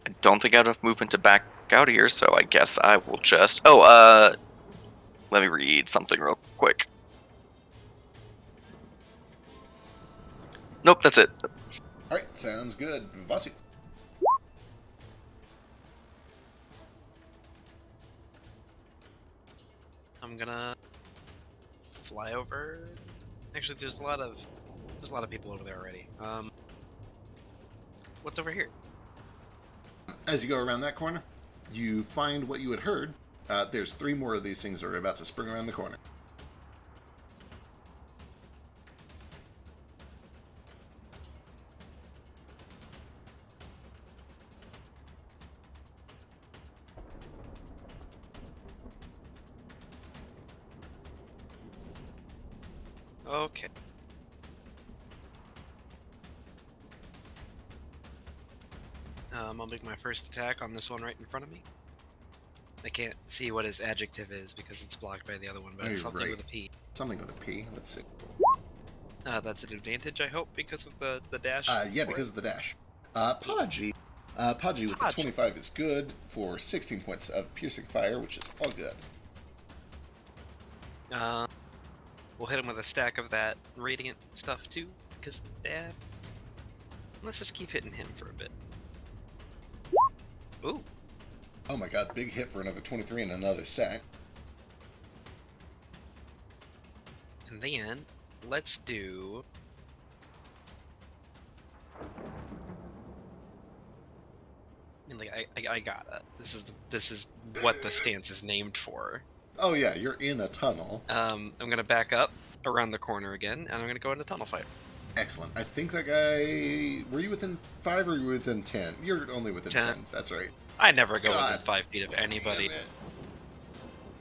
I don't think I have enough movement to back out of here, so I guess I will just... Oh, let me read something real quick. Nope, that's it. Alright, sounds good. Vasu. I'm gonna fly over. Actually, there's a lot of people over there already. What's over here? As you go around that corner, you find what you had heard. There's 3 more of these things that are about to spring around the corner. Okay. I'll make my first attack on this one right in front of me. I can't see what his adjective is because it's blocked by the other one, but it's something with a P. Something with a P. Let's see. That's an advantage, I hope, because of the dash. Yeah, because of the dash. Podgy. Podgy with the 25 is good for 16 points of piercing fire, which is all good. We'll hit him with a stack of that radiant stuff too, because let's just keep hitting him for a bit. Ooh. Oh my god, big hit for another 23 and another stack. And then let's do and like I got it. This is what the stance is named for. Oh yeah, you're in a tunnel. I'm gonna back up around the corner again, and I'm gonna go into tunnel fight. Excellent. I think that guy... Were you within 5 or were you within 10? You're only within 10. That's right. I never go God within 5 feet of anybody.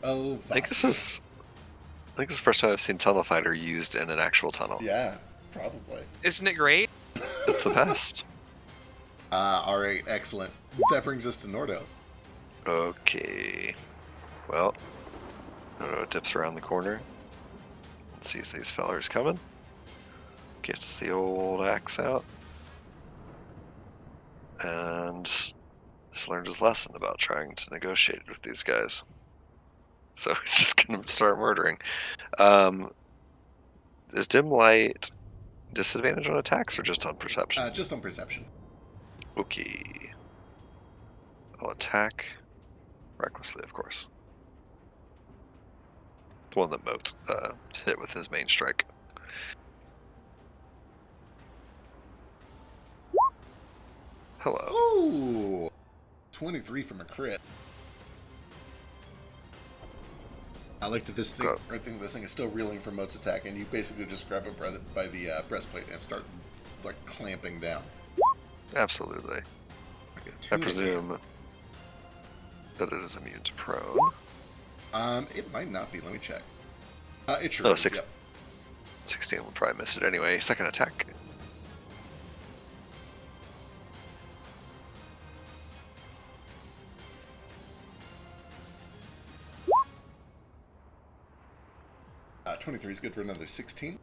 Oh, I think this is the first time I've seen Tunnel Fighter used in an actual tunnel. Yeah, probably. Isn't it great? It's the best. Alright, excellent. That brings us to Nordo. Okay. Well, Nordo dips around the corner. Sees these fellers coming. Gets the old axe out. And just learned his lesson about trying to negotiate with these guys. So he's just going to start murdering. Is dim light disadvantage on attacks or just on perception? Just on perception. Okay. I'll attack recklessly, of course. The one that Moat hit with his main strike. Hello. Ooh! 23 from a crit. I like that this thing, this thing is still reeling from Moat's attack, and you basically just grab it by the breastplate and start like clamping down. Absolutely. I presume that it is immune to prone. It might not be. Let me check. It sure Oh, is. 16 will probably miss it anyway. Second attack. Yep. 23 is good for another 16.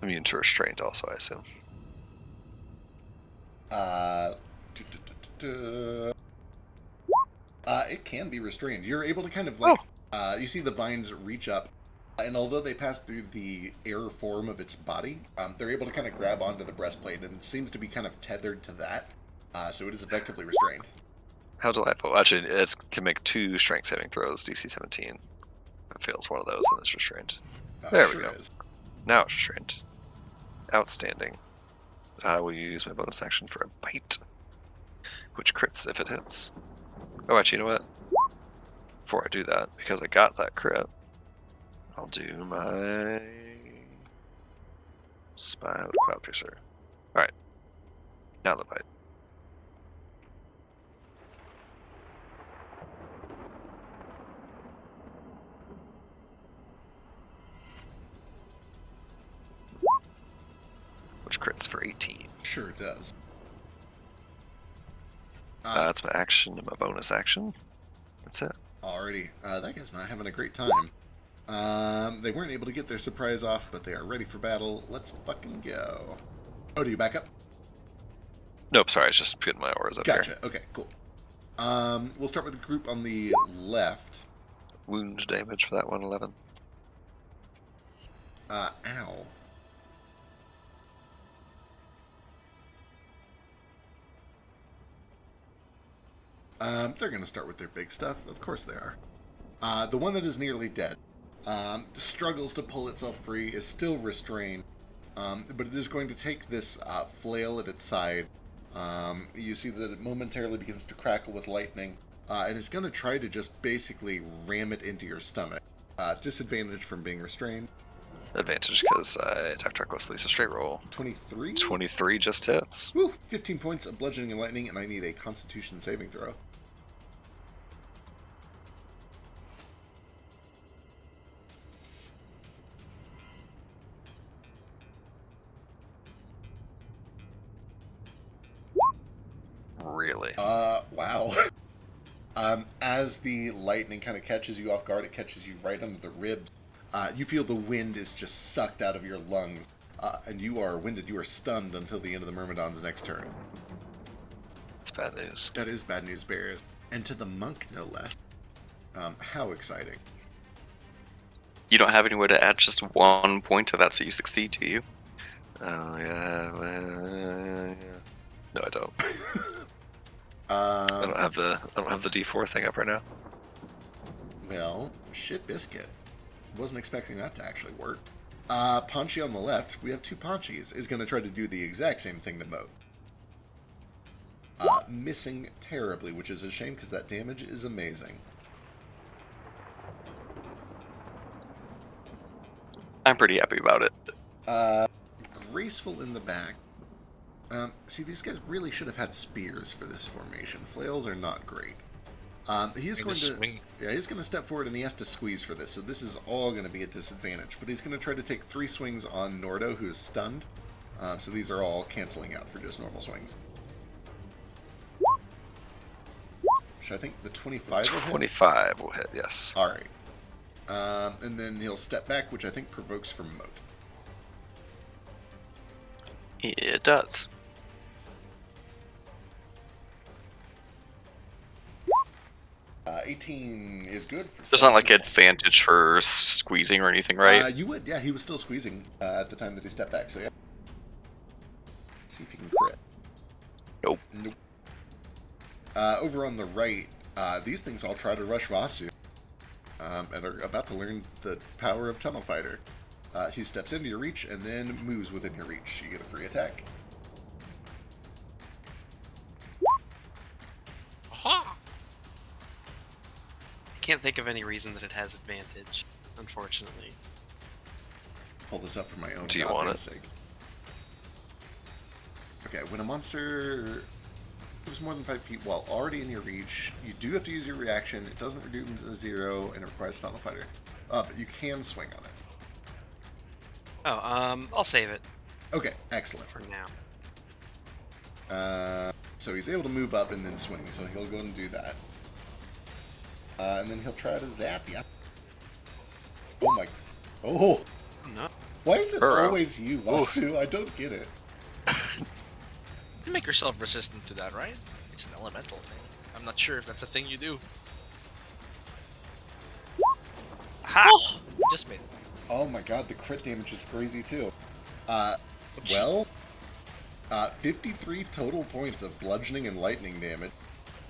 Immune to restraint also, I assume. It can be restrained. You're able to kind of like, you see the vines reach up, and although they pass through the air form of its body, they're able to kind of grab onto the breastplate, and it seems to be kind of tethered to that, so it is effectively restrained. How delightful. Actually, it can make 2 strength saving throws, DC 17. If it fails one of those, then it's restrained. There we go. Is. Now it's restrained. Outstanding. I will use my bonus action for a bite, which crits if it hits. Oh, actually, you know what? Before I do that, because I got that crit, I'll do my Spine with Cloud Piercer. Alright. Now the bite. Which crits for 18. Sure it does. That's my action and my bonus action. That's it. Alrighty. That guy's not having a great time. They weren't able to get their surprise off, but they are ready for battle. Let's fucking go. Oh, do you back up? Nope, sorry, I was just putting my auras up here. Gotcha. Okay, cool. We'll start with the group on the left. Wound damage for that one, 11. Ow. They're going to start with their big stuff. Of course they are. The one that is nearly dead struggles to pull itself free, is still restrained, but it is going to take this flail at its side. You see that it momentarily begins to crackle with lightning, and it's going to try to just basically ram it into your stomach. Disadvantage from being restrained. Advantage because I attacked recklessly, so straight roll. 23? 23 just hits. Woo! 15 points of bludgeoning and lightning, and I need a Constitution saving throw. Really? Wow. As the lightning kind of catches you off guard, it catches you right under the ribs. You feel the wind is just sucked out of your lungs, and you are winded. You are stunned until the end of the Myrmidon's next turn. That's bad news. That is bad news, bears. And to the monk, no less. How exciting. You don't have any way to add just 1 point to that so you succeed, do you? Oh, yeah. No, I don't. I don't have the D4 thing up right now. Well, shit biscuit. Wasn't expecting that to actually work. Paunchy on the left, we have 2 Paunchies, is going to try to do the exact same thing to Moat. Missing terribly, which is a shame because that damage is amazing. I'm pretty happy about it. Graceful in the back. See, these guys really should have had spears for this formation. Flails are not great. He's going to swing. Yeah, he's going to step forward and he has to squeeze for this. So this is all going to be a disadvantage. But he's going to try to take 3 swings on Nordo, who is stunned. So these are all canceling out for just normal swings. Which I think the 25 will hit. 25 will hit, yes. All right. And then he'll step back, which I think provokes from Moat. It does. 18 is good for. There's not like 17 points. advantage for squeezing or anything, right? You would, yeah. He was still squeezing at the time that he stepped back, so yeah. See if you can crit. Nope. Nope. Over on the right, these things all try to rush Vasu, and are about to learn the power of Tunnel Fighter. He steps into your reach and then moves within your reach. You get a free attack. Aha! I can't think of any reason that it has advantage, unfortunately. Pull this up for my own Do you want goddamn it? sake. Okay, when a monster moves more than 5 feet while already in your reach, you do have to use your reaction. It doesn't reduce to 0, and it requires Tunnel Fighter. But you can swing on it. Oh, I'll save it Okay, excellent. for now. So he's able to move up and then swing, so he'll go and do that. And then he'll try to zap you. Oh my... Oh! No. Why is it Burrow. always you, Vasu? I don't get it. You make yourself resistant to that, right? It's an elemental thing. I'm not sure if that's a thing you do. Ha! Oh! Just made it. Oh my god, the crit damage is crazy too. 53 total points of bludgeoning and lightning damage.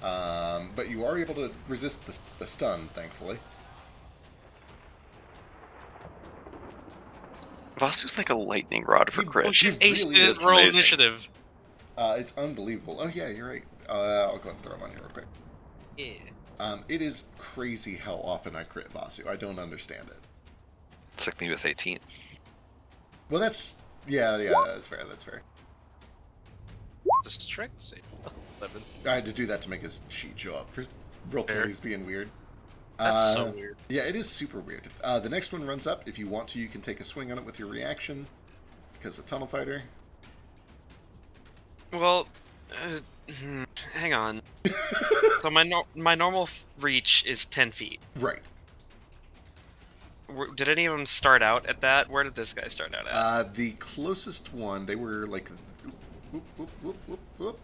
But you are able to resist the stun, thankfully. Vasu's like a lightning rod for He- crits. oh, She's Really, ace in that's roll amazing. initiative. It's unbelievable. Oh yeah, you're right. I'll go ahead and throw him on here real quick. Yeah. It is crazy how often I crit Vasu. I don't understand it. Took me with 18. Well, that's... Yeah, that's fair, that's fair. The strength save. 11. I had to do that to make his sheet show up. For roll Fair. 20s being weird. That's so weird. Yeah, it is super weird. The next one runs up. If you want to, you can take a swing on it with your reaction. Because of Tunnel Fighter. Well, hang on. So my normal reach is 10 feet. Right. Did any of them start out at that? Where did this guy start out at? The closest one, they were like... Whoop, whoop, whoop, whoop, whoop.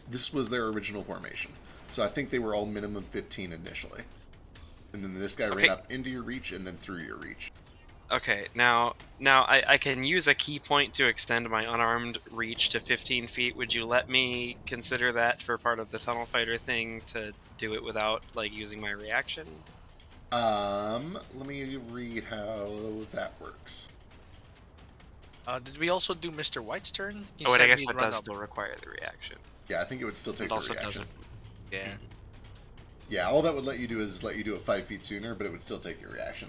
This was their original formation. So I think they were all minimum 15 initially. And then this guy Okay. ran up into your reach and then through your reach. Okay, now I can use a key point to extend my unarmed reach to 15 feet. Would you let me consider that for part of the Tunnel Fighter thing to do it without like using my reaction? Let me read how that works. Did we also do Mr. White's turn? He Oh wait, I said guess he'd that run does up. still require the reaction. Yeah, I think it would still take It the also reaction. doesn't. Yeah. Yeah, all that would let you do is let you do it 5 feet sooner, but it would still take your reaction.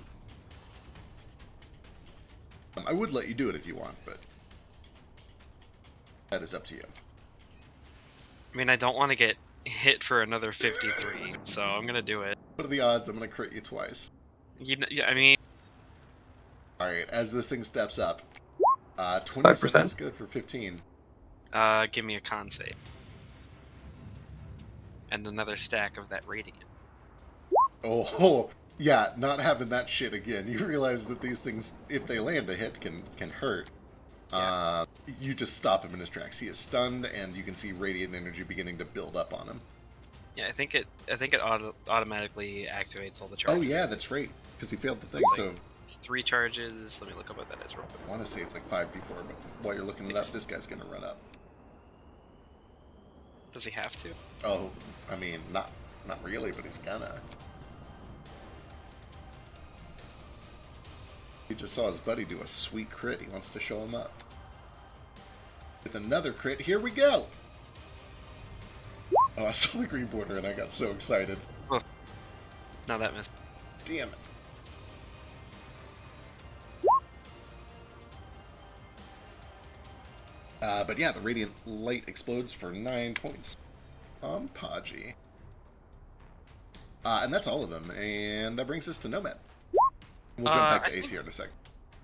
I would let you do it if you want, but that is up to you. I mean, I don't want to get hit for another 53, so I'm gonna do it. What are the odds I'm going to crit you twice? Yeah, I mean, Alright, as this thing steps up, 27 is good for 15. give me a con save. And another stack of that radiant. Oh, yeah, not having that shit again. You realize that these things, if they land a hit, can hurt. You just stop him in his tracks. He is stunned, and you can see radiant energy beginning to build up on him. Yeah, I think it automatically activates all the charges. Oh yeah, that's right, because he failed the thing. Like- So It's 3 charges. Let me look up what that is real quick. I want to say it's like 5 before, but while you're looking it up, this guy's gonna run up. Does he have to? Oh, I mean, not really, but he's gonna. He just saw his buddy do a sweet crit. He wants to show him up. With another crit, here we go! Oh, I saw the green border and I got so excited. No, that missed. Damn it. But yeah, the radiant light explodes for 9 points. Podgy. And that's all of them. And that brings us to Nomad. We'll jump back I to Ace think- here in a sec.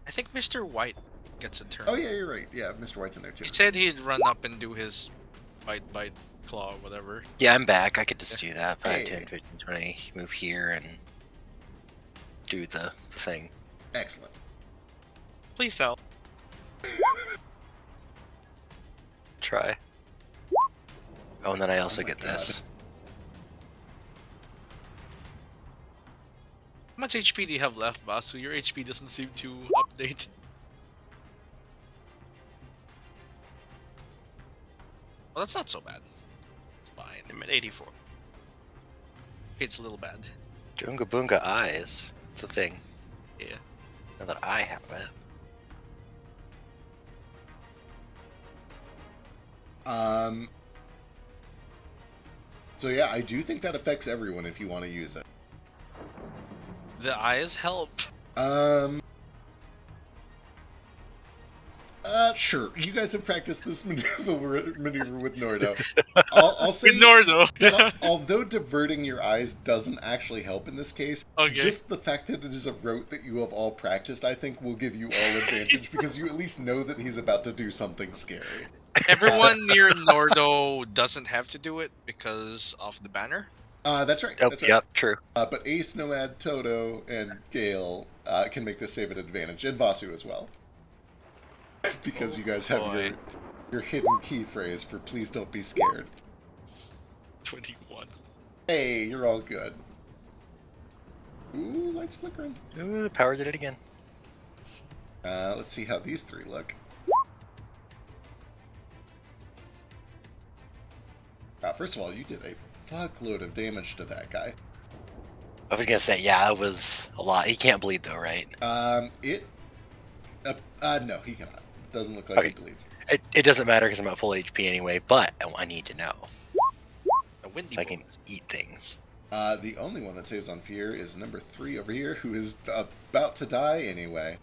I think Mr. White gets a turn. Oh yeah, you're right. Yeah, Mr. White's in there too. He said he'd run up and do his bite, claw, whatever. Yeah, I'm back. I could just do that. 5, Hey. 10, 15, 20. Move here and do the thing. Excellent. Please help. Try. Oh, and then I also my get God. this. How much HP do you have left, Vasu? Your HP doesn't seem to update. Well, that's not so bad. It's fine. I'm at 84. It's a little bad. Joonga Boonga eyes. It's a thing. Yeah. Now that I have it. So yeah, I do think that affects everyone if you want to use it. The eyes help. Sure. You guys have practiced this maneuver with Nordo. I'll say With Nordo. that although diverting your eyes doesn't actually help in this case, Okay. just the fact that it is a route that you have all practiced, I think, will give you all advantage because you at least know that he's about to do something scary. Everyone near Nordo doesn't have to do it because of the banner. That's right. Oh, That's right. yep, true. But Ace, Nomad, Toto, and Gale can make this save at advantage, and Vasu as well. Because you guys have your hidden key phrase for please don't be scared. 21. Hey, you're all good. Ooh, lights flickering. Ooh, the power did it again. Let's see how these three look. First of all, you did a fuckload of damage to that guy. I was gonna say, yeah, it was a lot. He can't bleed though, right? No, he cannot. Doesn't look like Okay. he bleeds. It doesn't matter because I'm at full HP anyway, but I need to know A windy if I can bonus. eat things. The only one that saves on fear is number 3 over here, who is about to die anyway.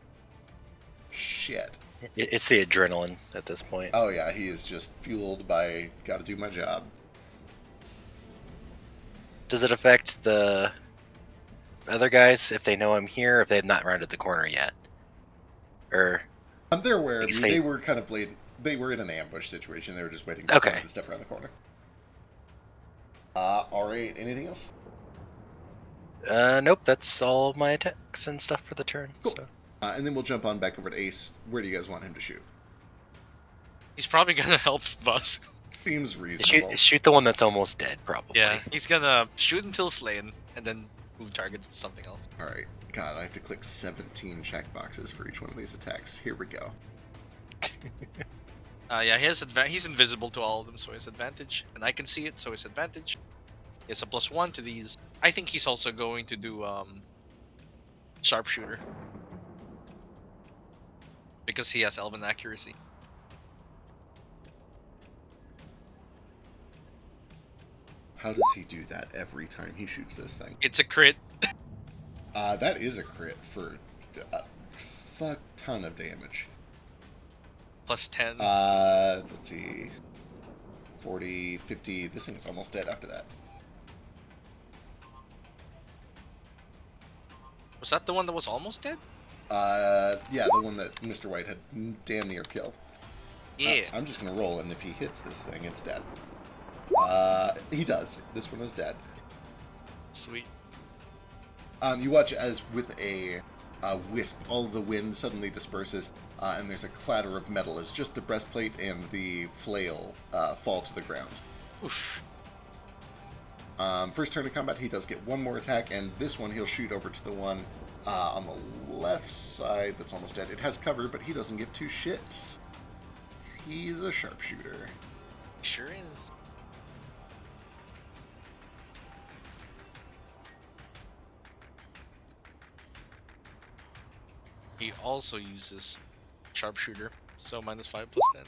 Shit. It's the adrenaline at this point. Oh yeah, he is just fueled by gotta do my job. Does it affect the other guys if they know I'm here, if they have not rounded the corner yet? Or They're aware of Because you. They were kind of late. They were in an ambush situation. They were just waiting for Okay. someone to step around the corner. Alright, anything else? nope, that's all my attacks and stuff for the turn. Cool. So. And then we'll jump on back over to Ace. Where do you guys want him to shoot? He's probably gonna help us. Seems reasonable. Shoot the one that's almost dead, probably. Yeah, he's gonna shoot until slain, and then move targets to something else. Alright. God, I have to click 17 checkboxes for each one of these attacks. Here we go. Yeah, he's invisible to all of them, so he has advantage, and I can see it, so it's advantage. He has a +1 to these. I think he's also going to do sharpshooter because he has elven accuracy. How does he do that every time he shoots this thing? It's a crit. That is a crit for a fuck ton of damage. +10. Let's see. 40, 50. This thing is almost dead after that. Was that the one that was almost dead? Yeah, the one that Mr. White had damn near killed. Yeah. I'm just gonna roll, and if he hits this thing, it's dead. He does. This one is dead. Sweet. You watch as with a wisp, all of the wind suddenly disperses, and there's a clatter of metal as just the breastplate and the flail fall to the ground. Oof. First turn of combat, he does get one more attack, and this one he'll shoot over to the one on the left side that's almost dead. It has cover, but he doesn't give two shits. He's a sharpshooter. Sure is. He also uses sharpshooter, so -5 +10.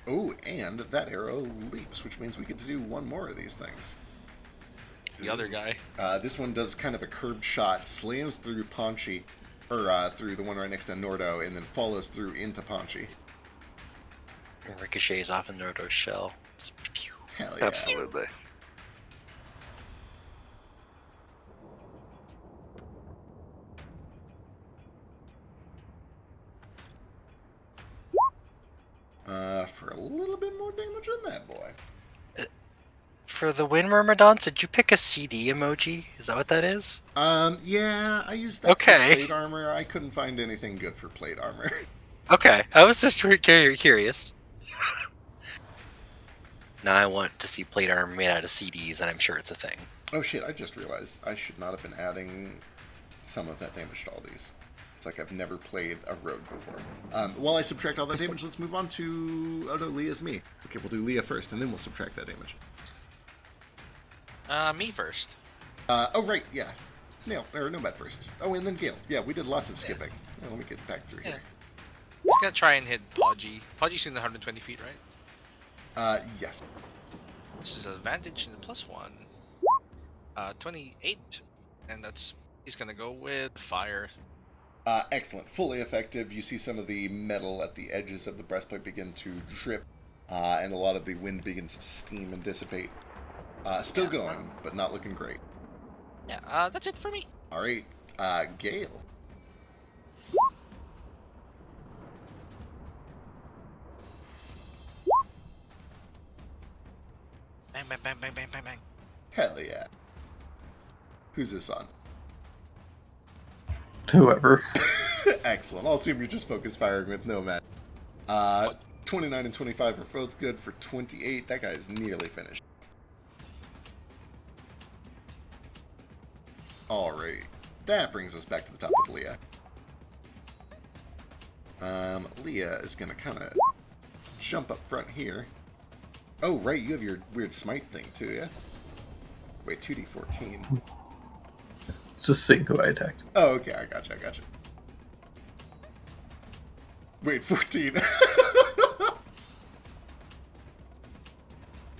Oh, and that arrow leaps, which means we get to do one more of these things. The other guy. This one does kind of a curved shot, slams through Ponchi, or through the one right next to Nordo, and then follows through into Ponchi. And ricochets off in Nordo's shell. Pew. Hell yeah. Absolutely. For a little bit more damage on that boy. For the Wind Myrmidons, did you pick a CD emoji? Is that what that is? Yeah, I used that Okay. for plate armor. I couldn't find anything good for plate armor. Okay, I was just curious. Now I want to see plate armor made out of CDs, and I'm sure it's a thing. Oh shit, I just realized I should not have been adding some of that damage to all these. It's like I've never played a rogue before. While I subtract all that damage, let's move on to... Oh no, Leah's me. Okay, we'll do Leah first, and then we'll subtract that damage. Me first. Oh, right, yeah. Nomad first. Oh, and then Gale. Yeah, we did lots of skipping. Yeah, let me get back through here. Just gonna try and hit Podgy. Podgy's in the 120 feet, right? Yes. This is an advantage and a +1. 28. And he's gonna go with fire. Excellent. Fully effective. You see some of the metal at the edges of the breastplate begin to drip, and a lot of the wind begins to steam and dissipate. Still going, but not looking great. Yeah, that's it for me. All right, Gale. Bang, bang, bang, bang, bang, bang, bang. Hell yeah. Who's this on? Whoever. Excellent. I'll assume you're just focus firing with Nomad. 29 and 25 are both good for 28. That guy is nearly finished. Alright. That brings us back to the top with Leah. Leah is going to kind of jump up front here. Oh, right. You have your weird smite thing, too, yeah? Wait, 2d14. Just seeing who I attacked. Oh, okay. I gotcha. Wait, 14.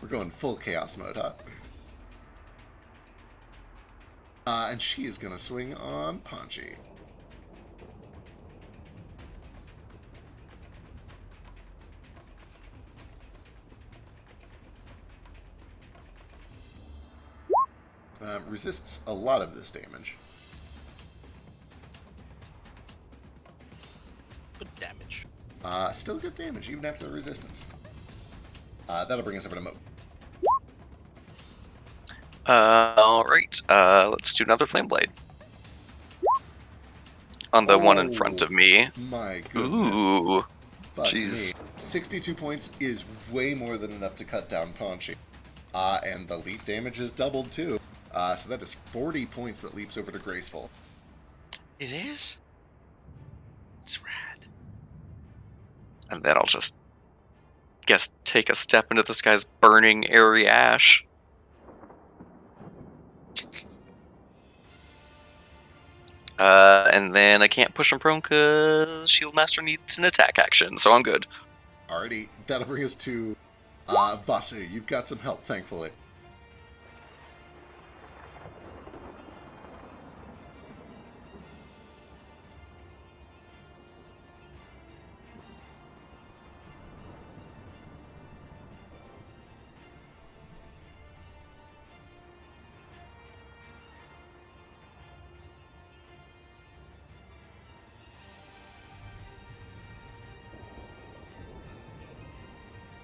We're going full chaos mode, huh? And she is going to swing on Ponchi. Resists a lot of this damage. Good damage. Still good damage, even after the resistance. That'll bring us over to Mo. Alright, let's do another Flame Blade. On the one in front of me. My goodness. Ooh. Fuck Jeez. me. 62 points is way more than enough to cut down Ponchi. And the leap damage is doubled too. So that is 40 points that leaps over to Graceful. It is? It's rad. And then I'll just, take a step into this guy's burning airy ash. And then I can't push him prone because Shield Master needs an attack action, so I'm good. Alrighty, that'll bring us to Vasu. You've got some help, thankfully.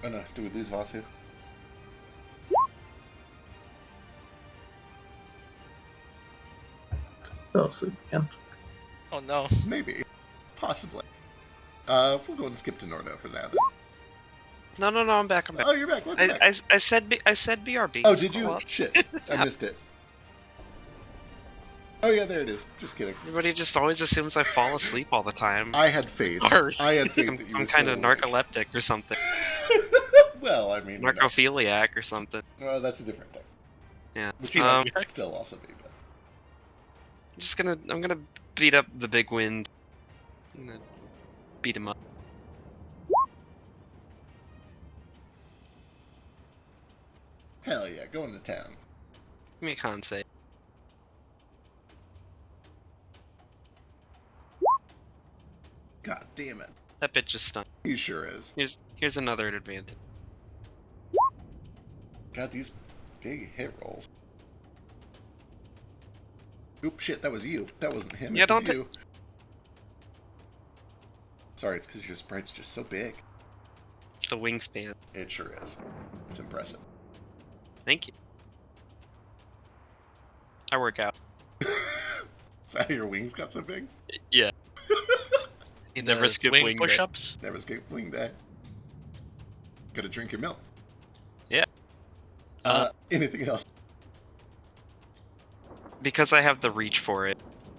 Oh no, do we lose Vasu? Fell asleep again. Oh no. Maybe. Possibly. We'll go and skip to Nordo for that. No, I'm back. Oh, you're back. Welcome back. I said BRB. Oh, did you? Well, Shit. I missed it. Oh yeah, there it is. Just kidding. everybody just always assumes I fall asleep all the time. I had faith. Sorry. I had faith I'm that you some were kind still of awake. narcoleptic or something. Well, I mean, you know. Narcophiliac or something. Well, that's a different thing. Yeah. Which you might still also be, but... I'm gonna beat up the big wind. I'm gonna beat him up. Hell yeah, going to town. Give me a con save. God damn it. That bitch is stunned. He sure is. Here's another advantage. God, these big hit rolls. Oop, shit, that was you. That wasn't him, Yeah, it was don't you. Sorry, it's because your sprite's just so big. The wingspan. It sure is. It's impressive. Thank you. I work out. Is that how your wings got so big? Yeah. In Never the skip wing wing push-ups? Never skip wing day. Gotta drink your milk. Yeah. Anything else? Because I have the reach for it,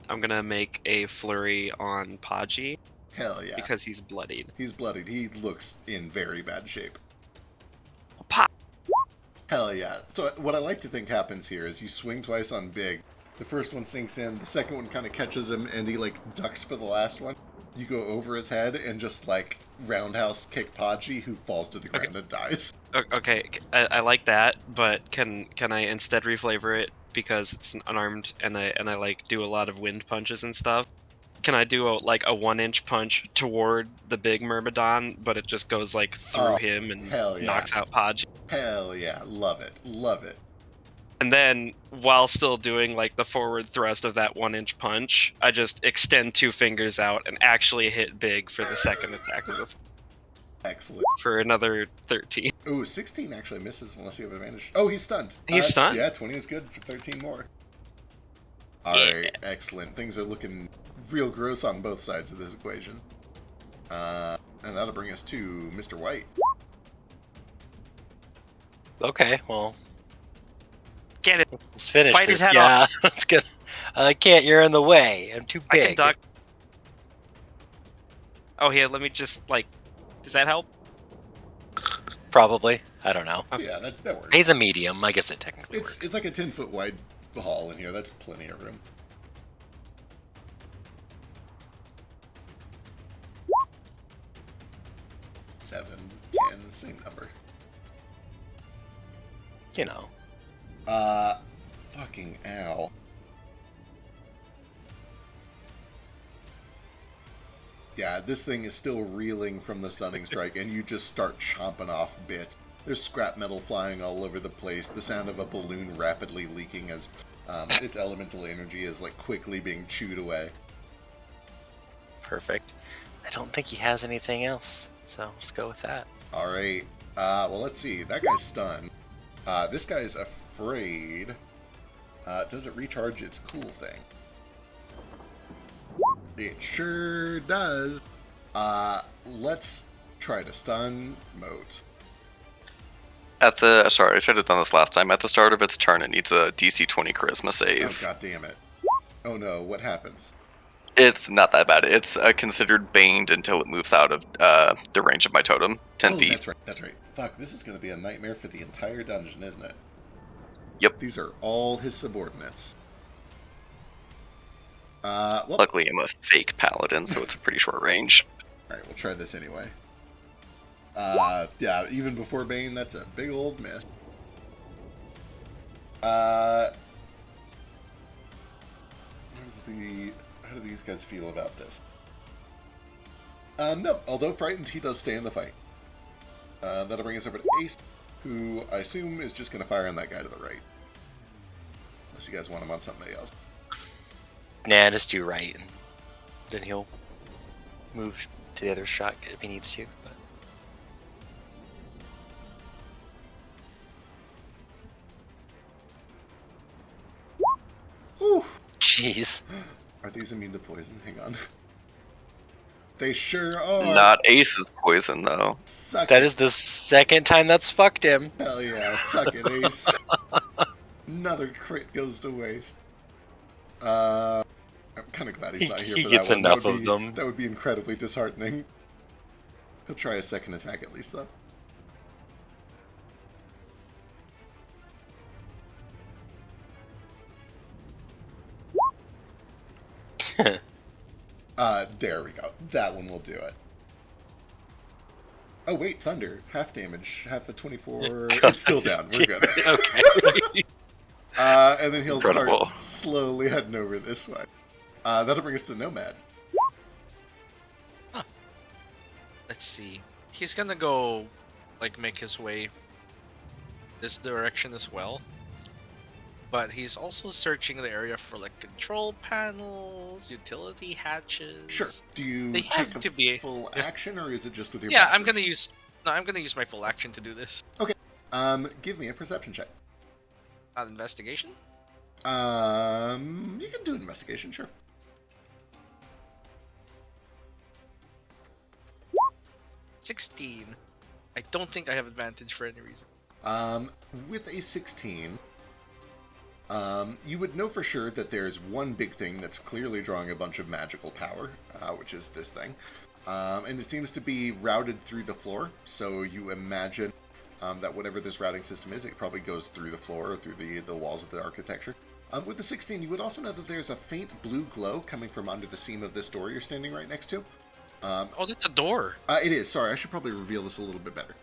I'm gonna make a flurry on Podgy Hell yeah. because he's bloodied. He's bloodied. He looks in very bad shape. Pop. Hell yeah. So what I like to think happens here is you swing twice on Big. The first one sinks in, the second one kind of catches him, and he, like, ducks for the last one. You go over his head and just, like, roundhouse kick Podgy, who falls to the ground and dies. Okay, I like that, but can I instead reflavor it because it's unarmed and I like do a lot of wind punches and stuff? Can I do a 1-inch punch toward the big Myrmidon, but it just goes like through him and hell yeah. knocks out Podgy? Hell yeah. Love it. Love it. And then, while still doing like the forward thrust of that 1-inch punch, I just extend 2 fingers out and actually hit Big for the second attack of the Excellent. for another 13. Ooh, 16 actually misses unless you have advantage. Oh, he's stunned. He's stunned? Yeah, 20 is good for 13 more. Alright, excellent. Things are looking real gross on both sides of this equation. And that'll bring us to Mr. White. Okay, well, Get it. let's finish Bite this. his head Yeah, let's get. I can't. You're in the way. I'm too I big. can duck. Oh, here, let me just, does that help? Probably. I don't know. Okay. Yeah, that works. He's a medium. I guess it technically works. It's like a 10-foot wide hall in here. That's plenty of room. Seven, 10, same number. You know. Fucking ow. Yeah, this thing is still reeling from the stunning strike, and you just start chomping off bits. There's scrap metal flying all over the place, the sound of a balloon rapidly leaking as its elemental energy is, like, quickly being chewed away. Perfect. I don't think he has anything else, so let's go with that. Alright, well, let's see. That guy's stunned. This guy's afraid. Does it recharge its cool thing? It sure does. Let's try to stun Moat. Sorry, I should have done this last time. At the start of its turn, it needs a DC 20 Charisma Oh, save. god damn it. Oh no, what happens? It's not that bad. It's considered baned until it moves out of the range of my totem, 10 feet. That's right. Fuck, this is going to be a nightmare for the entire dungeon, isn't it? Yep. These are all his subordinates. Well, Luckily, I'm a fake paladin, so it's a pretty short range. alright, we'll try this anyway. Yeah, even before Bane, that's a big old miss. How do these guys feel about this? No, although frightened, he does stay in the fight. That'll bring us over to Ace, who I assume is just going to fire on that guy to the right. Unless you guys want him on somebody else. Nah, just do right, and then he'll move to the other shot if he needs to. But Whew. jeez, Are these immune to poison? Hang on. They sure are. Not Ace's poison, though. Suck that it. is the second time that's fucked him. Hell yeah, suck it, Ace. Another crit goes to waste. I'm kind of glad he's not here He for gets that one. enough That would of be- them. That would be incredibly disheartening. He'll try a second attack at least, though. There we go. That one will do it. Oh wait, Thunder. Half damage. Half of 24. It's still down. We're good. Okay. And then he'll Incredible. start slowly heading over this way. That'll bring us to Nomad. Let's see. He's gonna go, make his way this direction as well. But he's also searching the area for, control panels, utility hatches. Sure. Do you They take have a to be- full action, or is it just with your Yeah, passive? I'm gonna use my full action to do this. Give me a perception check. Not investigation? You can do an investigation, sure. 16. I don't think I have advantage for any reason. With a 16, You would know for sure that there's one big thing that's clearly drawing a bunch of magical power, which is this thing. And it seems to be routed through the floor, so you imagine that whatever this routing system is, it probably goes through the floor or through the walls of the architecture. With the 16, you would also know that there's a faint blue glow coming from under the seam of this door you're standing right next to. Oh, that's a door. It is. Sorry, I should probably reveal this a little bit better.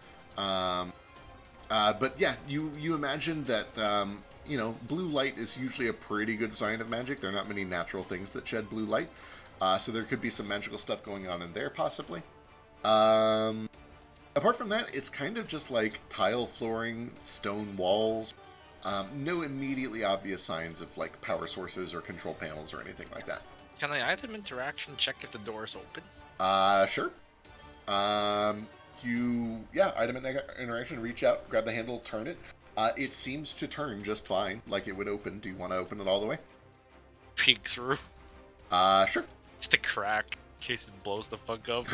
But yeah, you imagine that, blue light is usually a pretty good sign of magic. There are not many natural things that shed blue light. So there could be some magical stuff going on in there, possibly. Apart from that, it's kind of just like tile flooring, stone walls. No immediately obvious signs of like power sources or control panels or anything like that. Can I item interaction check if the door is open? Sure. Item interaction, reach out, grab the handle, turn it. It seems to turn just fine, like it would open. Do you want to open it all the way? Peek through. Sure. Just a crack in case it blows the fuck up.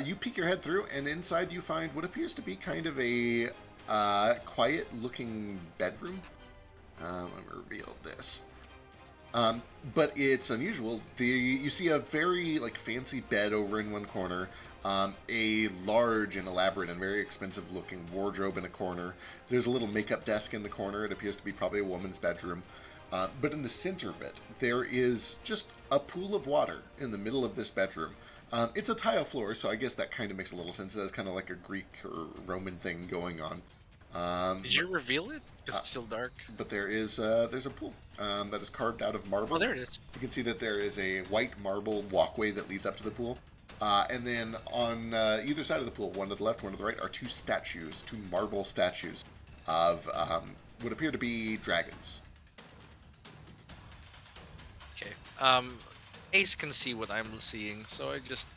You peek your head through, and inside you find what appears to be kind of a quiet-looking bedroom. Let me reveal this. But it's unusual. You see a very fancy bed over in one corner, a large and elaborate and very expensive-looking wardrobe in a corner. There's a little makeup desk in the corner. It appears to be probably a woman's bedroom. But in the center of it, there is just a pool of water in the middle of this bedroom. It's a tile floor, so I guess that kind of makes a little sense. It's kind of like a Greek or Roman thing going on. Did you reveal it? Because it's still dark. But there's a pool that is carved out of marble. Oh, there it is. You can see that there is a white marble walkway that leads up to the pool. And then on either side of the pool, one to the left, one to the right, are two marble statues of what appear to be dragons. Okay. Ace can see what I'm seeing, so I just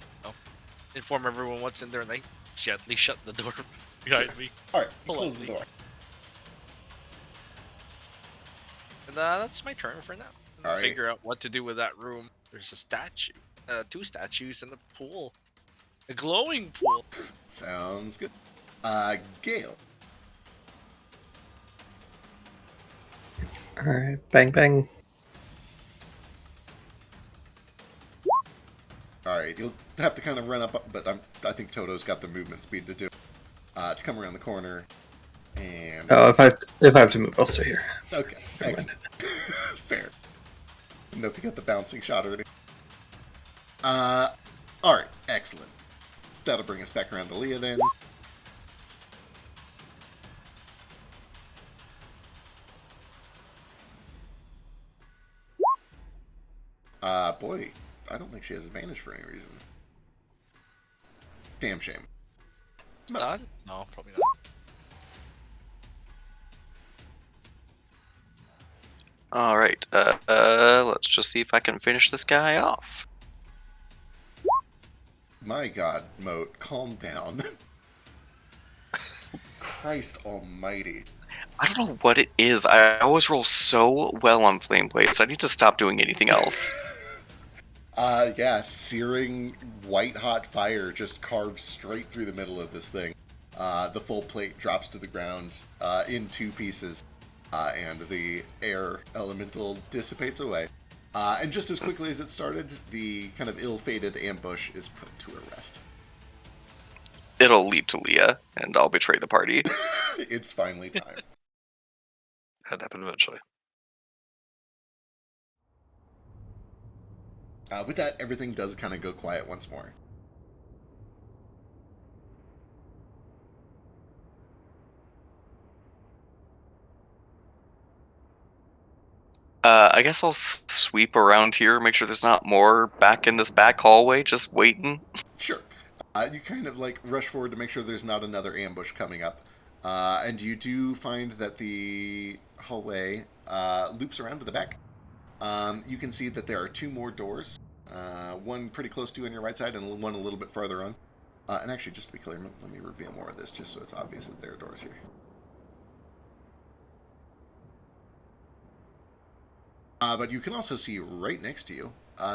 inform everyone what's in there, and I gently shut the door behind me. All right, close the door. And that's my turn for now. All right. Figure out what to do with that room. There's a statue, two statues in the pool, a glowing pool. Sounds good. Gale. All right, bang bang. Alright, you'll have to kind of run up, but I think Toto's got the movement speed to do it. To come around the corner, and... Oh, if I have to move, I'll stay here. Okay, excellent. Fair. Didn't know if you got the bouncing shot or anything. Alright, excellent. That'll bring us back around to Leah then. Boy, I don't think she has advantage for any reason. Damn shame. Done? No, probably not. Alright, let's just see if I can finish this guy off. My god, Moat, calm down. Christ almighty. I don't know what it is. I always roll so well on Flame Blades. I need to stop doing anything else. Yeah, searing white-hot fire just carves straight through the middle of this thing. The full plate drops to the ground in two pieces, and the air elemental dissipates away. And just as quickly as it started, the kind of ill-fated ambush is put to rest. It'll lead to Leah, and I'll betray the party. It's finally time. That'd happen eventually. With that, everything does kind of go quiet once more. I guess I'll sweep around here, make sure there's not more back in this back hallway, just waiting. Sure. You kind of rush forward to make sure there's not another ambush coming up. And you do find that the hallway loops around to the back. You can see that there are two more doors. One pretty close to you on your right side and one a little bit farther on. And actually, just to be clear, let me reveal more of this just so it's obvious that there are doors here. But you can also see right next to you,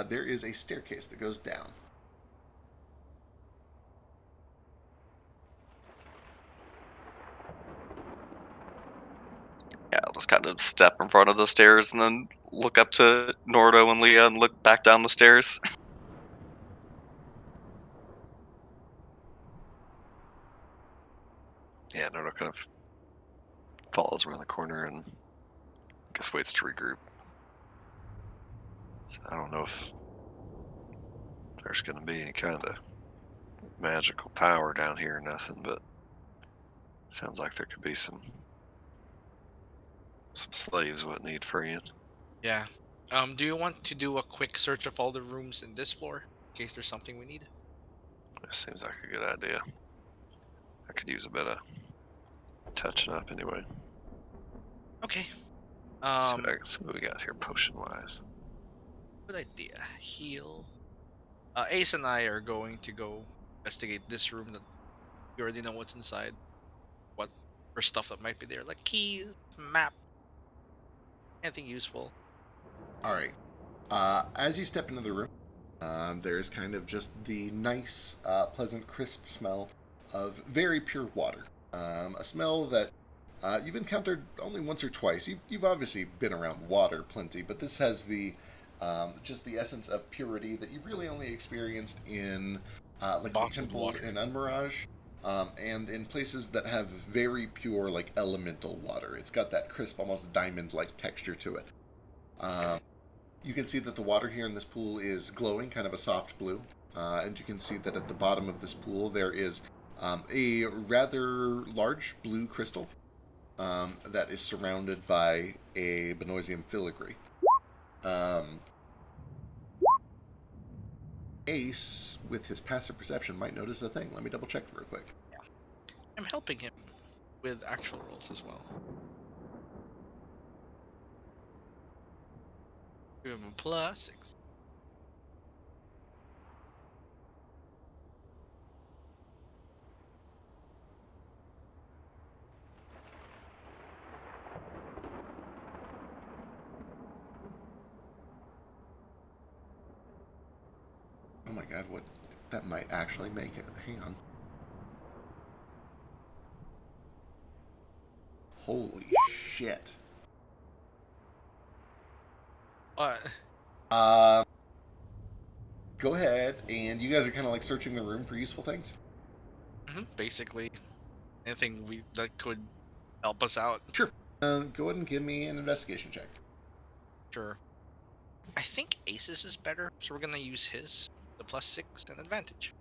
there is a staircase that goes down. Yeah, just kind of step in front of the stairs and then look up to Nordo and Leah and look back down the stairs. Yeah, Noto kind of follows around the corner and I guess waits to regroup. So I don't know if there's going to be any kind of magical power down here or nothing, but sounds like there could be some slaves what need freeing. Yeah. Do you want to do a quick search of all the rooms in this floor in case there's something we need? That seems like a good idea. I could use a bit of touching up anyway. Okay. See what we got here potion wise. Good idea. Heal. Ace and I are going to go investigate this room that you already know what's inside. What for stuff that might be there, like keys, map, anything useful. All right. As you step into the room, there's kind of just the nice, pleasant, crisp smell of very pure water. A smell that you've encountered only once or twice. You've obviously been around water plenty, but this has the just the essence of purity that you've really only experienced in like the Bottled temple water. in Unmirage, and in places that have very pure, like elemental water. It's got that crisp, almost diamond-like texture to it. You can see that the water here in this pool is glowing, kind of a soft blue, and you can see that at the bottom of this pool there is a rather large blue crystal that is surrounded by a Benoisium filigree. Ace, with his passive perception, might notice a thing. Let me double check real quick. I'm helping him with actual rolls as well. Give him a +6. Oh my god, what? That might actually make it. Hang on. Holy shit. Go ahead, and you guys are kind of like searching the room for useful things? Basically, anything that could help us out. Sure. Go ahead and give me an investigation check. Sure. I think Ace's is better, so we're gonna use his, the +6 and advantage.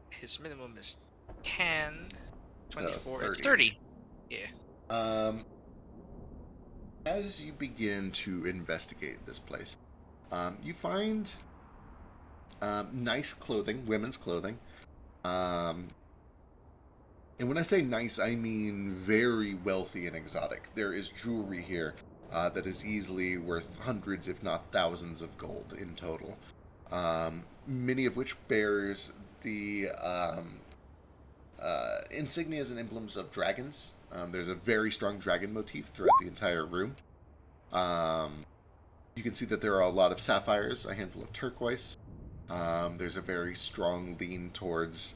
His minimum is 10, 24, it's 30. Yeah. As you begin to investigate this place, you find nice clothing, women's clothing. And when I say nice, I mean very wealthy and exotic. There is jewelry here that is easily worth hundreds, if not thousands, of gold in total. Many of which bears the insignias and emblems of dragons. There's a very strong dragon motif throughout the entire room. You can see that there are a lot of sapphires, a handful of turquoise. There's a very strong lean towards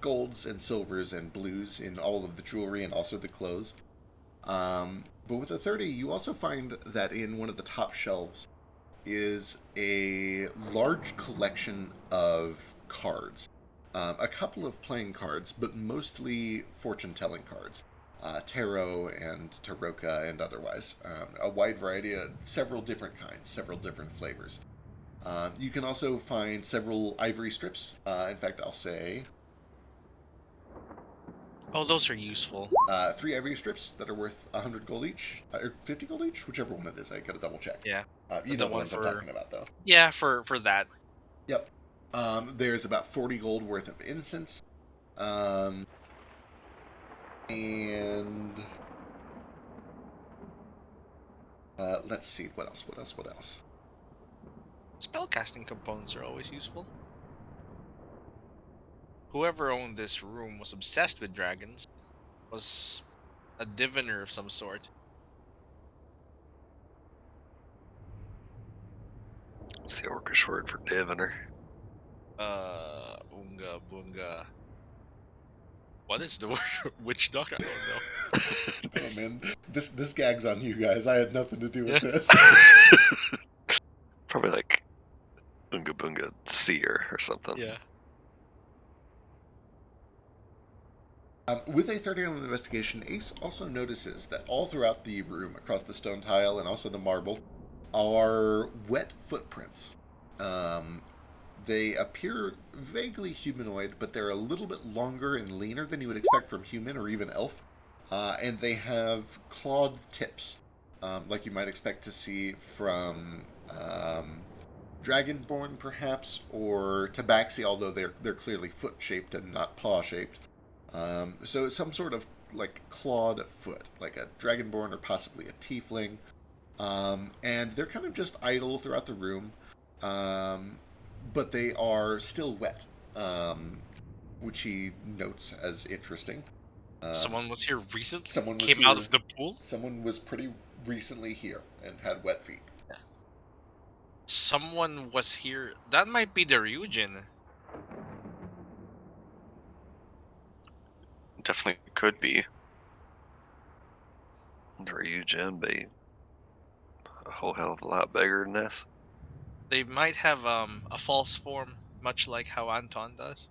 golds and silvers and blues in all of the jewelry and also the clothes. But with a 30, you also find that in one of the top shelves is a large collection of cards. A couple of playing cards, but mostly fortune-telling cards. Tarot and Taroka and otherwise. A wide variety of several different kinds, several different flavors. You can also find several ivory strips. In fact, I'll say... Oh, those are useful. 3 ivory strips that are worth 100 gold each. Or 50 gold each? Whichever one it is. I gotta double check. Yeah. You know the ones I'm talking about, though. Yeah, for that. Yep. There's about 40 gold worth of incense. And... let's see. What else? Spellcasting components are always useful. Whoever owned this room was obsessed with dragons. Was a diviner of some sort. What's the orcish word for diviner? Unga bunga. What is the word? Witch doctor? I don't know. Oh man, this gag's on you guys. I had nothing to do with this. Probably like Bunga Bunga Seer or something. Yeah. With a 30 on the investigation, Ace also notices that all throughout the room, across the stone tile and also the marble, are wet footprints. They appear vaguely humanoid, but they're a little bit longer and leaner than you would expect from human or even elf. And they have clawed tips, like you might expect to see from Dragonborn, perhaps, or Tabaxi, although they're clearly foot-shaped and not paw-shaped. So some sort of like clawed foot, like a Dragonborn or possibly a Tiefling. And they're kind of just idle throughout the room, but they are still wet, which he notes as interesting. Someone was here recently. Someone was Came here, out of the pool. Someone was pretty recently here and had wet feet. Someone was here. That might be the Ryujin. Definitely could be. The Ryujin be a whole hell of a lot bigger than this. They might have a false form, much like how Anton does.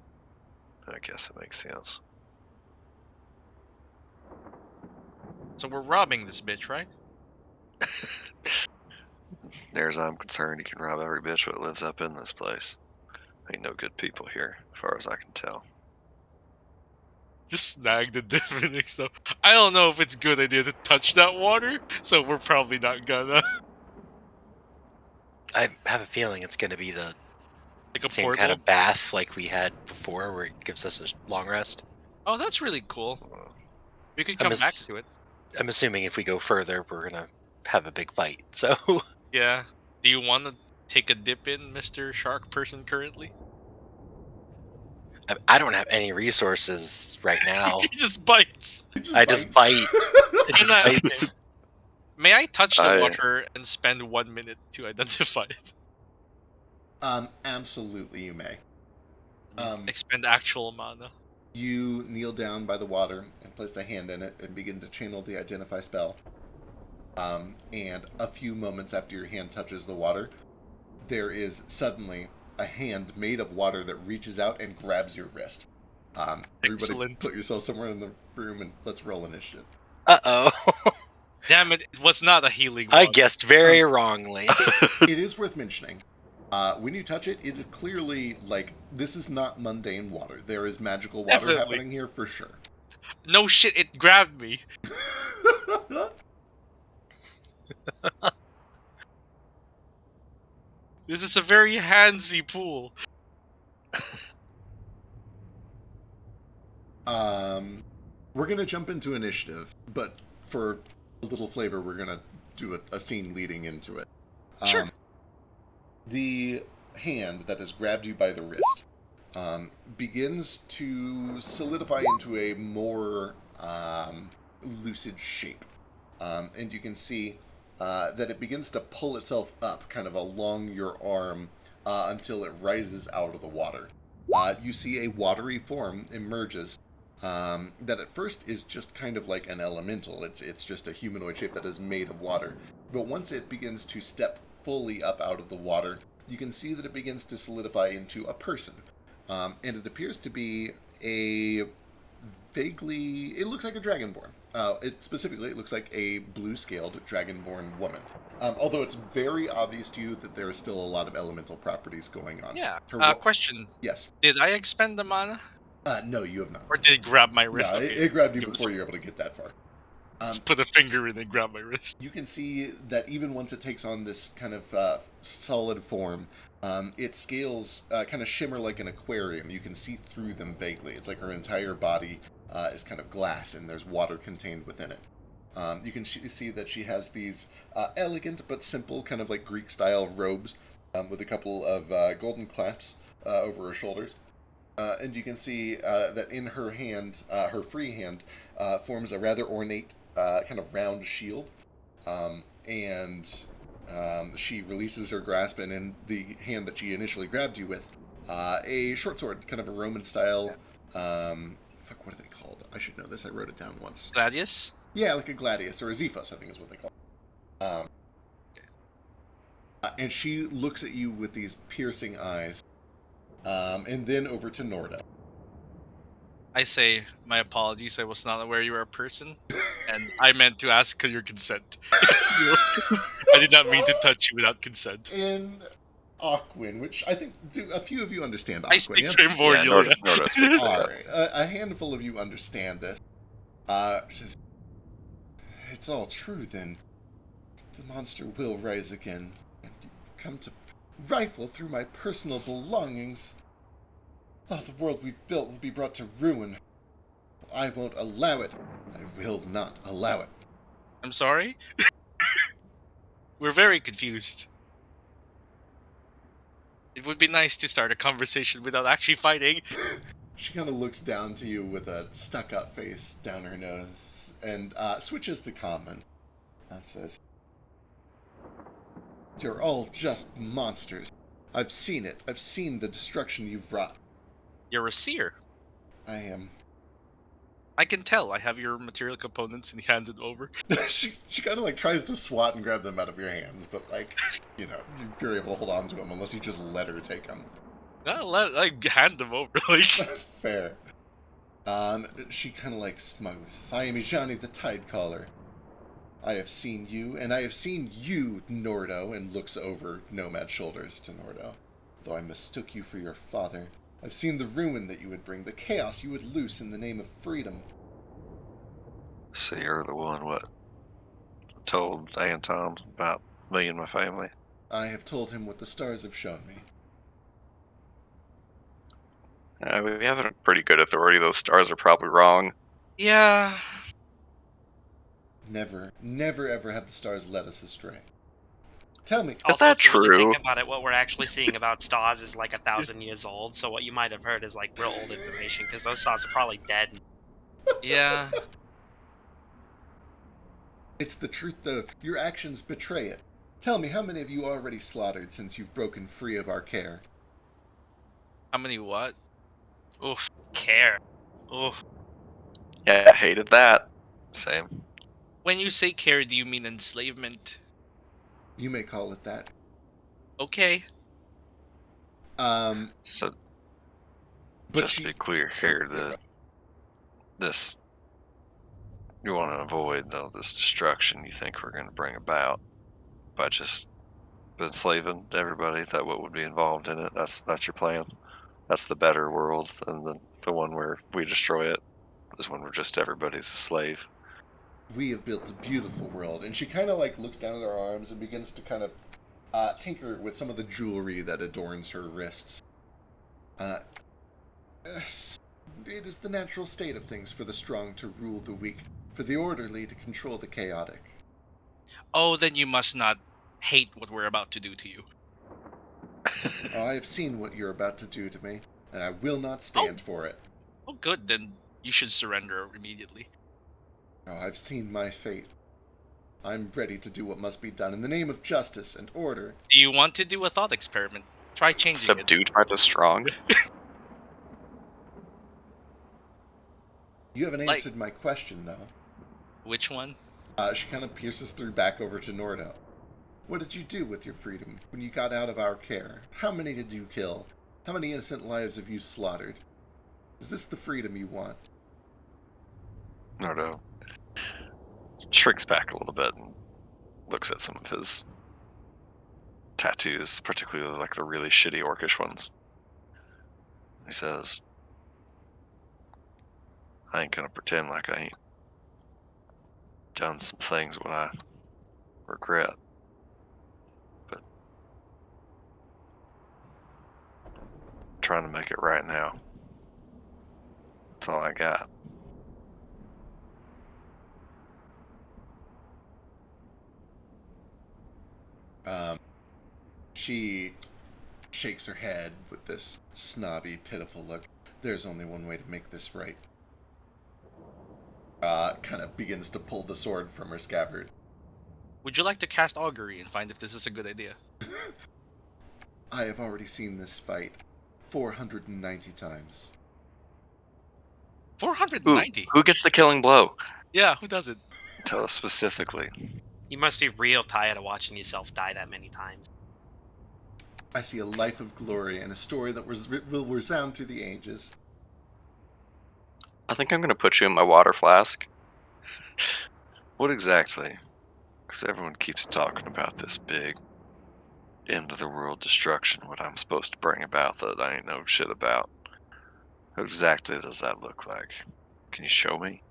I guess it makes sense. So we're robbing this bitch, right? Near as I'm concerned, you can rob every bitch that lives up in this place. Ain't no good people here, as far as I can tell. Just snag the different stuff. I don't know if it's a good idea to touch that water, so we're probably not gonna. I have a feeling it's going to be the Like a same portal. kind of bath like we had before, where it gives us a long rest. Oh, that's really cool. We could I'm come back ass- to it. I'm assuming if we go further, we're going to have a big fight. So Yeah. Do you want to take a dip in, Mr. Shark Person, currently? I don't have any resources right now. He just bites. I just bite. It just Can I- bites. May I touch the I- water and spend 1 minute to identify it? Absolutely you may. Expend actual mana. You kneel down by the water and place a hand in it and begin to channel the identify spell. And a few moments after your hand touches the water, there is suddenly a hand made of water that reaches out and grabs your wrist. Everybody Excellent. put yourself somewhere in the room and let's roll initiative. Uh-oh. Damn it was not a healing I water. guessed very wrongly. It is worth mentioning. When you touch it, it is clearly, like, this is not mundane water. There is magical water Definitely. happening here for sure. No shit, it grabbed me. This is a very handsy pool. We're going to jump into initiative, but for a little flavor, we're going to do a scene leading into it. Sure. The hand that has grabbed you by the wrist begins to solidify into a more lucid shape. And you can see that it begins to pull itself up kind of along your arm until it rises out of the water. You see a watery form emerges that at first is just kind of like an elemental. It's just a humanoid shape that is made of water. But once it begins to step fully up out of the water, you can see that it begins to solidify into a person. And it appears to be it looks like a dragonborn. It looks like a blue-scaled dragonborn woman. Although it's very obvious to you that there is still a lot of elemental properties going on. Yeah. Her Question. Yes. Did I expend the mana? No, you have not. Or did it grab my wrist? No, Okay. it grabbed you Give us before a- you're able to get that far. Just put a finger in and grab my wrist. You can see that even once it takes on this kind of solid form, its scales kind of shimmer like an aquarium. You can see through them vaguely. It's like her entire body is kind of glass and there's water contained within it. You can see that she has these elegant but simple kind of like Greek-style robes with a couple of golden clasps over her shoulders. And you can see that in her hand, her free hand, forms a rather ornate kind of round shield. She releases her grasp, and in the hand that she initially grabbed you with, a short sword, kind of a Roman-style fuck, what are they called? I should know this. I wrote it down once. Gladius? Yeah, like a gladius or a Zephos, I think is what they call it. And she looks at you with these piercing eyes, and then over to Norda. I say, my apologies, I was not aware you were a person, and I meant to ask your consent. I did not mean to touch you without consent. And Aquin, which I think a few of you understand Aquin. I speak yeah? primordial. Yeah, Norda speaks All that. right, a handful of you understand this. Says, it's all true then. The monster will rise again, and you've come to rifle through my personal belongings. Oh, the world we've built will be brought to ruin. I won't allow it. I will not allow it. I'm sorry? We're very confused. It would be nice to start a conversation without actually fighting. She kind of looks down to you with a stuck-up face down her nose and switches to common. That says, you're all just monsters. I've seen it. I've seen the destruction you've wrought. You're a seer. I am. I can tell. I have your material components and he hands it over. she kind of like tries to swat and grab them out of your hands, but like, you know, you're able to hold on to them unless you just let her take them. I hand them over. Like, fair. She kind of like smugly says, I am Ijani the Tidecaller. I have seen you, and I have seen you, Nordo, and looks over Nomad's shoulders to Nordo. Though I mistook you for your father, I've seen the ruin that you would bring, the chaos you would loose in the name of freedom. So you're the one, what, told Anton about me and my family? I have told him what the stars have shown me. We have a pretty good authority. Those stars are probably wrong. yeah. Never, never ever have the stars led us astray. Tell me. Is Also, that if you really true? think about it, what we're actually seeing about stars is like 1,000 years old. So what you might have heard is like real old information because those stars are probably dead. Yeah. It's the truth, though. Your actions betray it. Tell me, how many have you already slaughtered since you've broken free of our care? How many what? Oof. Care. Oof. Yeah, I hated that. Same. When you say care, do you mean enslavement? You may call it that. Okay. So, But just to be clear here, this you want to avoid though this destruction you think we're going to bring about by just enslaving everybody. That what would be involved in it. That's your plan. That's the better world than the one where we destroy it. Is when we're just everybody's a slave. we have built a beautiful world. And she kind of like looks down at her arms and begins to kind of tinker with some of the jewelry that adorns her wrists. Yes, it is the natural state of things for the strong to rule the weak, for the orderly to control the chaotic. Oh, then you must not hate what we're about to do to you. Oh, I have seen what you're about to do to me, and I will not stand for it. Oh, good. Then you should surrender immediately. Oh, I've seen my fate. I'm ready to do what must be done in the name of justice and order. Do you want to do a thought experiment? Try changing it. Subdued by the strong. You haven't Like- answered my question, though. Which one? She kind of pierces through back over to Nordo. What did you do with your freedom when you got out of our care? How many did you kill? How many innocent lives have you slaughtered? Is this the freedom you want? Nordo shrinks back a little bit and looks at some of his tattoos, particularly like the really shitty orcish ones. He says, I ain't gonna pretend like I ain't done some things what I regret. But I'm trying to make it right now. That's all I got. She shakes her head with this snobby, pitiful look. There's only one way to make this right. Kind of begins to pull the sword from her scabbard. Would you like to cast augury and find if this is a good idea? I have already seen this fight 490 times. Ooh, 490. who gets the killing blow? Yeah, who does it? Tell us specifically. You must be real tired of watching yourself die that many times. I see a life of glory and a story that will resound through the ages. I think I'm gonna put you in my water flask. What exactly? Because everyone keeps talking about this big end of the world destruction, what I'm supposed to bring about that I ain't know shit about. What exactly does that look like? Can you show me?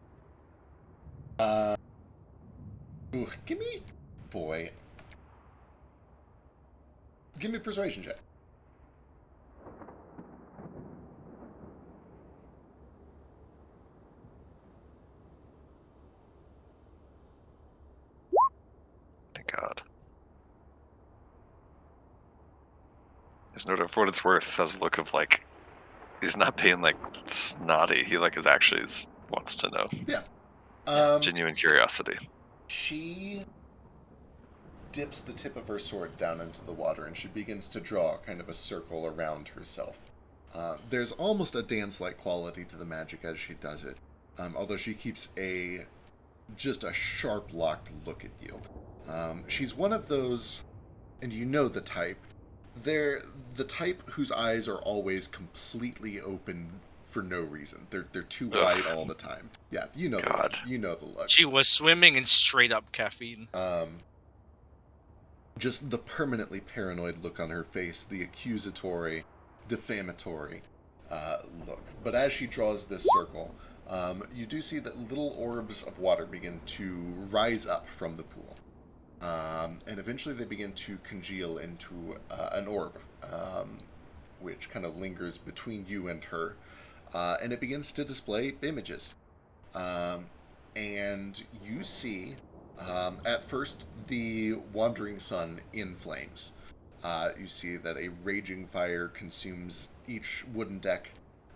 Ooh, give me a persuasion check. Thank God. There's no doubt for what it's worth. Has a look of like, he's not being like snotty. He like is actually wants to know. Yeah. Genuine curiosity. She dips the tip of her sword down into the water and she begins to draw kind of a circle around herself. There's almost a dance-like quality to the magic as she does it, although she keeps just a sharp, locked look at you. She's one of those, and you know the type. They're the type whose eyes are always completely open for no reason. They're too wide all the time. Yeah, you know God. the one. You know the look. She was swimming in straight up caffeine. Just the permanently paranoid look on her face, the accusatory, defamatory look. But as she draws this circle, you do see that little orbs of water begin to rise up from the pool. And eventually they begin to congeal into an orb, which kind of lingers between you and her. And it begins to display images. And you see, at first, the wandering sun in flames. You see that a raging fire consumes each wooden deck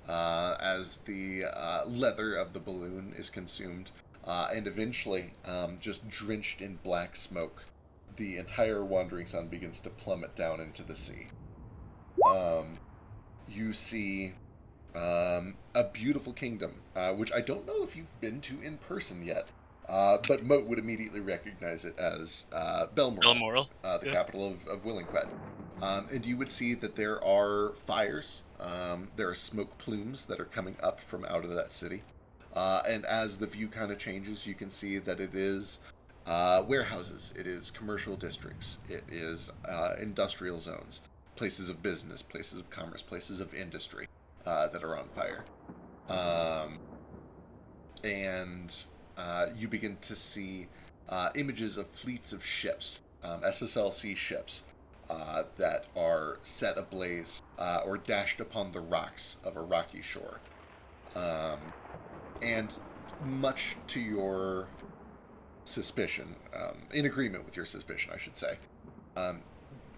as the leather of the balloon is consumed. And eventually, just drenched in black smoke, the entire wandering sun begins to plummet down into the sea. You see a beautiful kingdom, which I don't know if you've been to in person yet, but Moat would immediately recognize it as Belmoral, the capital of Willingquet. And you would see that there are fires, there are smoke plumes that are coming up from out of that city. And as the view kind of changes, you can see that it is warehouses, it is commercial districts, it is industrial zones, places of business, places of commerce, places of industry that are on fire. And you begin to see images of fleets of ships, SSLC ships, that are set ablaze or dashed upon the rocks of a rocky shore. And much to your suspicion, in agreement with your suspicion, I should say,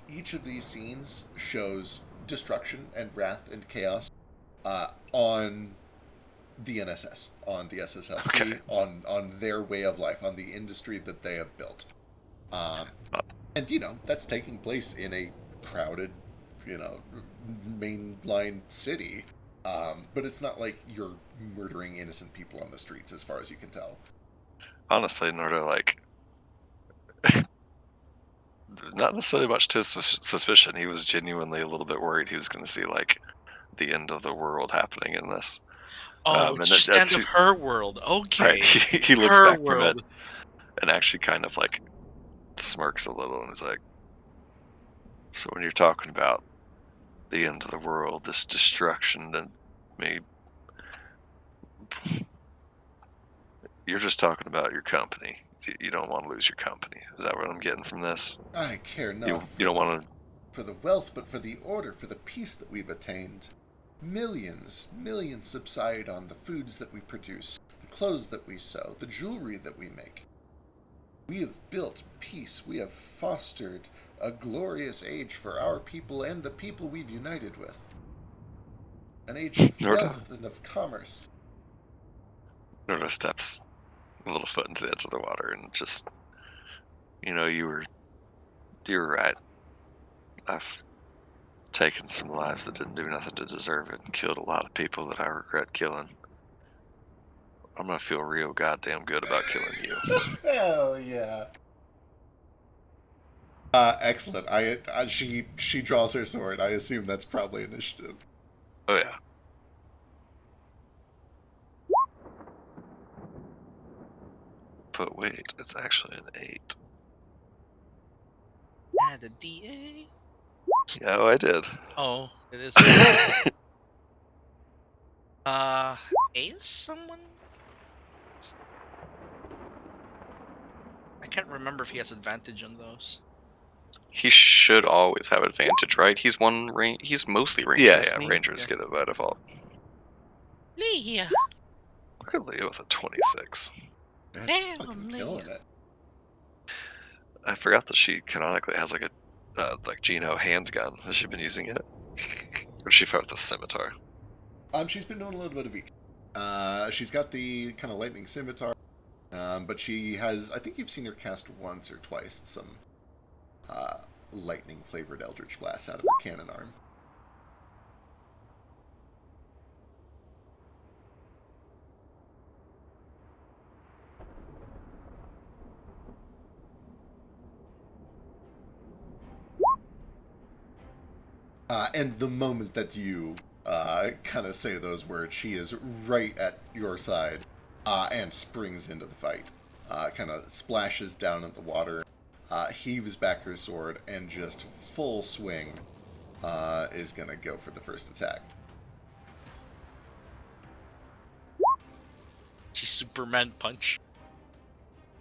each of these scenes shows destruction and wrath and chaos on the NSS, on the SSLC, Okay. on their way of life, on the industry that they have built. And, that's taking place in a crowded, mainline city. But it's not like you're murdering innocent people on the streets, as far as you can tell. Honestly, nor do not necessarily much to his suspicion. He was genuinely a little bit worried he was going to see the end of the world happening in this. Oh, and it's just as end of her world. Okay. Right, he looks Her back from world. it and actually kind of smirks a little and is like, so when you're talking about the end of the world, this destruction, and you're just talking about your company. You don't want to lose your company. Is that what I'm getting from this? I care not You don't want to... for the wealth, but for the order, for the peace that we've attained. Millions subside on the foods that we produce, the clothes that we sew, the jewelry that we make. We have built peace. We have fostered a glorious age for our people and the people we've united with. An age of wealth and of commerce. Nordo steps a little foot into the edge of the water and just, you were right. I've taken some lives that didn't do nothing to deserve it and killed a lot of people that I regret killing. I'm gonna feel real goddamn good about killing you. Hell yeah. Excellent. She draws her sword. I assume that's probably initiative. Oh yeah. But wait, it's actually an 8. Add a D8. Yeah, oh, I did. Oh, it is. Is someone? I can't remember if he has advantage on those. He should always have advantage, right? He's He's mostly ranged. Yeah, isn't he? Rangers get it by default. Leah. Look at Leah with a 26. That's Damn, fucking Leia. killing it. I forgot that she canonically has like a Geno handgun. Has she been using it? Or she fought with a scimitar? She's been doing a little bit of each. She's got the kind of lightning scimitar, but she has, I think you've seen her cast once or twice some lightning flavored eldritch blasts out of her cannon arm. And the moment that you kind of say those words, she is right at your side and springs into the fight. Kind of splashes down at the water, heaves back her sword, and just full swing is going to go for the first attack. She Superman punch.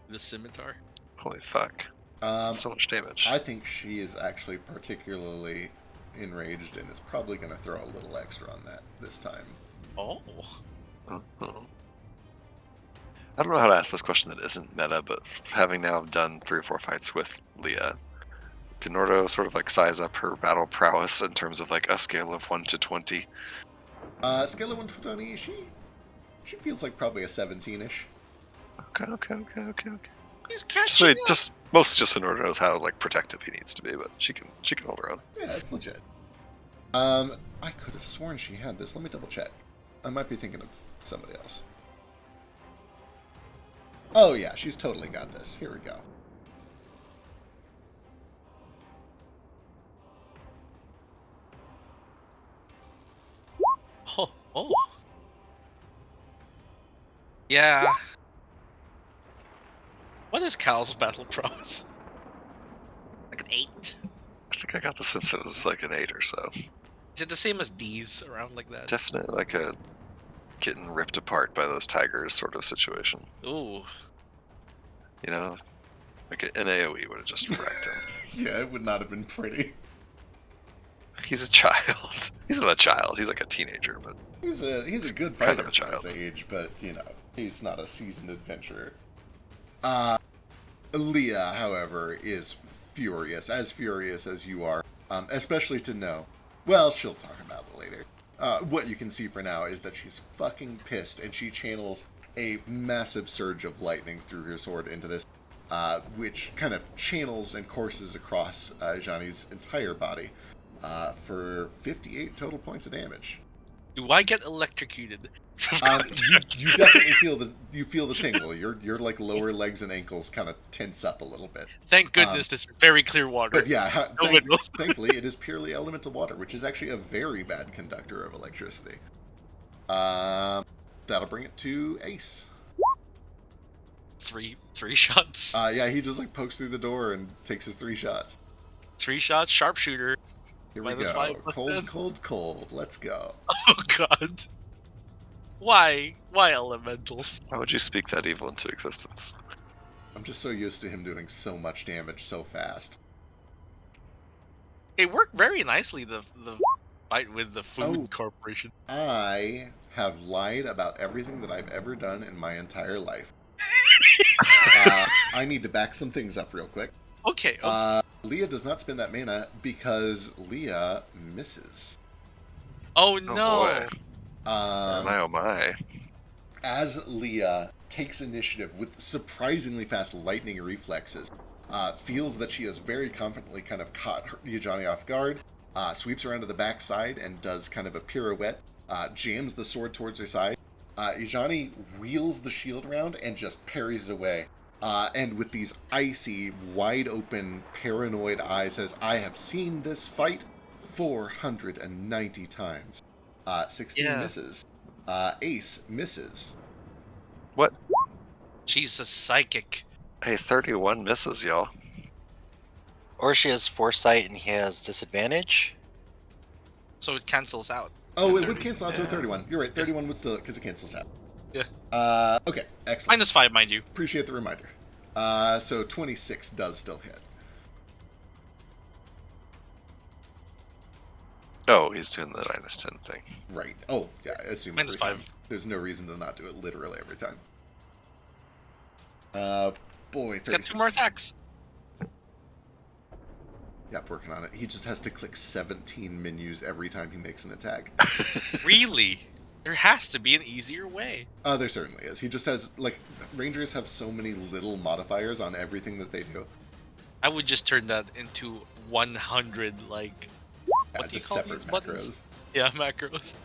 The scimitar. Holy fuck. So much damage. I think she is actually particularly enraged and is probably going to throw a little extra on that this time. Oh. Uh-huh. I don't know how to ask this question that isn't meta, but having now done 3 or 4 fights with Leah, can Nordo sort of like size up her battle prowess in terms of like a scale of 1 to 20? Scale of 1 to 20, she feels like probably a 17-ish. Okay. He's catching up. Just so Nordo knows how like protective he needs to be, but she can hold her own. Yeah, it's legit. I could have sworn she had this. Let me double check. I might be thinking of somebody else. Oh yeah, she's totally got this. Here we go. Oh. Yeah. What is Cal's battle prowess? Like an 8? I think I got the sense it was like an 8 or so. Is it the same as D's around like that? Definitely like a getting ripped apart by those tigers sort of situation. Ooh. You know, like an AoE would have just wrecked him. Yeah, it would not have been pretty. He's a child. He's not a child. He's like a teenager, but He's a good kind fighter of a for his child. age, but you know, he's not a seasoned adventurer. Leah, however, is furious as you are, especially to know. Well, she'll talk about it later. What you can see for now is that she's fucking pissed, and she channels a massive surge of lightning through her sword into this, which kind of channels and courses across Johnny's entire body for 58 total points of damage. Do I get electrocuted? You definitely feel the tingle. Your like lower legs and ankles kind of tense up a little bit. Thank goodness this is very clear water. But yeah, No windows. thankfully it is purely elemental water, which is actually a very bad conductor of electricity. That'll bring it to Ace. Three shots. Yeah, he just like pokes through the door and takes his 3 shots. 3 shots, sharpshooter. Here we Minus go. 5 plus 10. Cold. Let's go. Oh god. Why? Why elementals? Why would you speak that evil into existence? I'm just so used to him doing so much damage so fast. It worked very nicely, the fight with the food corporation. I have lied about everything that I've ever done in my entire life. I need to back some things up real quick. Okay. Leah does not spend that mana because Leah misses. Oh no! Oh boy. Oh my. As Leah takes initiative with surprisingly fast lightning reflexes, feels that she has very confidently kind of caught Johnny off guard, sweeps around to the backside and does kind of a pirouette, jams the sword towards her side, Ijani wheels the shield around and just parries it away. And with these icy, wide-open, paranoid eyes says, I have seen this fight 490 times. 16 misses. Ace misses. What? She's a psychic. Hey, 31 misses, y'all. Or she has foresight and he has disadvantage. So it cancels out. Oh, it 30. would cancel out to a 31. You're right, 31 would still, because it cancels out. Yeah. Okay, excellent. -5, mind you. Appreciate the reminder. So 26 does still hit. Oh, he's doing the -10 thing. Right. Oh, yeah, I assume every -5. time. There's no reason to not do it literally every time. Boy, 36. Got 2 more attacks. Yep, working on it. He just has to click 17 menus every time he makes an attack. Really? There has to be an easier way. There certainly is. He just has, like, Rangers have so many little modifiers on everything that they do. I would just turn that into 100, like, what do you just call separate these buttons? macros. Yeah, macros.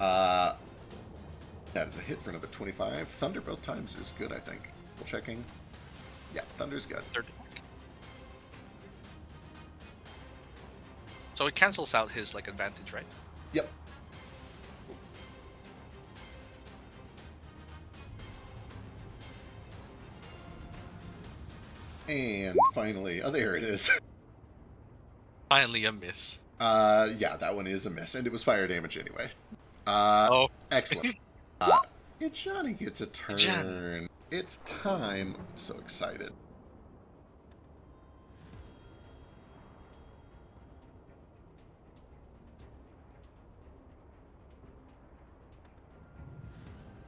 That is a hit for another 25. Thunder both times is good, I think. Checking. Yeah, Thunder's good. 30. So it cancels out his, like, advantage, right? Yep. And finally, oh, there it is. Finally a miss. Yeah, that one is a miss, and it was fire damage anyway. Oh. Excellent. Johnny gets a turn. Johnny. It's time. I'm so excited.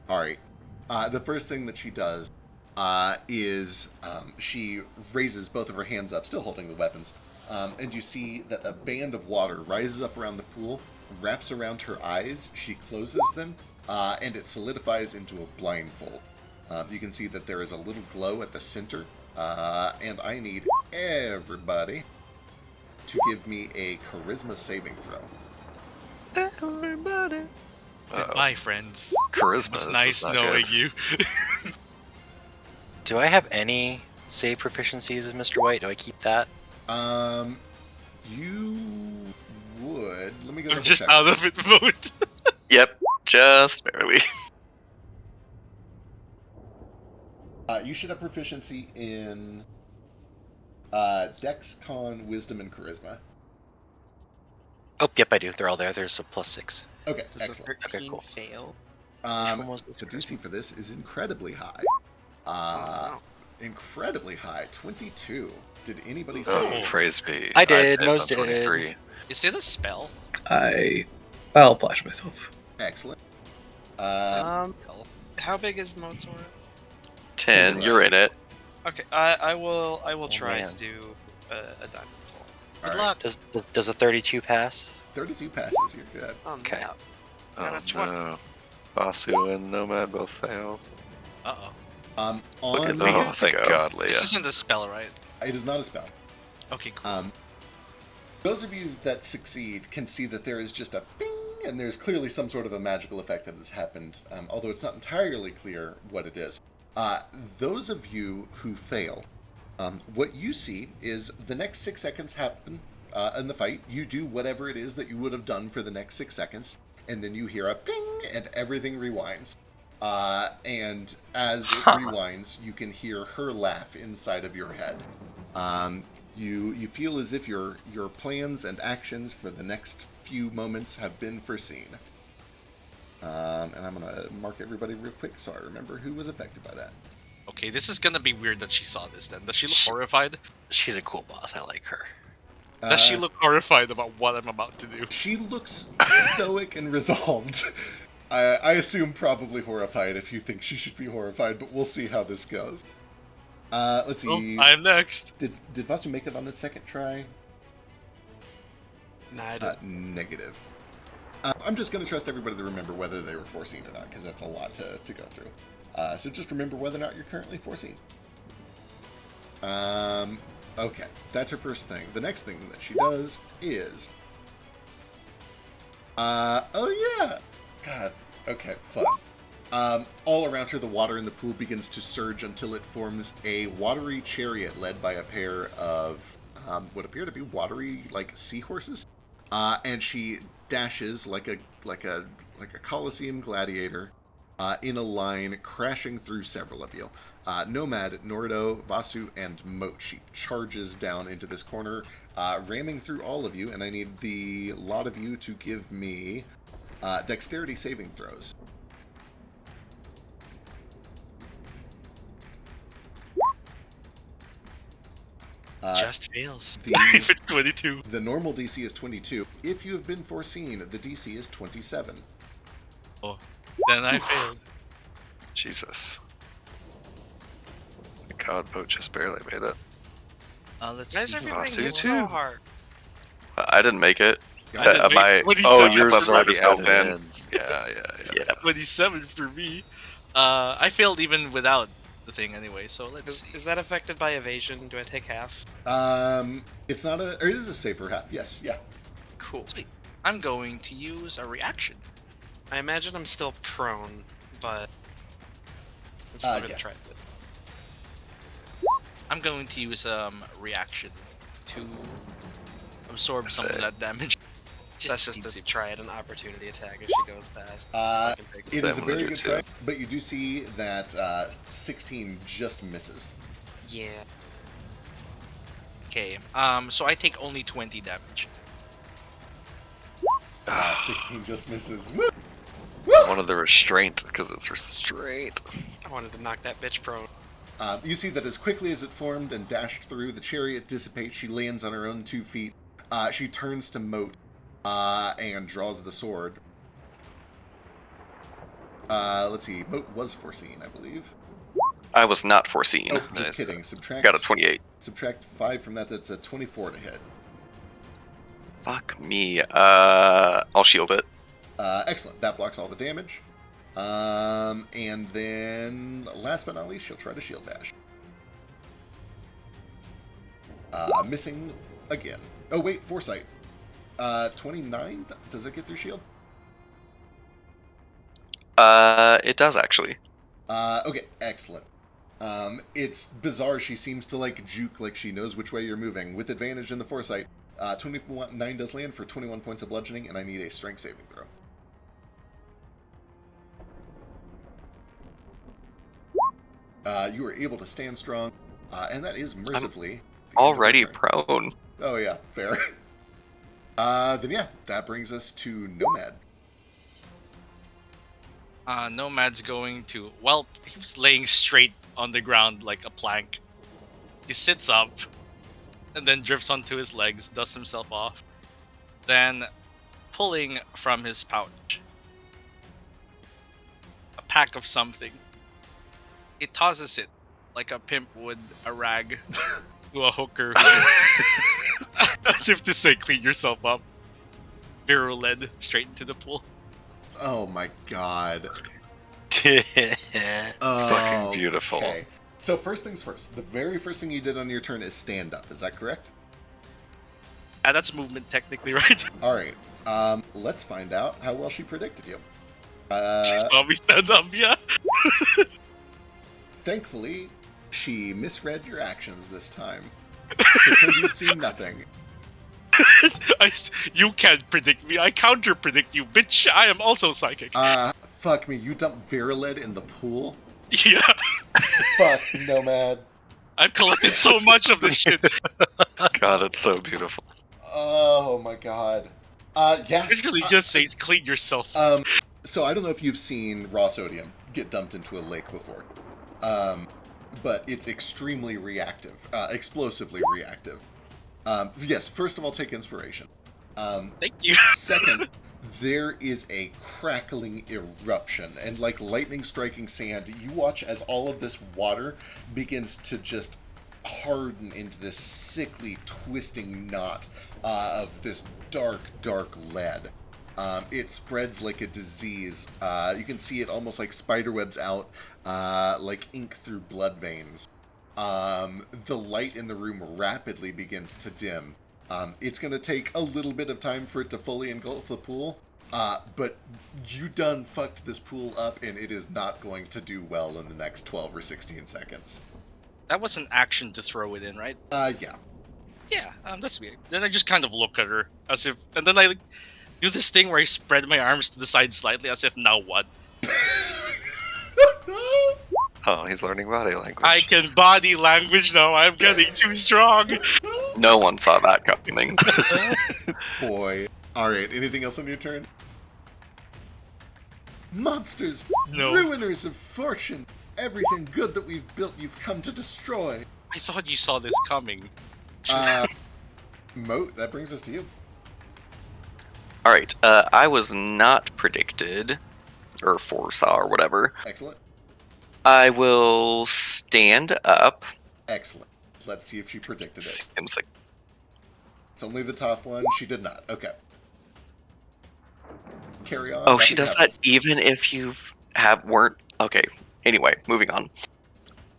Alright. The first thing that she does is she raises both of her hands up, still holding the weapons, and you see that a band of water rises up around the pool, wraps around her eyes, she closes them, and it solidifies into a blindfold. You can see that there is a little glow at the center, and I need everybody to give me a charisma saving throw. Everybody. Goodbye, friends. Charisma. It's this nice is not knowing good. you. Do I have any save proficiencies as Mr. White? Do I keep that? You would. Let me go. I'm double just check. out of it mode. Yep, just barely. You should have proficiency in Dex, Con, Wisdom, and Charisma. Oh, yep, I do. They're all there. There's a +6. Okay, Does a excellent. 13 Okay, cool. fail? one was this The DC for this is incredibly high. Wow. Incredibly high. 22. Did anybody Oh, say? praise be. I did, on Mose did. 23. Is it a spell? I'll flash myself. Excellent. How big is Mozart? 10, you're in it. Okay, I will try man. to do a diamond soul. All Good right. luck. Does a 32 pass? 32 passes. You're good. Okay. Yeah. Oh Got a 20. no. Basu and Nomad both fail. Uh-oh. On Oh, thank God, Leah. This isn't a spell, right? it is not a spell. Okay, cool. Those of you that succeed can see that there is just a bing, and there's clearly some sort of a magical effect that has happened, although it's not entirely clear what it is. Those of you who fail, what you see is the next 6 seconds happen in the fight. You do whatever it is that you would have done for the next 6 seconds, and then you hear a ping, and everything rewinds. And as it rewinds, you can hear her laugh inside of your head. You feel as if your plans and actions for the next few moments have been foreseen. And I'm going to mark everybody real quick so I remember who was affected by that. Okay, this is gonna be weird that she saw this then. Does she look horrified? She's a cool boss. I like her. Does she look horrified about what I'm about to do? She looks stoic and resolved. I assume probably horrified if you think she should be horrified, but we'll see how this goes. Let's see. Oh, I am next. Did Vasu make it on his second try? Nah, I didn't. Negative. I'm just going to trust everybody to remember whether they were foreseen or not, because that's a lot to go through. So just remember whether or not you're currently foreseen. Okay, that's her first thing. The next thing that she does is... oh yeah! God, okay, fun. All around her, the water in the pool begins to surge until it forms a watery chariot led by a pair of what appear to be watery, like, seahorses. And she dashes like a Colosseum gladiator in a line, crashing through several of you. Nomad, Nordo, Vasu, and Moat. She charges down into this corner, ramming through all of you, and I need the lot of you to give me dexterity saving throws. Just fails. the- If it's 22. The normal DC is 22. If you have been foreseen, the DC is 27. Oh, then I failed. Jesus. My God, Boat just barely made it. Let's Why is see. everything Vasu hit too? so hard? I didn't make it. I didn't make 27. Oh, Yours yours is is already already built in. Yeah. 27 for me. I failed even without the thing anyway, so let's see. Is that affected by evasion? Do I take half? It's not a, or it is a safer half. Yes, yeah. Cool. Sweet. I'm going to use a reaction. I imagine I'm still prone, but I'm still gonna yes. try it. I'm going to use reaction to absorb some of Say. that damage. That's just easy. to try it, an opportunity attack if she goes past. It Fucking is a I'm gonna very do good too. try, but you do see that 16 just misses. Yeah. Okay, so I take only 20 damage. 16 just misses. Woo! One of the restraint, because it's restraint. I wanted to knock that bitch prone. You see that as quickly as it formed and dashed through, the chariot dissipates. She lands on her own 2 feet. She turns to Moat and draws the sword. Let's see. Moat was foreseen, I believe. I was not foreseen. Oh, just Nice. kidding. Subtract. Got a 28. Subtract 5 from that. That's a 24 to hit. Fuck me. I'll shield it. Excellent. That blocks all the damage. And then, last but not least, she'll try to shield dash. Missing again. Oh, wait, foresight. 29? Does it get through shield? It does actually. Okay, excellent. It's bizarre. She seems to, like, juke like she knows which way you're moving. With advantage in the foresight. 29 does land for 21 points of bludgeoning, and I need a strength saving throw. You are able to stand strong, and that is mercifully the end of your Already turn. prone. Oh yeah, fair. Then yeah, that brings us to Nomad. Nomad's going to... Well, he was laying straight on the ground like a plank. He sits up, and then drifts onto his legs, dusts himself off. Then, pulling from his pouch a pack of something, he tosses it like a pimp would a rag to a hooker. As if to say, clean yourself up. Vero led straight into the pool. Oh my god. Fucking beautiful. Okay. So first things first, the very first thing you did on your turn is stand up. Is that correct? That's movement technically, right? All right. Let's find out how well she predicted you. She saw me stand up, yeah. Thankfully, she misread your actions this time. Pretend you've seen nothing. You can't predict me. I counter predict you, bitch. I am also psychic. Fuck me. You dumped Veriled in the pool? Yeah. Fuck, Nomad. I've collected so much of this shit. God, it's so beautiful. Oh my god. Yeah. It literally just says clean yourself. So I don't know if you've seen raw sodium get dumped into a lake before. But it's extremely reactive. Explosively reactive. Yes, first of all, take inspiration. Thank you. Second, there is a crackling eruption, and like lightning striking sand, you watch as all of this water begins to just harden into this sickly, twisting knot of this dark, dark lead. It spreads like a disease. You can see it almost like spiderwebs out, like ink through blood veins. The light in the room rapidly begins to dim. It's going to take a little bit of time for it to fully engulf the pool, But you done fucked this pool up, and it is not going to do well in the next 12 or 16 seconds. That was an action to throw it in, right? Yeah. Yeah, that's weird. Then I just kind of look at her as if, and then I do this thing where I spread my arms to the side slightly as if now what? Oh, he's learning body language. I can body language now. I'm getting too strong. No one saw that coming. Boy. Alright, anything else on your turn? Monsters! No. Ruiners of fortune! Everything good that we've built you've come to destroy! I thought you saw this coming. Moat, that brings us to you. Alright, I was not predicted, or foresaw, or whatever. Excellent. I will stand up. Excellent. Let's see if she predicted it. Seems like It's only the top one. She did not. Okay. Carry on. oh, she Nothing does happens. that even if you weren't. Okay. Anyway, moving on.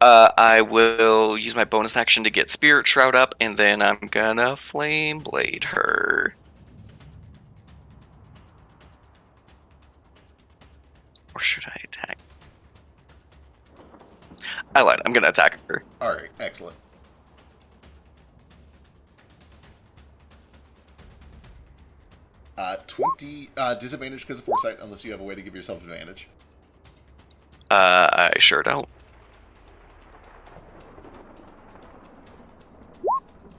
I will use my bonus action to get Spirit Shroud up, and then I'm gonna Flame Blade her. Or should I attack? I lied. I'm gonna attack her. Alright, excellent. Uh, 20 disadvantage because of foresight, unless you have a way to give yourself advantage. I sure don't.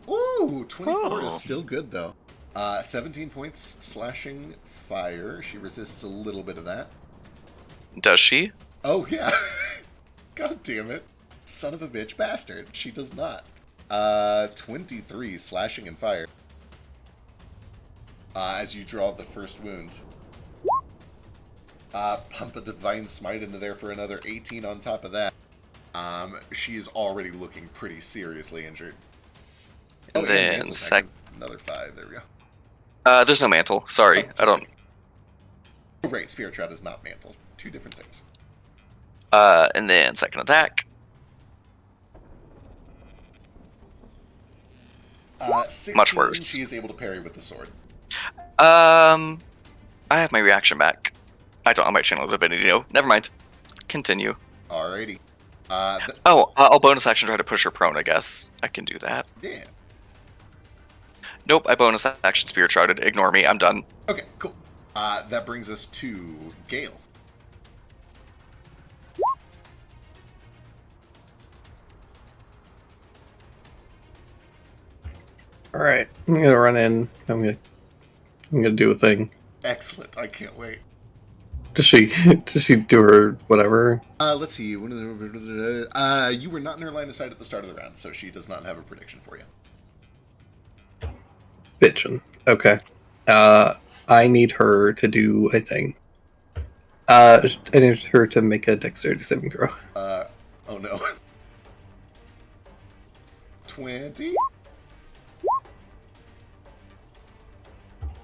Ooh, 24 Oh. is still good though. 17 points slashing fire. She resists a little bit of that. Does she? Oh yeah. God damn it. Son of a bitch bastard. She does not. 23 slashing and fire. As you draw the first wound. Pump a divine smite into there for another 18 on top of that. She is already looking pretty seriously injured. And and then mantle attack of another 5. There we go. There's no mantle. Sorry, Oh, I don't. Oh, right, Spirit Shroud is not mantle. Two different things. And then second attack. 16, Much worse. She is able to parry with the sword. I have my reaction back. I don't have my channel divinity. No, never mind. Continue. Alrighty. I'll bonus action try to push her prone. I guess I can do that. Yeah. Nope, I bonus action Spirit Shrouded. Ignore me. I'm done. Okay, cool. That brings us to Gale. All right, I'm gonna run in. I'm gonna do a thing. Excellent. I can't wait. Does she do her whatever? Let's see. You were not in her line of sight at the start of the round, so she does not have a prediction for you. Bitchin'. Okay. I need her to do a thing. I need her to make a dexterity saving throw. Oh no. 20?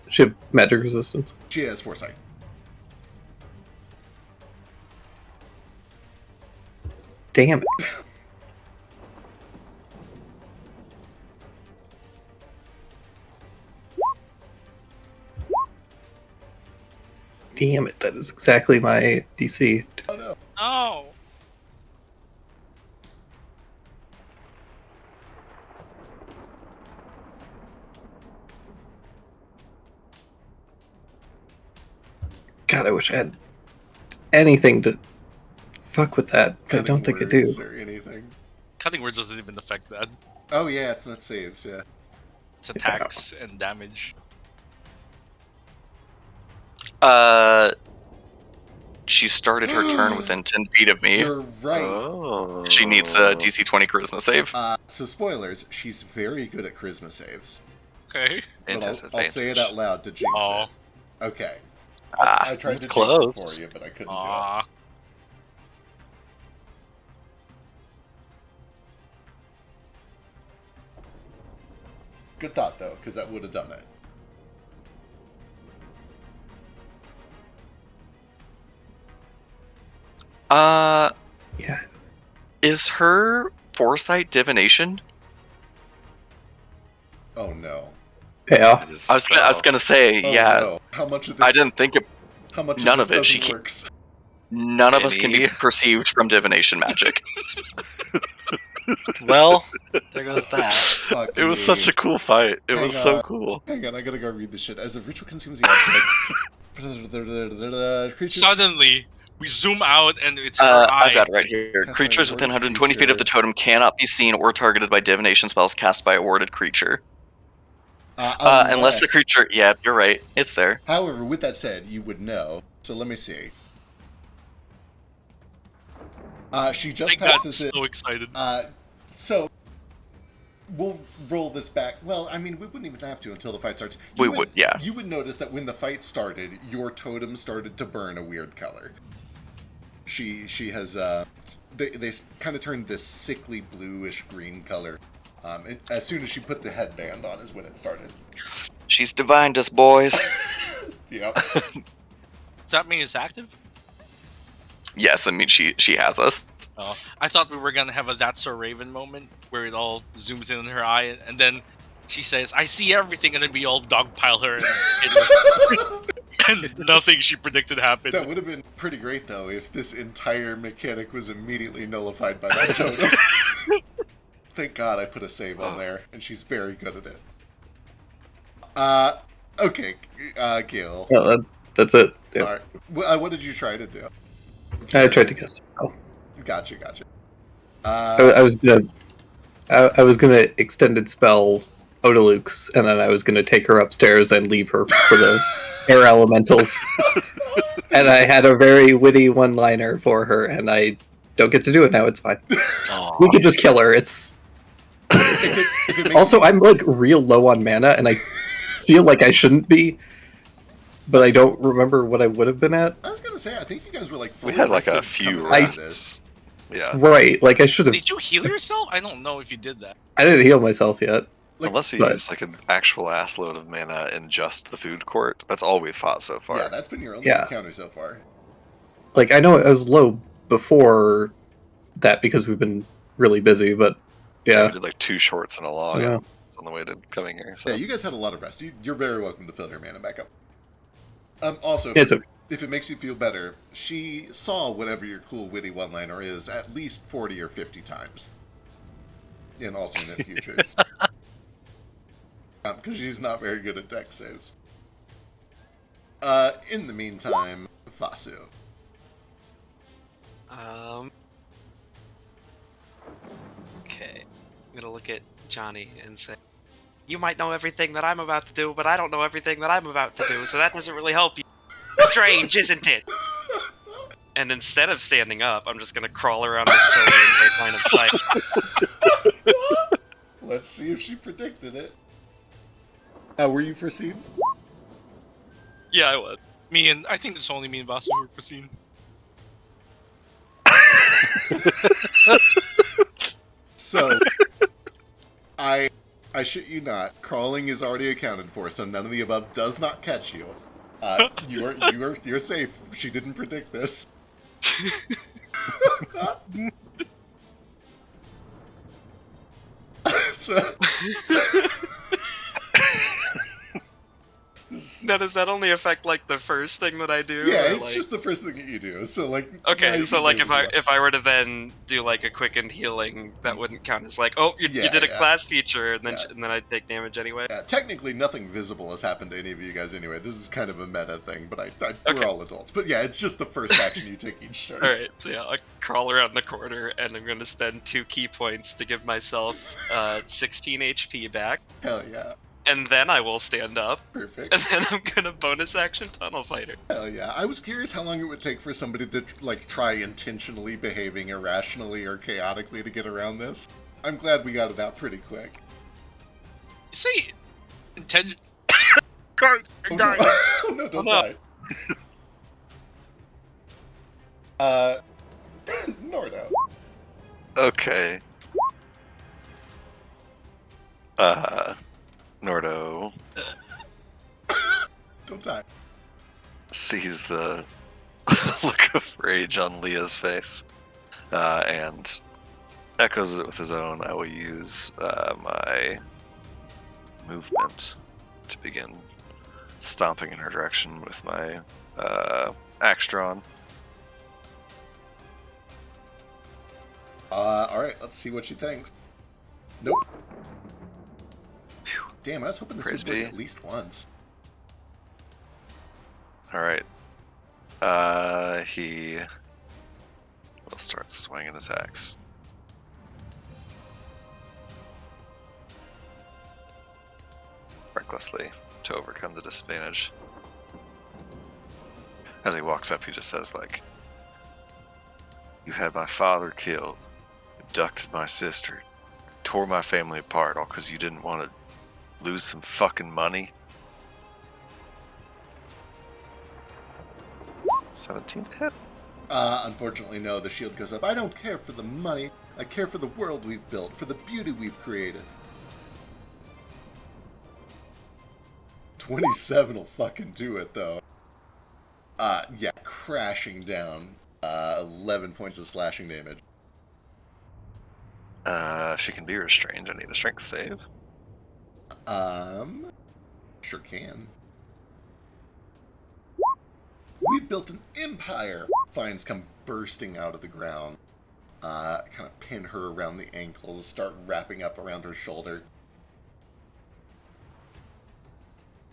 She have magic resistance. She has foresight. Damn it. Damn it, that is exactly my DC. Oh no. Oh. God, I wish I had anything to fuck with that, but I don't think I do. Or anything. Cutting words doesn't even affect that. Oh yeah, it's not saves, yeah. It's attacks and damage. She started her turn within 10 feet of me. You're right. Oh. She needs a DC 20 charisma save. So spoilers, she's very good at charisma saves. Okay. But I'll Disadvantage. say it out loud to jinx Oh. it. Okay. Ah, I tried to it's jinx it close. for you, but I couldn't do it. Aw. Good thought though, because that would have done it. Yeah. Is her foresight divination? Oh no. Yeah. It is I was gonna say, Oh, yeah. no. How much of this? I didn't think it. How much None of of it. this She doesn't can't. works? None of us can be Any? perceived from divination magic. Well, there goes that. Fuck It was me. such a cool fight. It Hang was so on. cool. Hang on, I gotta go read this shit. As a ritual consumes the object, creatures. Suddenly, we zoom out and it's her I've eye. got it right here. Cast by Creatures a within warded 120 feet of the creature. totem cannot be seen or targeted by divination spells cast by a warded creature. Unless the creature... Yeah, you're right. It's there. However, with that said, you would know. So let me see. She I just got passes it. so excited. So we'll roll this back. Well, I mean, we wouldn't even have to until the fight starts. We would, yeah. You would notice that when the fight started, your totem started to burn a weird color. She has they kind of turned this sickly bluish green color. As soon as she put the headband on is when it started. She's divined us, boys. Yep. Does that mean it's active? Yes, I mean, she has us. Oh, I thought we were gonna have a That's So Raven moment where it all zooms in on her eye, and then she says, "I see everything," and then we all dogpile her, and nothing she predicted happened. That would have been pretty great, though, if this entire mechanic was immediately nullified by that totem. Thank God I put a save on there, and she's very good at it. Okay, Gil. Well, that's it. Yeah. All right. What did you try to do? I tried to guess. Oh. Gotcha. I was gonna extended spell Odalukes, and then I was gonna take her upstairs and leave her for the air elementals. And I had a very witty one-liner for her, and I don't get to do it now. It's fine. Aw. We could just kill her. It's If it makes also I'm like real low on mana, and I feel like I shouldn't be, but I don't remember what I would have been at. I was gonna say, I think you guys were like. We fully had like a rested few coming out of this. rests. Yeah. Right, like I should have. Did you heal yourself? I don't know if you did that. I didn't heal myself yet. Like, Unless you but- use like an actual ass load of mana in just the food court. That's all we've fought so far. yeah, that's been your only Yeah. encounter so far. Like I know I was low before that because we've been really busy, but yeah. We did like 2 shorts and a log Yeah. on the way to coming here. So. Yeah, you guys had a lot of rest. You're very welcome to fill your mana back up. Also, It's okay. if it makes you feel better, she saw whatever your cool witty one-liner is at least 40 or 50 times in alternate futures. Because she's not very good at deck saves. In the meantime, Vasu. Okay. I'm gonna look at Johnny and say, "You might know everything that I'm about to do, but I don't know everything that I'm about to do, so that doesn't really help you. Strange, isn't it?" And instead of standing up, I'm just gonna crawl around this pillar in great line of sight. Let's see if she predicted it. Were you foreseen? Yeah, I was. I think it's only me and Vasu who were foreseen. So, I shit you not. Crawling is already accounted for, so none of the above does not catch you. You're safe. She didn't predict this. So, Now, does that only affect like the first thing that I do? yeah, or, it's like... just the first thing that you do. So like, now Okay, you so can like do if it as I were to then do like a quickened healing, that wouldn't count as like, oh, you Yeah, did a yeah. class feature, and then Yeah. and then I'd take damage anyway. well. Technically, nothing visible has happened to any of you guys anyway. This is kind of a meta thing, but we're Okay. all adults. But yeah, it's just the first action you take each turn. All right, so yeah, I crawl around the corner, and I'm going to spend 2 key points to give myself 16 HP back, Hell yeah, and then I will stand up, perfect. and then I'm going to bonus action Tunnel Fighter. Hell yeah. I was curious how long it would take for somebody to like try intentionally behaving irrationally or chaotically to get around this. I'm glad we got it out pretty quick. You say intention. Oh no, don't Oh, die. Nordo. Okay. Nordo Don't die. sees the look of rage on Leah's face and echoes it with his own. I will use my movement to begin stomping in her direction with my axe drawn. Alright, let's see what she thinks. Nope. Phew. Damn, I was hoping this would Frisbee. work at least once. Alright. He will start swinging his axe. Recklessly to overcome the disadvantage. As he walks up, he just says, like, "You had my father killed, abducted my sister, tore my family apart, all because you didn't want to lose some fucking money." 17 to hit. Unfortunately, no. The shield goes up. I don't care for the money. I care for the world we've built, for the beauty we've created. 27 will fucking do it, though. Yeah, crashing down. 11 points of slashing damage. She can be restrained. I need a strength save. Sure can. We've built an empire! Vines come bursting out of the ground. Kind of pin her around the ankles, start wrapping up around her shoulder.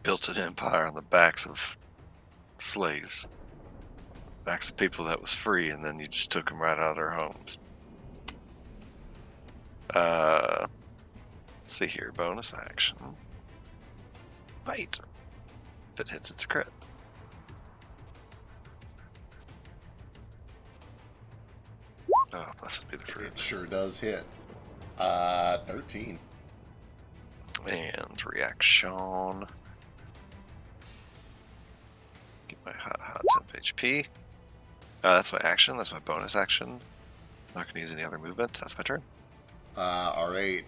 Built an empire on the backs of slaves. Backs of people that was free, and then you just took them right out of their homes. Let's see here. Bonus action. Bite. If it hits, it's a crit. Oh, blessed be the fruit. It sure does hit. 13. And reaction. Get my hot temp HP. That's my action. That's my bonus action. I'm not going to use any other movement. That's my turn. Alright.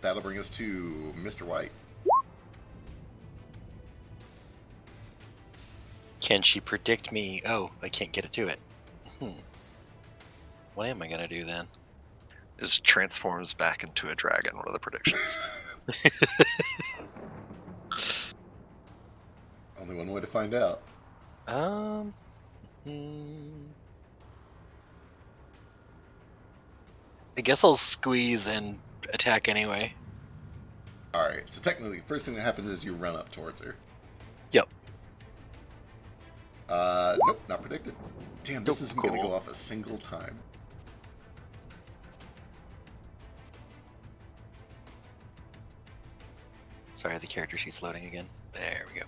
That'll bring us to Mr. White. Can she predict me? Oh, I can't get it to it. What am I gonna do then? Is transforms back into a dragon. What are the predictions? Only one way to find out. I guess I'll squeeze and attack anyway. Alright, so technically, first thing that happens is you run up towards her. Yep. Nope, not predicted. Damn, this Nope, isn't going to cool. go off a single time. Sorry, the character sheet's loading again. There we go.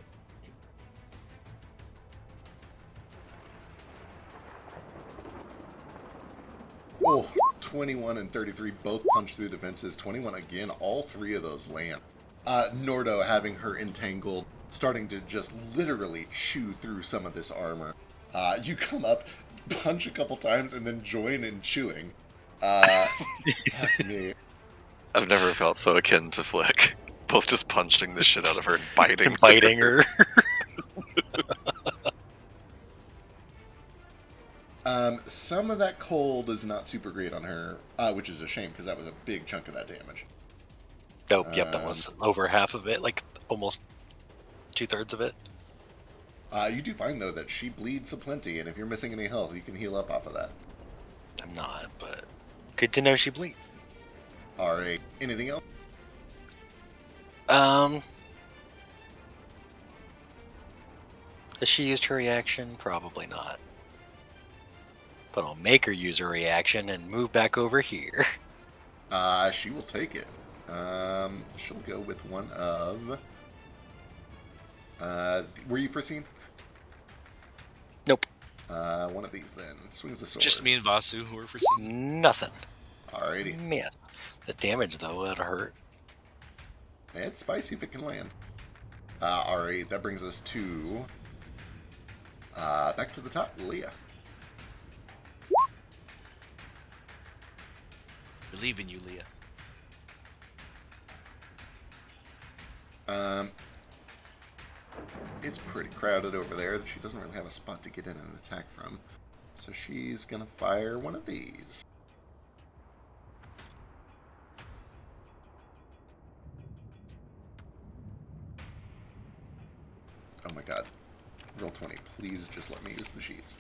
Oh, 21 and 33 both punch through defenses. 21 again, all three of those land. Nordo having her entangled, starting to just literally chew through some of this armor. You come up, punch a couple times, and then join in chewing. Fuck me. I've never felt so akin to Flick. Both just punching the shit out of her and biting her. Biting her. Some of that cold is not super great on her, which is a shame because that was a big chunk of that damage. Oh, yep, that was over half of it, like almost 2/3 of it. You do find, though, that she bleeds aplenty, and if you're missing any health, you can heal up off of that. I'm not, but good to know she bleeds. Alright, anything else? Has she used her reaction? Probably not. But I'll make her use her reaction and move back over here. She will take it. She'll go with one of... were you first seen? Nope. One of these, then. Swings the sword. Just me and Vasu who were foreseen. Nothing. Alrighty. Miss. The damage, though, would hurt. It's spicy if it can land. Alright, that brings us to... back to the top, Leah. Believe in you, Leah. It's pretty crowded over there. She doesn't really have a spot to get in and attack from. So she's gonna fire one of these. please just let me use the sheets.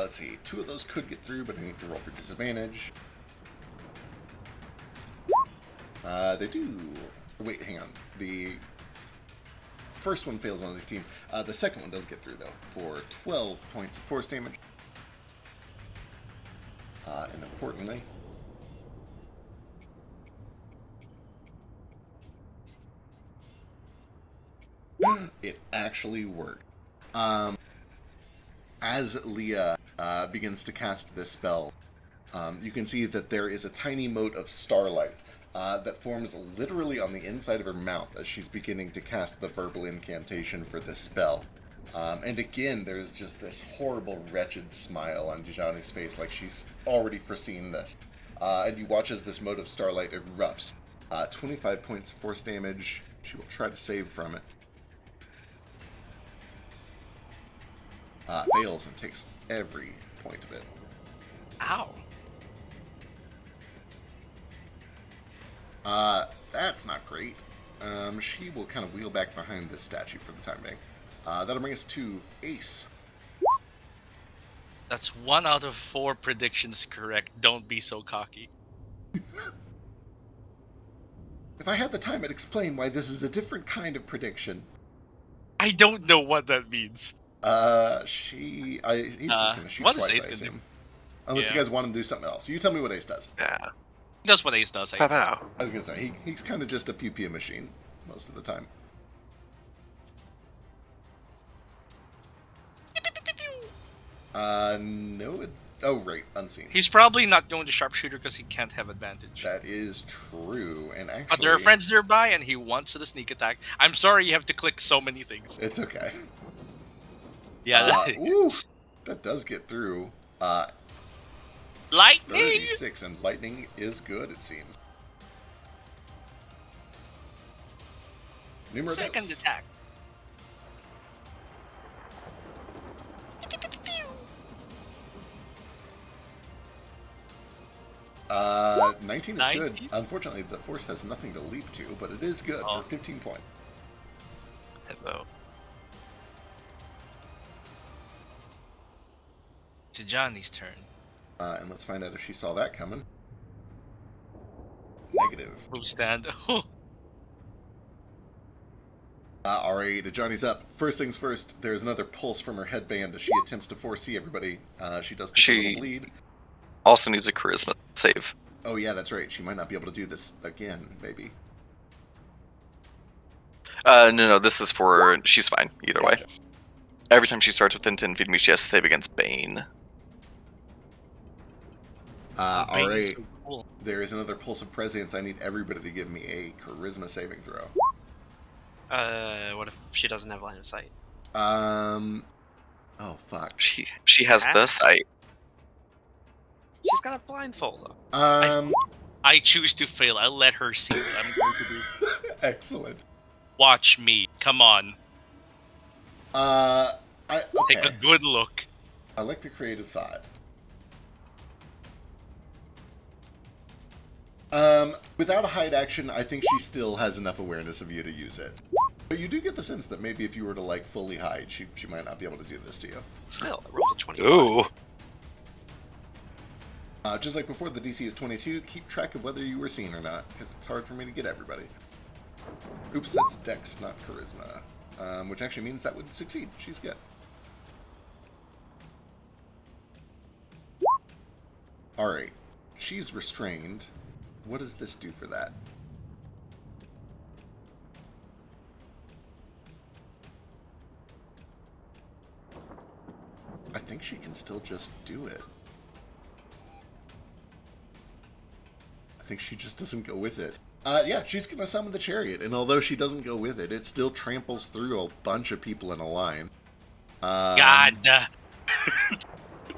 Let's see, 2 of those could get through, but I need to roll for disadvantage. They do. Wait, hang on. The first one fails on this team. The second one does get through, though, for 12 points of force damage. And importantly, it actually worked. As Leah begins to cast this spell, you can see that there is a tiny mote of starlight that forms literally on the inside of her mouth as she's beginning to cast the verbal incantation for this spell. And again, there's just this horrible, wretched smile on Dejani's face, like she's already foreseen this. And you watch as this mote of starlight erupts. 25 points of force damage. She will try to save from it. Fails and takes every point of it. Ow. That's not great. She will kind of wheel back behind this statue for the time being. That'll bring us to Ace. That's 1 out of 4 predictions correct. Don't be so cocky. If I had the time, I'd explain why this is a different kind of prediction. I don't know what that means. He's just gonna shoot what is twice, Ace I gonna do? assume. Unless you guys want him to do something else. You tell me what Ace does. Yeah. That's what Ace does. Pow pow. I was gonna say, he's kind of just a pew-pew machine most of the time. No. Oh, right. Unseen. He's probably not going to sharpshooter because he can't have advantage. That is true. And actually... But there are friends nearby and he wants the sneak attack. I'm sorry you have to click so many things. It's okay. Yeah, ooh, that does get through. Lightning! 36, and lightning is good, it seems. Numero Second dos. attack. 19 is 19? good. Unfortunately, the force has nothing to leap to, but it is good for 15 points. Hello. To Johnny's turn. And let's find out if she saw that coming. Negative. Move stand. Alright, Johnny's up. First things first, there's another pulse from her headband as she attempts to foresee everybody. She does take a little bleed. Also needs a charisma save. Oh yeah, that's right. She might not be able to do this again, maybe. No, this is for... She's fine, either Gotcha. way. Every time she starts within 10 feet of me, she has to save against Bane. Bane is Alright. so cool. There is another pulse of prescience. I need everybody to give me a charisma saving throw. What if she doesn't have line of sight? Oh, fuck. She has the sight. She's got a blindfold though. I choose to fail. I let her see what I'm going to do. Excellent. Watch me. Come on. Okay. Take a good look. I like the creative thought. Without a hide action, I think she still has enough awareness of you to use it. But you do get the sense that maybe if you were to, like, fully hide, she might not be able to do this to you. Still, I rolled a 25. Ooh. Just like before, the DC is 22. Keep track of whether you were seen or not, because it's hard for me to get everybody. Oops, that's Dex, not Charisma. Which actually means that would succeed. She's good. Alright. She's restrained. What does this do for that? I think she can still just do it. I think she just doesn't go with it. Yeah, she's gonna summon the chariot, and although she doesn't go with it, it still tramples through a bunch of people in a line. God.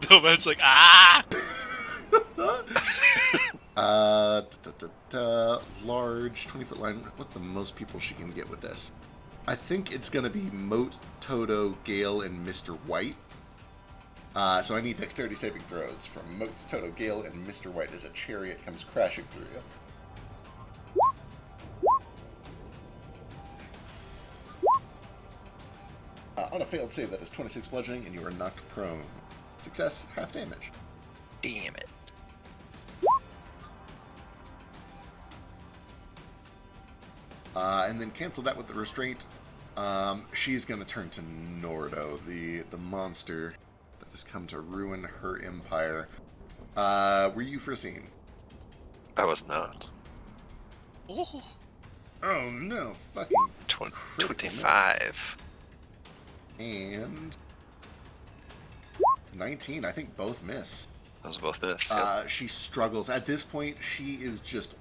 No man's like, ah! large 20-foot line. What's the most people she can get with this? I think it's going to be Moat, Toto, Gale, and Mr. White. So I need dexterity saving throws from Moat, Toto, Gale, and Mr. White as a chariot comes crashing through you. On a failed save, that is 26 bludgeoning, and you are knocked prone. Success, half damage. Damn it. And then cancel that with the restraint. She's going to turn to Nordo, the monster that has come to ruin her empire. Were you foreseen? I was not. Oh, Oh no, fucking 25. And 19, I think both miss. Those both miss. Yep. She struggles. At this point, she is just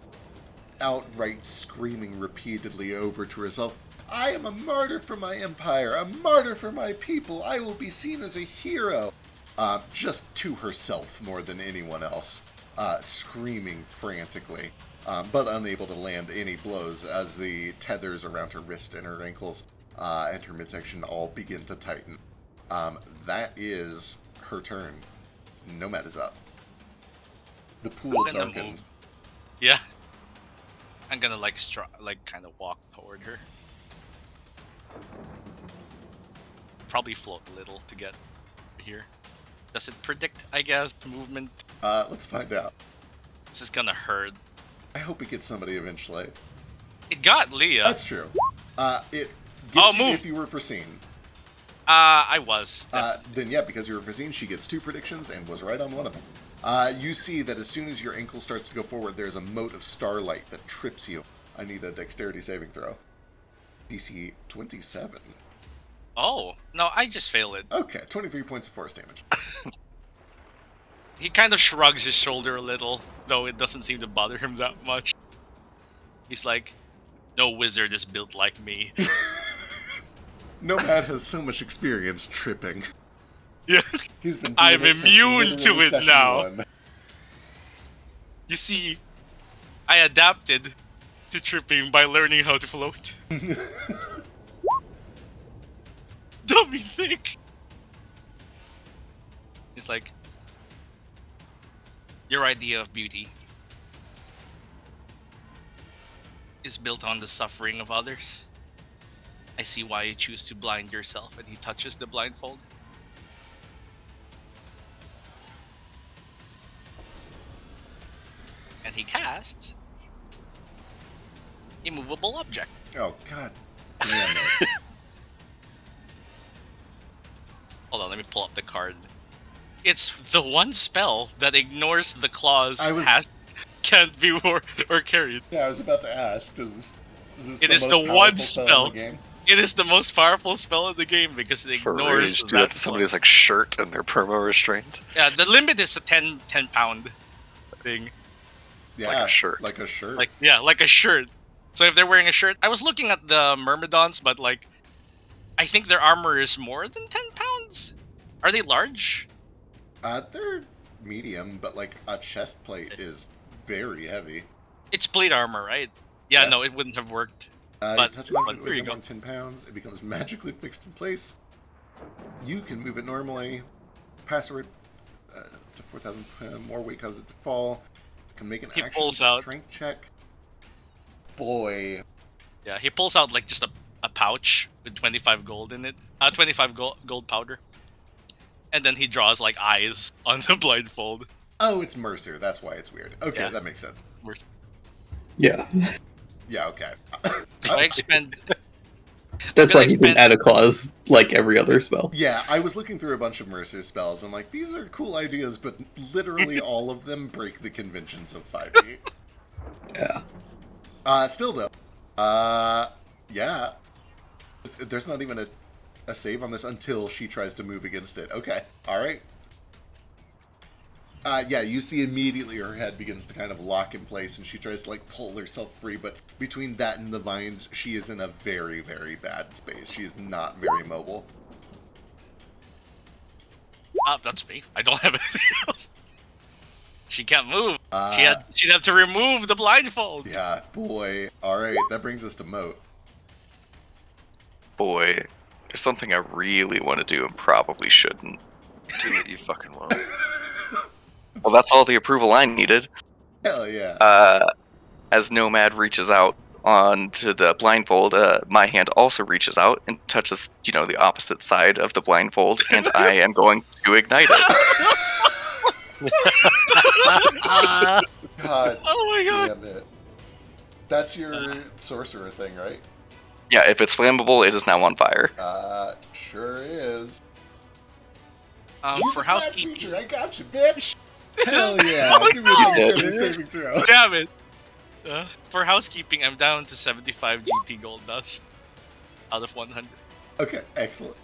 outright screaming repeatedly over to herself, I am a martyr for my empire, a martyr for my people, I will be seen as a hero. Just to herself more than anyone else, screaming frantically, but unable to land any blows as the tethers around her wrist and her ankles and her midsection all begin to tighten. That is her turn. Nomad is up. The pool I'm gonna darkens. move. Yeah. I'm gonna kind of walk toward her. Probably float a little to get here. Does it predict, I guess, movement? Let's find out. This is gonna hurt. I hope it gets somebody eventually. It got Leah. That's true. It gets Oh, you move. if you were foreseen. I was. Then yeah, because you were foreseen, she gets 2 predictions and was right on one of them. You see that as soon as your ankle starts to go forward, there's a mote of starlight that trips you. I need a dexterity saving throw. DC 27. Oh, no, I just failed it. Okay, 23 points of force damage. He kind of shrugs his shoulder a little, though it doesn't seem to bother him that much. He's like, no wizard is built like me. Nomad has so much experience tripping. Yeah. He's been doing I'm it since immune to literally it session now. 1. You see, I adapted to tripping by learning how to float. Dummy think. It's like, your idea of beauty is built on the suffering of others. I see why you choose to blind yourself. And he touches the blindfold. And he casts immovable object. Oh, god damn it. Hold on, let me pull up the card. It's the one spell that ignores the clause can't be wore or carried. Yeah, I was about to ask, is this It the is most the powerful one in spell. the game? It is the most powerful spell in the game because it For ignores rage, do that to somebody's one. like shirt and their perma restraint. Yeah, the limit is a 10 pound thing. Yeah, Like a shirt. Like a shirt. Like a shirt. So if they're wearing a shirt, I was looking at the Myrmidons, but like, I think their armor is more than 10 pounds. Are they large? They're medium, but like a chest plate is very heavy. It's plate armor, right? Yeah, Yeah. no, it wouldn't have worked. You But- touch an but object that there you weighs more go. than 10 pounds, it becomes magically fixed in place. You can move it normally. Password to 4,000 more weight causes it to fall. You can make an He action pulls out. strength check. Boy. Yeah, he pulls out like just a pouch with 25 gold in it. 25 gold powder. And then he draws like eyes on the blindfold. Oh, it's Mercer. That's why it's weird. Okay, Yeah. that makes sense. Yeah, Yeah, okay. So I expend. that's gonna why he didn't expend- add a clause like every other spell. Yeah, I was looking through a bunch of Mercer spells. I'm like, these are cool ideas, but literally all of them break the conventions of 5e. Yeah. Still though, yeah. There's not even a save on this until she tries to move against it. Okay, all right. Yeah, you see immediately her head begins to kind of lock in place, and she tries to like pull herself free. But between that and the vines, she is in a very, very bad space. She is not very mobile. That's me. I don't have anything else. She can't move. Uh, She'd have to remove the blindfold. Yeah, boy. Alright, that brings us to Moat. Boy, there's something I really want to do and probably shouldn't. Do what you fucking want. Well, that's all the approval I needed. Hell yeah. As Nomad reaches out onto the blindfold, my hand also reaches out and touches, the opposite side of the blindfold, and I am going to ignite it. God Oh my god. damn it. That's your sorcerer thing, right? Yeah, if it's flammable, it is now on fire. Sure is. For housekeeping. Feature, I got you, bitch! Hell yeah. Give me a dexterity saving throw. Damn it. For housekeeping, I'm down to 75 GP gold dust out of 100. Okay, excellent.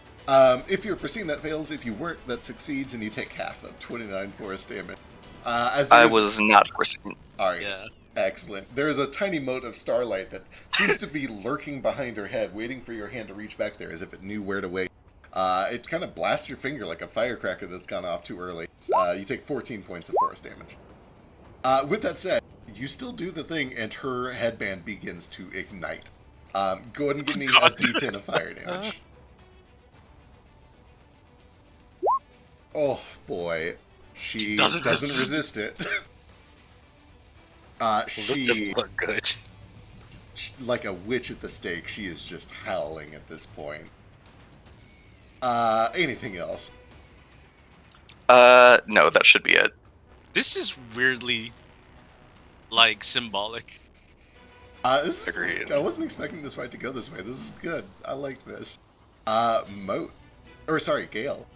If you're foreseeing that fails, if you weren't, that succeeds, and you take half of 29 force damage. I was not foreseeing. Alright, Yeah. excellent. There is a tiny mote of starlight that seems to be lurking behind her head, waiting for your hand to reach back there as if it knew where to wait. It kind of blasts your finger like a firecracker that's gone off too early. You take 14 points of force damage. With that said, you still do the thing, and her headband begins to ignite. Go ahead and give me a d10 of fire damage. Oh boy, she doesn't resist it. This doesn't look good. Like a witch at the stake, she is just howling at this point. Anything else? No, that should be it. This is weirdly, symbolic. Agreed. I wasn't expecting this fight to go this way. This is good. I like this. Moat. Or, sorry, Gale.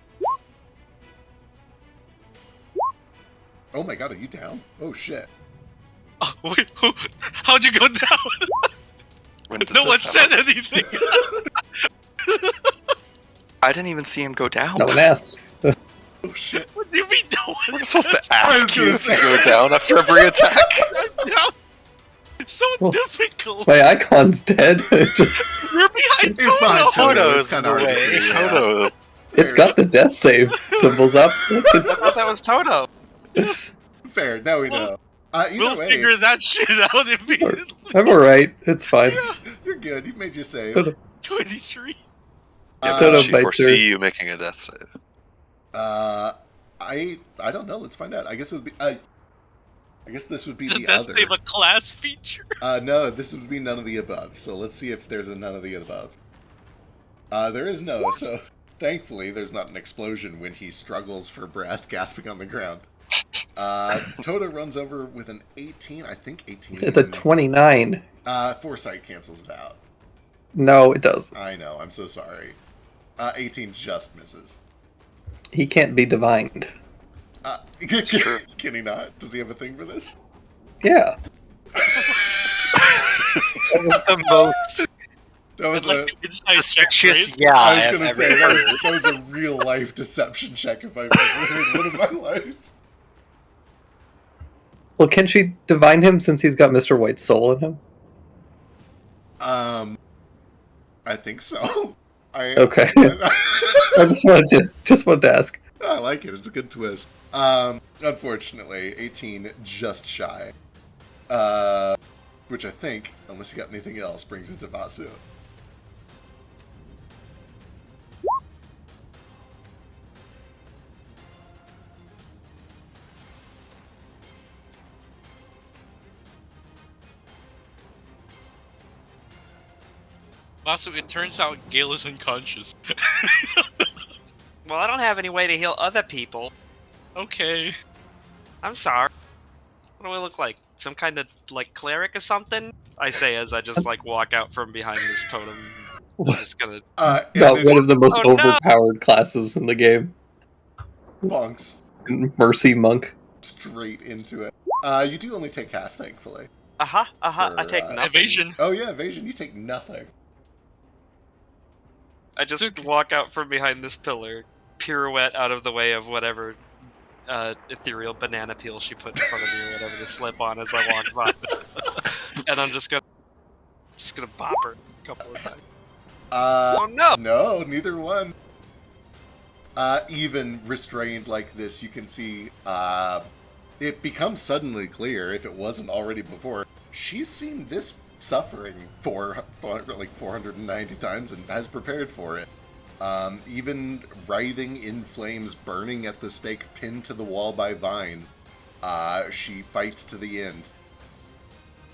Oh my god, are you down? Oh shit. Oh, wait, how'd you go down? When did No this one said happen? anything. I didn't even see him go down. No one asked. Oh shit. What do you mean no one We're supposed to I was ask gonna you if say- you go down after every attack. I'm down? It's so Well, difficult. My icon's dead. Just We're behind It's behind Toto. Toto. It's Toto's kind in of the hard to way. see. Yeah. Toto. it's got the death save symbols up. I It's, thought that was Toto. Fair. Now we know. Either We'll way, figure that shit out immediately. I'm alright. It's fine. you're good. You made your save. Toto. 23. Yeah, Uh, but did she bites foresee her. you making a death save? I don't know. Let's find out. I guess it would be. I guess this would be Does the that other. save a class feature? No, this would be none of the above. So let's see if there's a none of the above. There is no. So thankfully, there's not an explosion when he struggles for breath, gasping on the ground. Toto runs over with an 18. I think 18. It's a 29. Foresight cancels it out. No, it does. I know. I'm so sorry. 18 just misses. He can't be divined. true. Can he not? Does he have a thing for this? Yeah. The most That was I'd like a. to insight check, suspicious right? yeah I was I've gonna ever say heard. that was a real life deception check if I've ever heard one in my life. Well, can she divine him since he's got Mr. White's soul in him? I think so. Okay. I just wanted to ask. I like it. It's a good twist. Unfortunately, 18 just shy. Which I think, unless you got anything else, brings it to Vasu. Also, it turns out Gale is unconscious. Well, I don't have any way to heal other people. Okay. I'm sorry. What do I look like? Some kind of, cleric or something? I say as I just, walk out from behind this totem. I'm just gonna... Not And one of the most Oh, no. overpowered classes in the game. bonks Mercy Monk. straight into it. You do only take half, thankfully. I For, take nothing. Evasion. Oh yeah, evasion, you take nothing. I just walk out from behind this pillar, pirouette out of the way of whatever ethereal banana peel she put in front of me or whatever to slip on as I walk by. And I'm just gonna bop her a couple of times. Oh no! No, neither one. Even restrained like this, you can see it becomes suddenly clear, if it wasn't already before, she's seen this suffering for like 490 times and has prepared for it. Even writhing in flames, burning at the stake, pinned to the wall by vines, she fights to the end.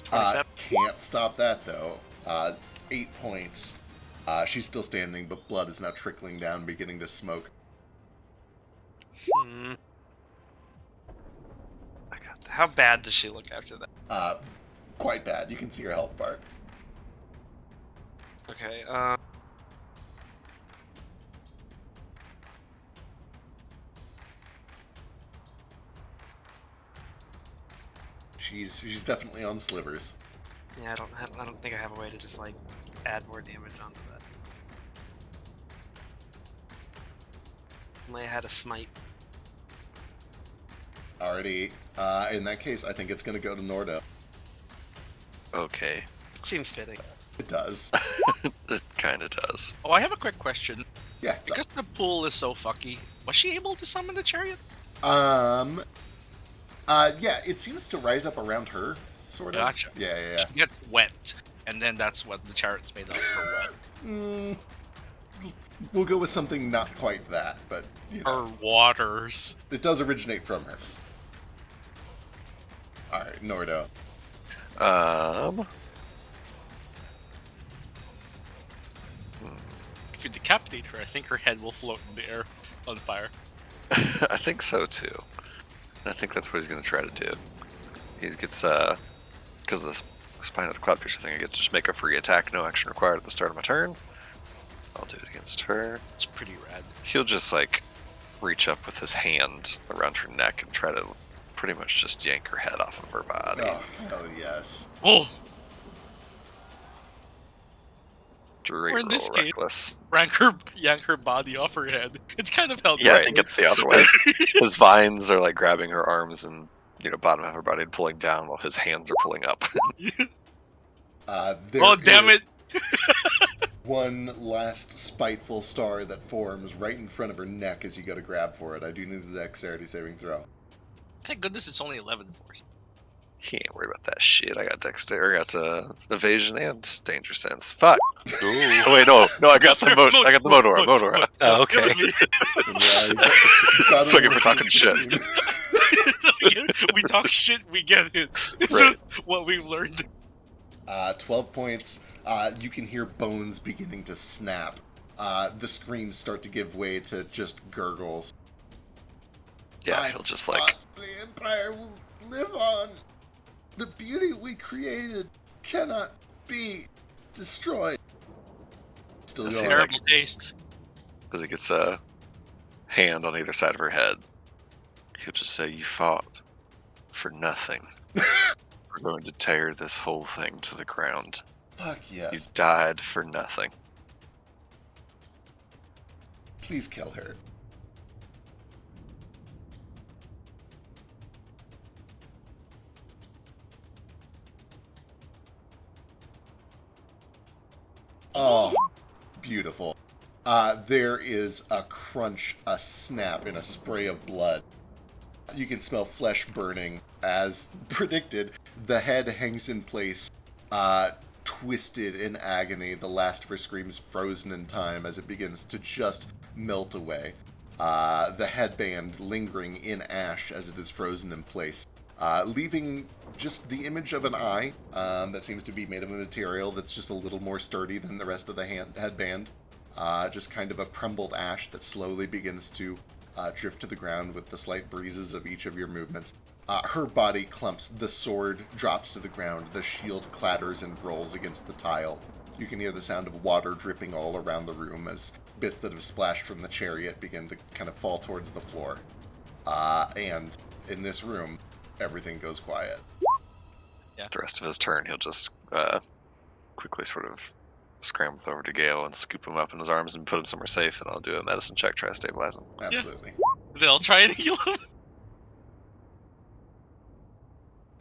27. Can't stop that, though. 8 points. She's still standing, but blood is now trickling down, beginning to smoke. How bad does she look after that? Quite bad. You can see her health bar. Okay, She's definitely on slivers. yeah, I don't think I have a way to just like add more damage onto that. Only I had a smite. Already. In that case, I think it's going to go to Nordo. Okay. Seems fitting. It does. It kind of does. Oh, I have a quick question. Yeah. Because the pool is so fucky, was she able to summon the chariot? Yeah, it seems to rise up around her, sort of. Gotcha. Yeah. She gets wet, and then that's what the chariot's made of, for wet. We'll go with something not quite that, but you know, Her waters. it does originate from her. Alright, Nordo. If you decapitate her, I think her head will float in the air on fire. I think so too. I think that's what he's going to try to do. He gets, because of the spine of the cloud piercer thing, I get to just make a free attack, no action required at the start of my turn. I'll do it against her. It's pretty rad. He'll just, like, reach up with his hand around her neck and try to pretty much just yank her head off of her body. Oh, hell yes. Oh! Great Or in roll, this case, reckless. yank her body off her head. It's kind of helpful. Yeah, I think it's the other way. His vines are, like, grabbing her arms and, you know, bottom of her body and pulling down while his hands are pulling up. Oh, damn it! One last spiteful star that forms right in front of her neck as you go to grab for it. I do need a dexterity saving throw. Thank goodness it's only 11 force. He ain't worried about that shit. I got evasion and danger sense. Fuck. Oh wait, no, I got the Modora. Oh, okay. That's okay for talking shit. We talk shit, we get it. This Right. is what we've learned. 12 points. You can hear bones beginning to snap. The screams start to give way to just gurgles. Yeah, he'll just like. The Empire will live on. The beauty we created cannot be destroyed. Still That's going. Terrible taste. As he gets a hand on either side of her head, he'll just say, "You fought for nothing. We're going to tear this whole thing to the ground. Fuck You yes. died for nothing." Please kill her. Oh, beautiful. There is a crunch, a snap, and a spray of blood. You can smell flesh burning. As predicted, the head hangs in place, twisted in agony, the last of her screams frozen in time as it begins to just melt away. The headband lingering in ash as it is frozen in place, leaving just the image of an eye that seems to be made of a material that's just a little more sturdy than the rest of the headband. Just kind of a crumbled ash that slowly begins to drift to the ground with the slight breezes of each of your movements. Her body clumps, the sword drops to the ground, the shield clatters and rolls against the tile. You can hear the sound of water dripping all around the room as bits that have splashed from the chariot begin to kind of fall towards the floor. And in this room, everything goes quiet. The rest of his turn, he'll just quickly sort of scramble over to Gale and scoop him up in his arms and put him somewhere safe, and I'll do a medicine check, try to stabilize him. Absolutely. They'll try and heal him.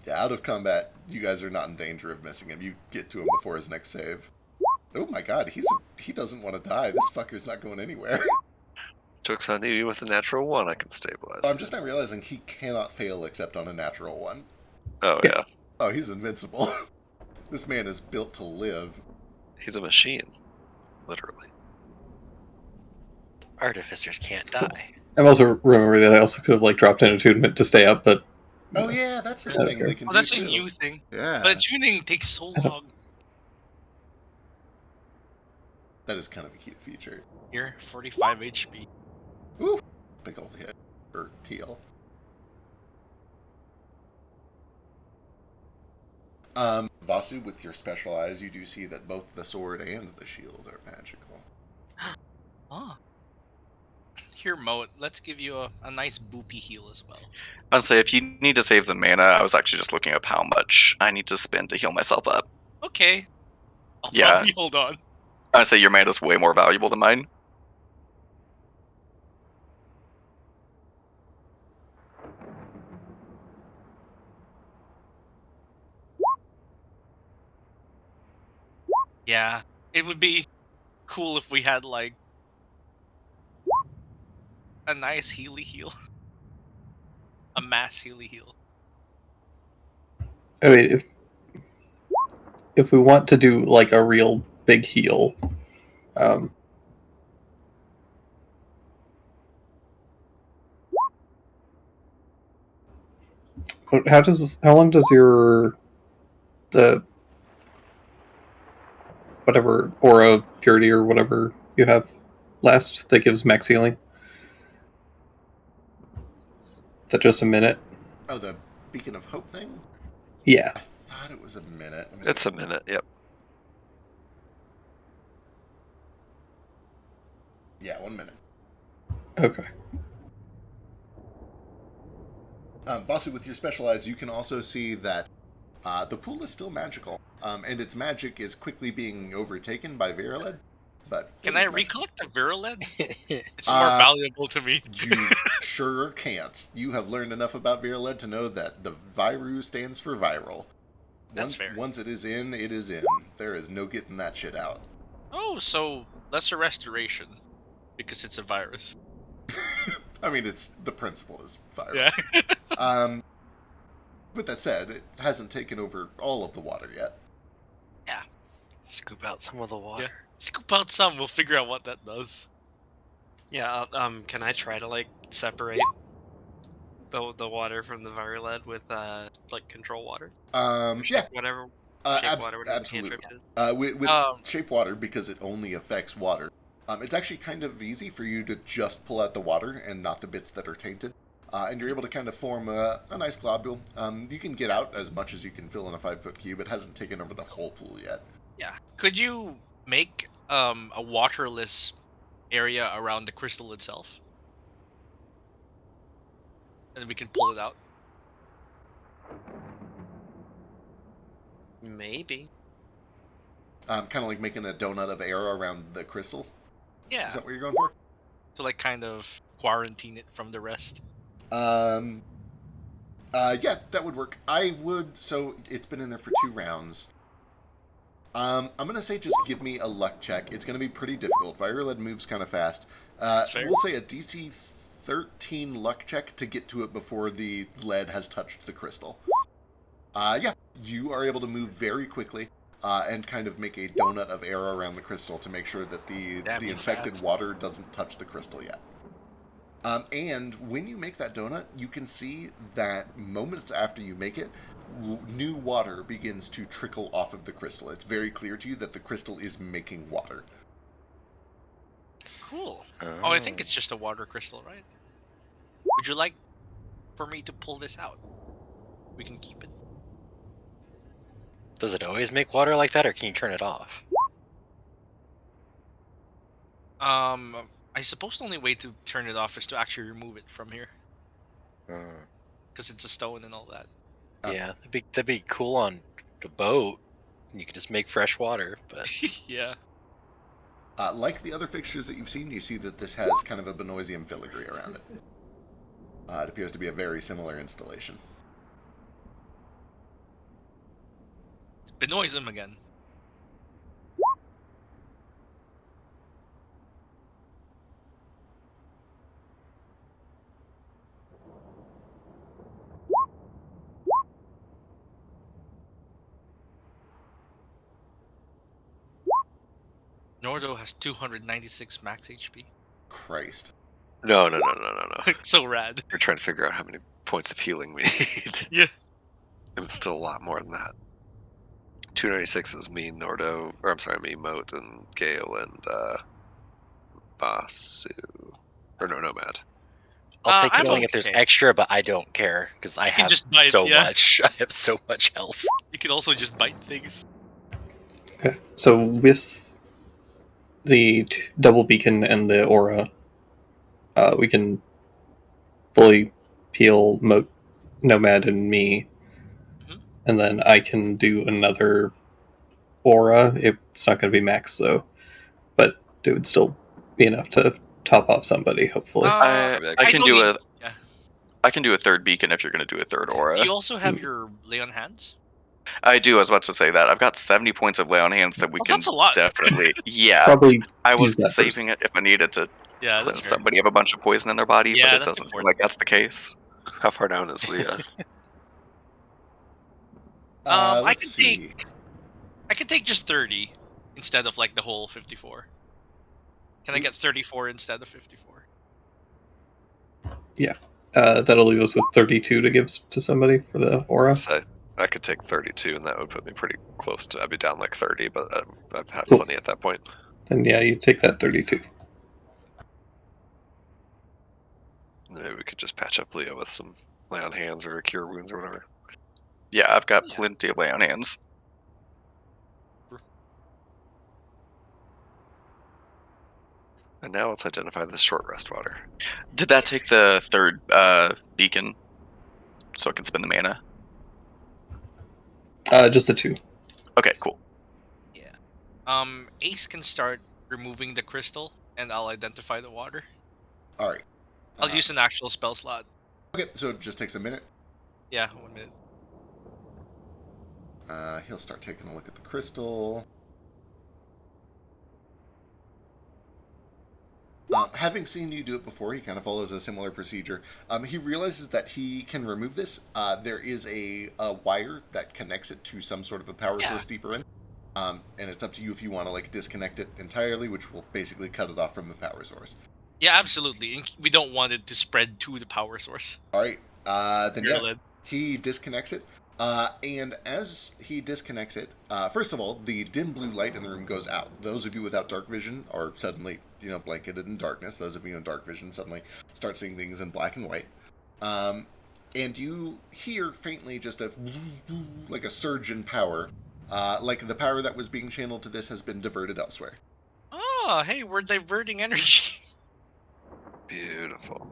Yeah, out of combat, you guys are not in danger of missing him. You get to him before his next save. Oh my god, he doesn't want to die. This fucker's not going anywhere. Jokes on you, with a natural 1 I can stabilize. I'm just not realizing he cannot fail except on a natural 1. Oh, yeah. Oh, he's invincible. This man is built to live. He's a machine. Literally. Artificers can't die. I'm also remembering that I also could have like dropped an attunement to stay up, but Oh yeah, that's the thing they can Oh, do that's too. a new thing. Yeah, But tuning takes so long. that is kind of a cute feature. Here, 45 HP. Ooh, big old hit or teal. Vasu, with your special eyes, you do see that both the sword and the shield are magical. Oh. Here, Moat, let's give you a nice boopy heal as well. I'd say if you need to save the mana, I was actually just looking up how much I need to spend to heal myself up. Okay. Yeah. Hold on. I'd say your mana's way more valuable than mine. Yeah, it would be cool if we had, like, a nice Healy heal. A mass Healy heal. I mean, if we want to do like a real big heal, how long does the whatever aura purity or whatever you have last that gives max healing? Is that just a minute? Oh, the Beacon of Hope thing? Yeah. I thought it was a minute. Let me It's see. a minute, yep. Yeah, 1 minute. Okay. Vasu, with your special eyes, you can also see that the pool is still magical, and its magic is quickly being overtaken by Viruled. But Can it I is magical. recollect the Viruled? It's more valuable to me. You sure can't. You have learned enough about Viruled to know that the Viru stands for viral. That's fair. Once it is in, it is in. There is no getting that shit out. Oh, so lesser restoration. Because it's a virus. I mean, it's the principle is viral. Yeah. With that said, it hasn't taken over all of the water yet. Yeah. Scoop out some of the water. Yeah. Scoop out some, we'll figure out what that does. Yeah. Can I try to like separate the water from the Viruled with like control water? Or Yeah. shape water, whatever the Absolutely. cantrip is. With shape water, because it only affects water, it's actually kind of easy for you to just pull out the water and not the bits that are tainted. And you're able to kind of form a nice globule. You can get out as much as you can fill in a 5-foot cube. It hasn't taken over the whole pool yet. Yeah. Could you make a waterless area around the crystal itself? And we can pull it out? Maybe. Kind of like making a donut of air around the crystal. Yeah. Is that what you're going for? To like kind of quarantine it from the rest. Yeah, that would work. I would. So it's been in there for 2 rounds. I'm gonna say just give me a luck check. It's gonna be pretty difficult. Viruled moves kind of fast. We'll say a DC 13 luck check to get to it before the lead has touched the crystal. Yeah, you are able to move very quickly and kind of make a donut of air around the crystal to make sure that the infected fast. water doesn't touch the crystal yet. And when you make that donut, you can see that moments after you make it, new water begins to trickle off of the crystal. It's very clear to you that the crystal is making water. Cool. Oh, I think it's just a water crystal, right? Would you like for me to pull this out? We can keep it. Does it always make water like that, or can you turn it off? I suppose the only way to turn it off is to actually remove it from here. Because it's a stone and all that. Yeah, that'd be cool on the boat. You could just make fresh water, but Yeah. Like the other fixtures that you've seen, you see that this has kind of a Benoisium filigree around it. It appears to be a very similar installation. It's Benoism again. Nordo has 296 max HP. Christ. No. So rad. We're trying to figure out how many points of healing we need. Yeah. And it's still a lot more than that. 296 is me, Nordo, or I'm sorry, me, Moat, and Gale, and Vasu. Or no, Nomad. I'll take I'm healing if there's okay. extra, but I don't care because I have just bite, so yeah. much. I have so much health. You can also just bite things. Okay. So with the double beacon and the aura, we can fully peel Nomad and me, Mhm. and then I can do another aura. It's not going to be max though, but it would still be enough to top off somebody. Hopefully, I I can don't do need- Yeah. I can do a third beacon if you're going to do a third aura. Do you also have your lay on hands? I do. I was about to say that. I've got 70 points of lay on hands that we can That's a lot. definitely. Yeah, probably I use was that saving it if I needed to Yeah, cleanse that's fair. somebody of a bunch of poison in their body, Yeah, but it that's doesn't seem important. like that's the case. How far down is Leah? I Let's can see. I can take just 30 instead of like the whole 54. Can I get 34 instead of 54? that'll leave us with 32 to give to somebody for the aura. So I could take 32, and that would put me pretty close to. I'd be down like 30, but I've had Cool. plenty at that point. And yeah, you take that 32. Maybe we could just patch up Leah with some lay on hands or cure wounds or whatever. Yeah, I've got Yeah. plenty of lay on hands. And now let's identify this short rest water. Did that take the third beacon so I can spend the mana? Just the 2. Okay, cool. Ace can start removing the crystal, and I'll identify the water. All right. I'll use an actual spell slot. Okay, so it just takes a minute. Yeah, 1 minute. He'll start taking a look at the crystal. Having seen you do it before, he kind of follows a similar procedure. He realizes that he can remove this. There is a wire that connects it to some sort of a power source deeper in. And it's up to you if you want to like disconnect it entirely, which will basically cut it off from the power source. Yeah, absolutely. And we don't want it to spread to the power source. All right. Then yeah, Lid. he disconnects it. And as he disconnects it, first of all, the dim blue light in the room goes out. Those of you without dark vision are suddenly, blanketed in darkness. Those of you in dark vision suddenly start seeing things in black and white. And you hear faintly just like a surge in power. Like the power that was being channeled to this has been diverted elsewhere. Oh, hey, we're diverting energy. Beautiful.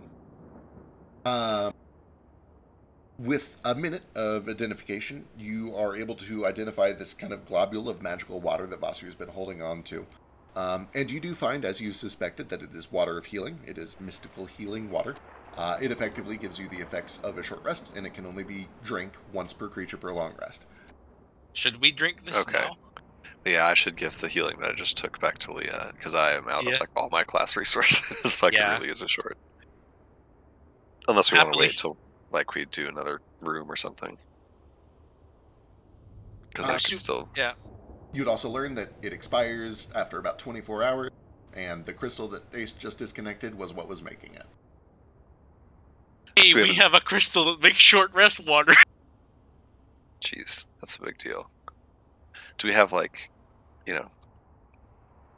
With a minute of identification, you are able to identify this kind of globule of magical water that Vasu has been holding on to. And you do find, as you suspected, that it is water of healing. It is mystical healing water. It effectively gives you the effects of a short rest, and it can only be drank once per creature per long rest. Should we drink this Okay. now? But yeah, I should give the healing that I just took back to Leah, because I am out Yeah. of like all my class resources, so I Yeah. can really use a short. Unless we want to Happily. wait till like we do another room or something. Because I could shoot. still. Yeah. You'd also learn that it expires after about 24 hours, and the crystal that Ace just disconnected was what was making it. Hey, We we have a crystal that makes short rest water. Jeez, that's a big deal. Do we have like,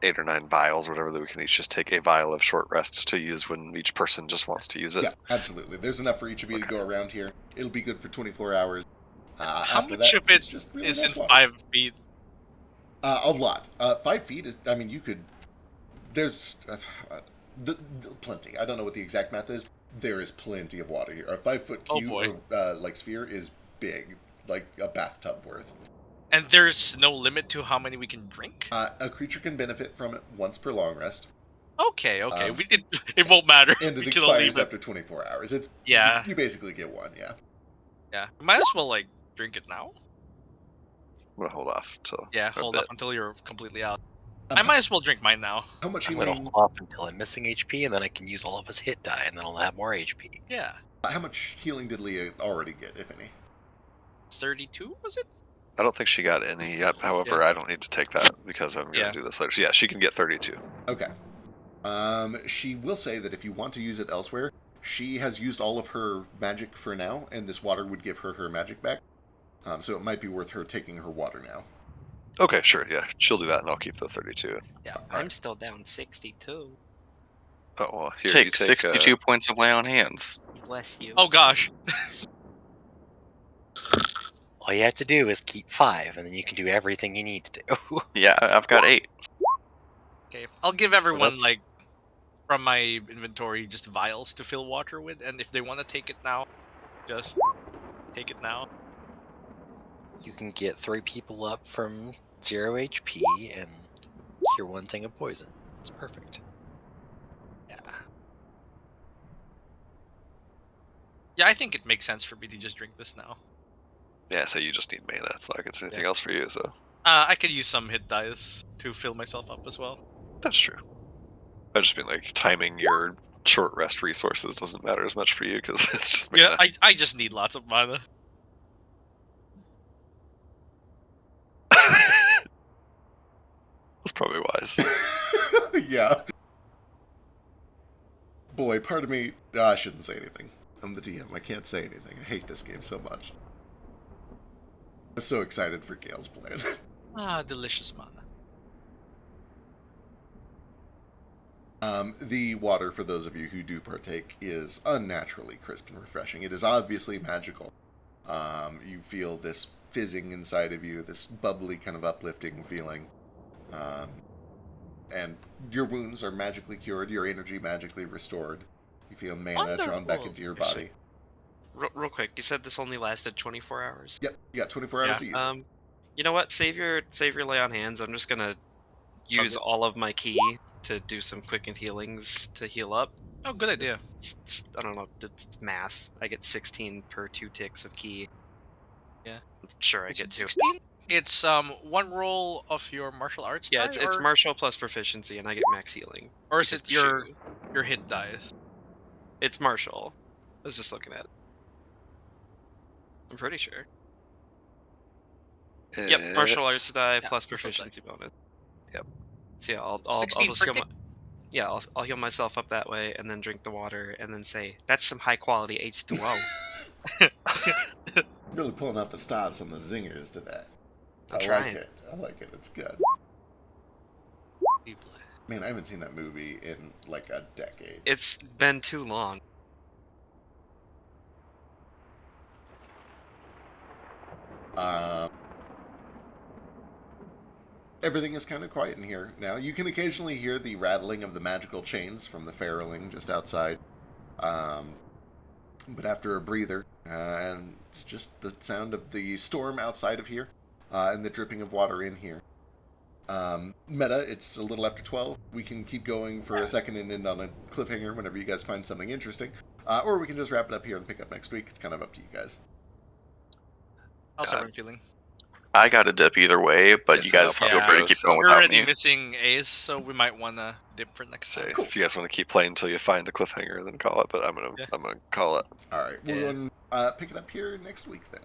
8 or 9 vials or whatever that we can each just take a vial of short rest to use when each person just wants to use it? Yeah, absolutely. There's enough for each of you to go around here. It'll be good for 24 hours. How After much that, of it it's just really is nice in water. 5 feet? A lot. 5 feet is, you could, there's plenty. I don't know what the exact math is. There is plenty of water here. A 5-foot Oh, cube boy. of sphere is big, like a bathtub worth. And there's no limit to how many we can drink? A creature can benefit from it once per long rest, Okay. It won't matter. and it We can leave expires it. after 24 hours. It's Yeah. You basically get one, yeah. Yeah. We might as well, drink it now. I'm gonna hold off till. Yeah, a hold bit. up until you're completely out. I might as well drink mine now. How much I'm gonna healing? hold off until I'm missing HP, and then I can use all of his hit die, and then I'll have more HP. Yeah. How much healing did Leah already get, if any? 32, was it? I don't think she got any yet. However, I don't need to take that because I'm going to do this later. So yeah, she can get 32. Okay. She will say that if you want to use it elsewhere, she has used all of her magic for now, and this water would give her her magic back. So it might be worth her taking her water now. Okay, sure. Yeah, she'll do that, and I'll keep the 32. Yeah, I'm still down 62. Oh well, here Take you take 62 points of lay on hands. Bless you. Oh gosh. All you have to do is keep 5, and then you can do everything you need to do. Yeah, I've got 8. Okay, I'll give everyone that's- like from my inventory just vials to fill water with, and if they want to take it now, just take it now. You can get 3 people up from 0 HP and cure 1 thing of poison. It's perfect. Yeah. Yeah, I think it makes sense for me to just drink this now. Yeah, so you just need mana. It's not like it's anything else for you, so I could use some hit dice to fill myself up as well. that's true. I just mean like timing your short rest resources doesn't matter as much for you because it's just mana. Yeah, I just need lots of mana. That's probably wise. Yeah. Boy, part of me... I shouldn't say anything. I'm the DM. I can't say anything. I hate this game so much. I'm so excited for Gale's plan. Delicious mana. The water, for those of you who do partake, is unnaturally crisp and refreshing. It is obviously magical. You feel this fizzing inside of you, this bubbly kind of uplifting feeling. And your wounds are magically cured, your energy magically restored. You feel mana drawn back into your body. Real quick, you said this only lasted 24 hours. Yep, you got 24 hours to use it. You know what? Save your lay on hands. I'm just gonna use all of my ki to do some quickened healings to heal up. Oh, good idea. I don't know. It's math. I get 16 per 2 ticks of ki. Yeah. Sure, I get 2. 16? It's 1 roll of your martial arts. Yeah, die, it's or, martial plus proficiency, and I get max healing. or is It's it the your shoe. hit dice? It's martial. I was just looking at it. I'm pretty sure. Yep, martial arts die plus proficiency bonus. Yep. So yeah, I'll 16 just for heal I'll heal myself up that way, and then drink the water, and then say that's some high quality H2O. Really pulling out the stops on the zingers today. I'm I trying. like it. I like it. It's good. Man, I haven't seen that movie in like a decade. It's been too long. Everything is kind of quiet in here now. You can occasionally hear the rattling of the magical chains from the feruling just outside. But after a breather, and it's just the sound of the storm outside of here, and the dripping of water in here. Meta, it's a little after 12. We can keep going for a second and end on a cliffhanger whenever you guys find something interesting. Or we can just wrap it up here and pick up next week. It's kind of up to you guys. How's everyone feeling? I got a dip either way, but Yes, you guys I'll feel probably free go, to keep so going We're without already me. missing Ace, so we might want to dip for next Say time. if you guys want to keep playing until you find a cliffhanger, then call it. But I'm gonna call it. All right, we're going to pick it up here next week then.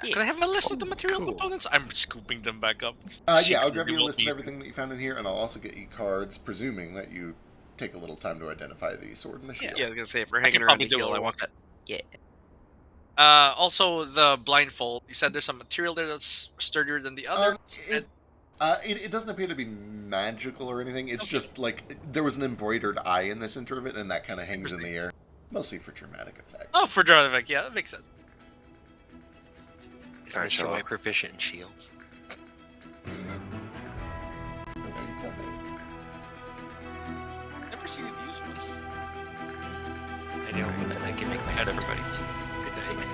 Can I have a list of the material cool. components? I'm scooping them back up. Yeah, I'll grab you a list of everything that you found in here, and I'll also get you cards, presuming that you take a little time to identify the sword and the shield. Yeah, I was gonna say if we're I can hanging around probably to do a heal, I little want work. that. Yeah. Also, the blindfold. You said there's some material there that's sturdier than the other. It doesn't appear to be magical or anything. It's just like there was an embroidered eye in the center of it, and that kind of hangs in the air, mostly for dramatic effect. Oh, for dramatic effect, yeah, that makes sense. Is Alright, Mr. so- White proficient in shields? Never seen it used one. I know, but I can make my head everybody too. Good night.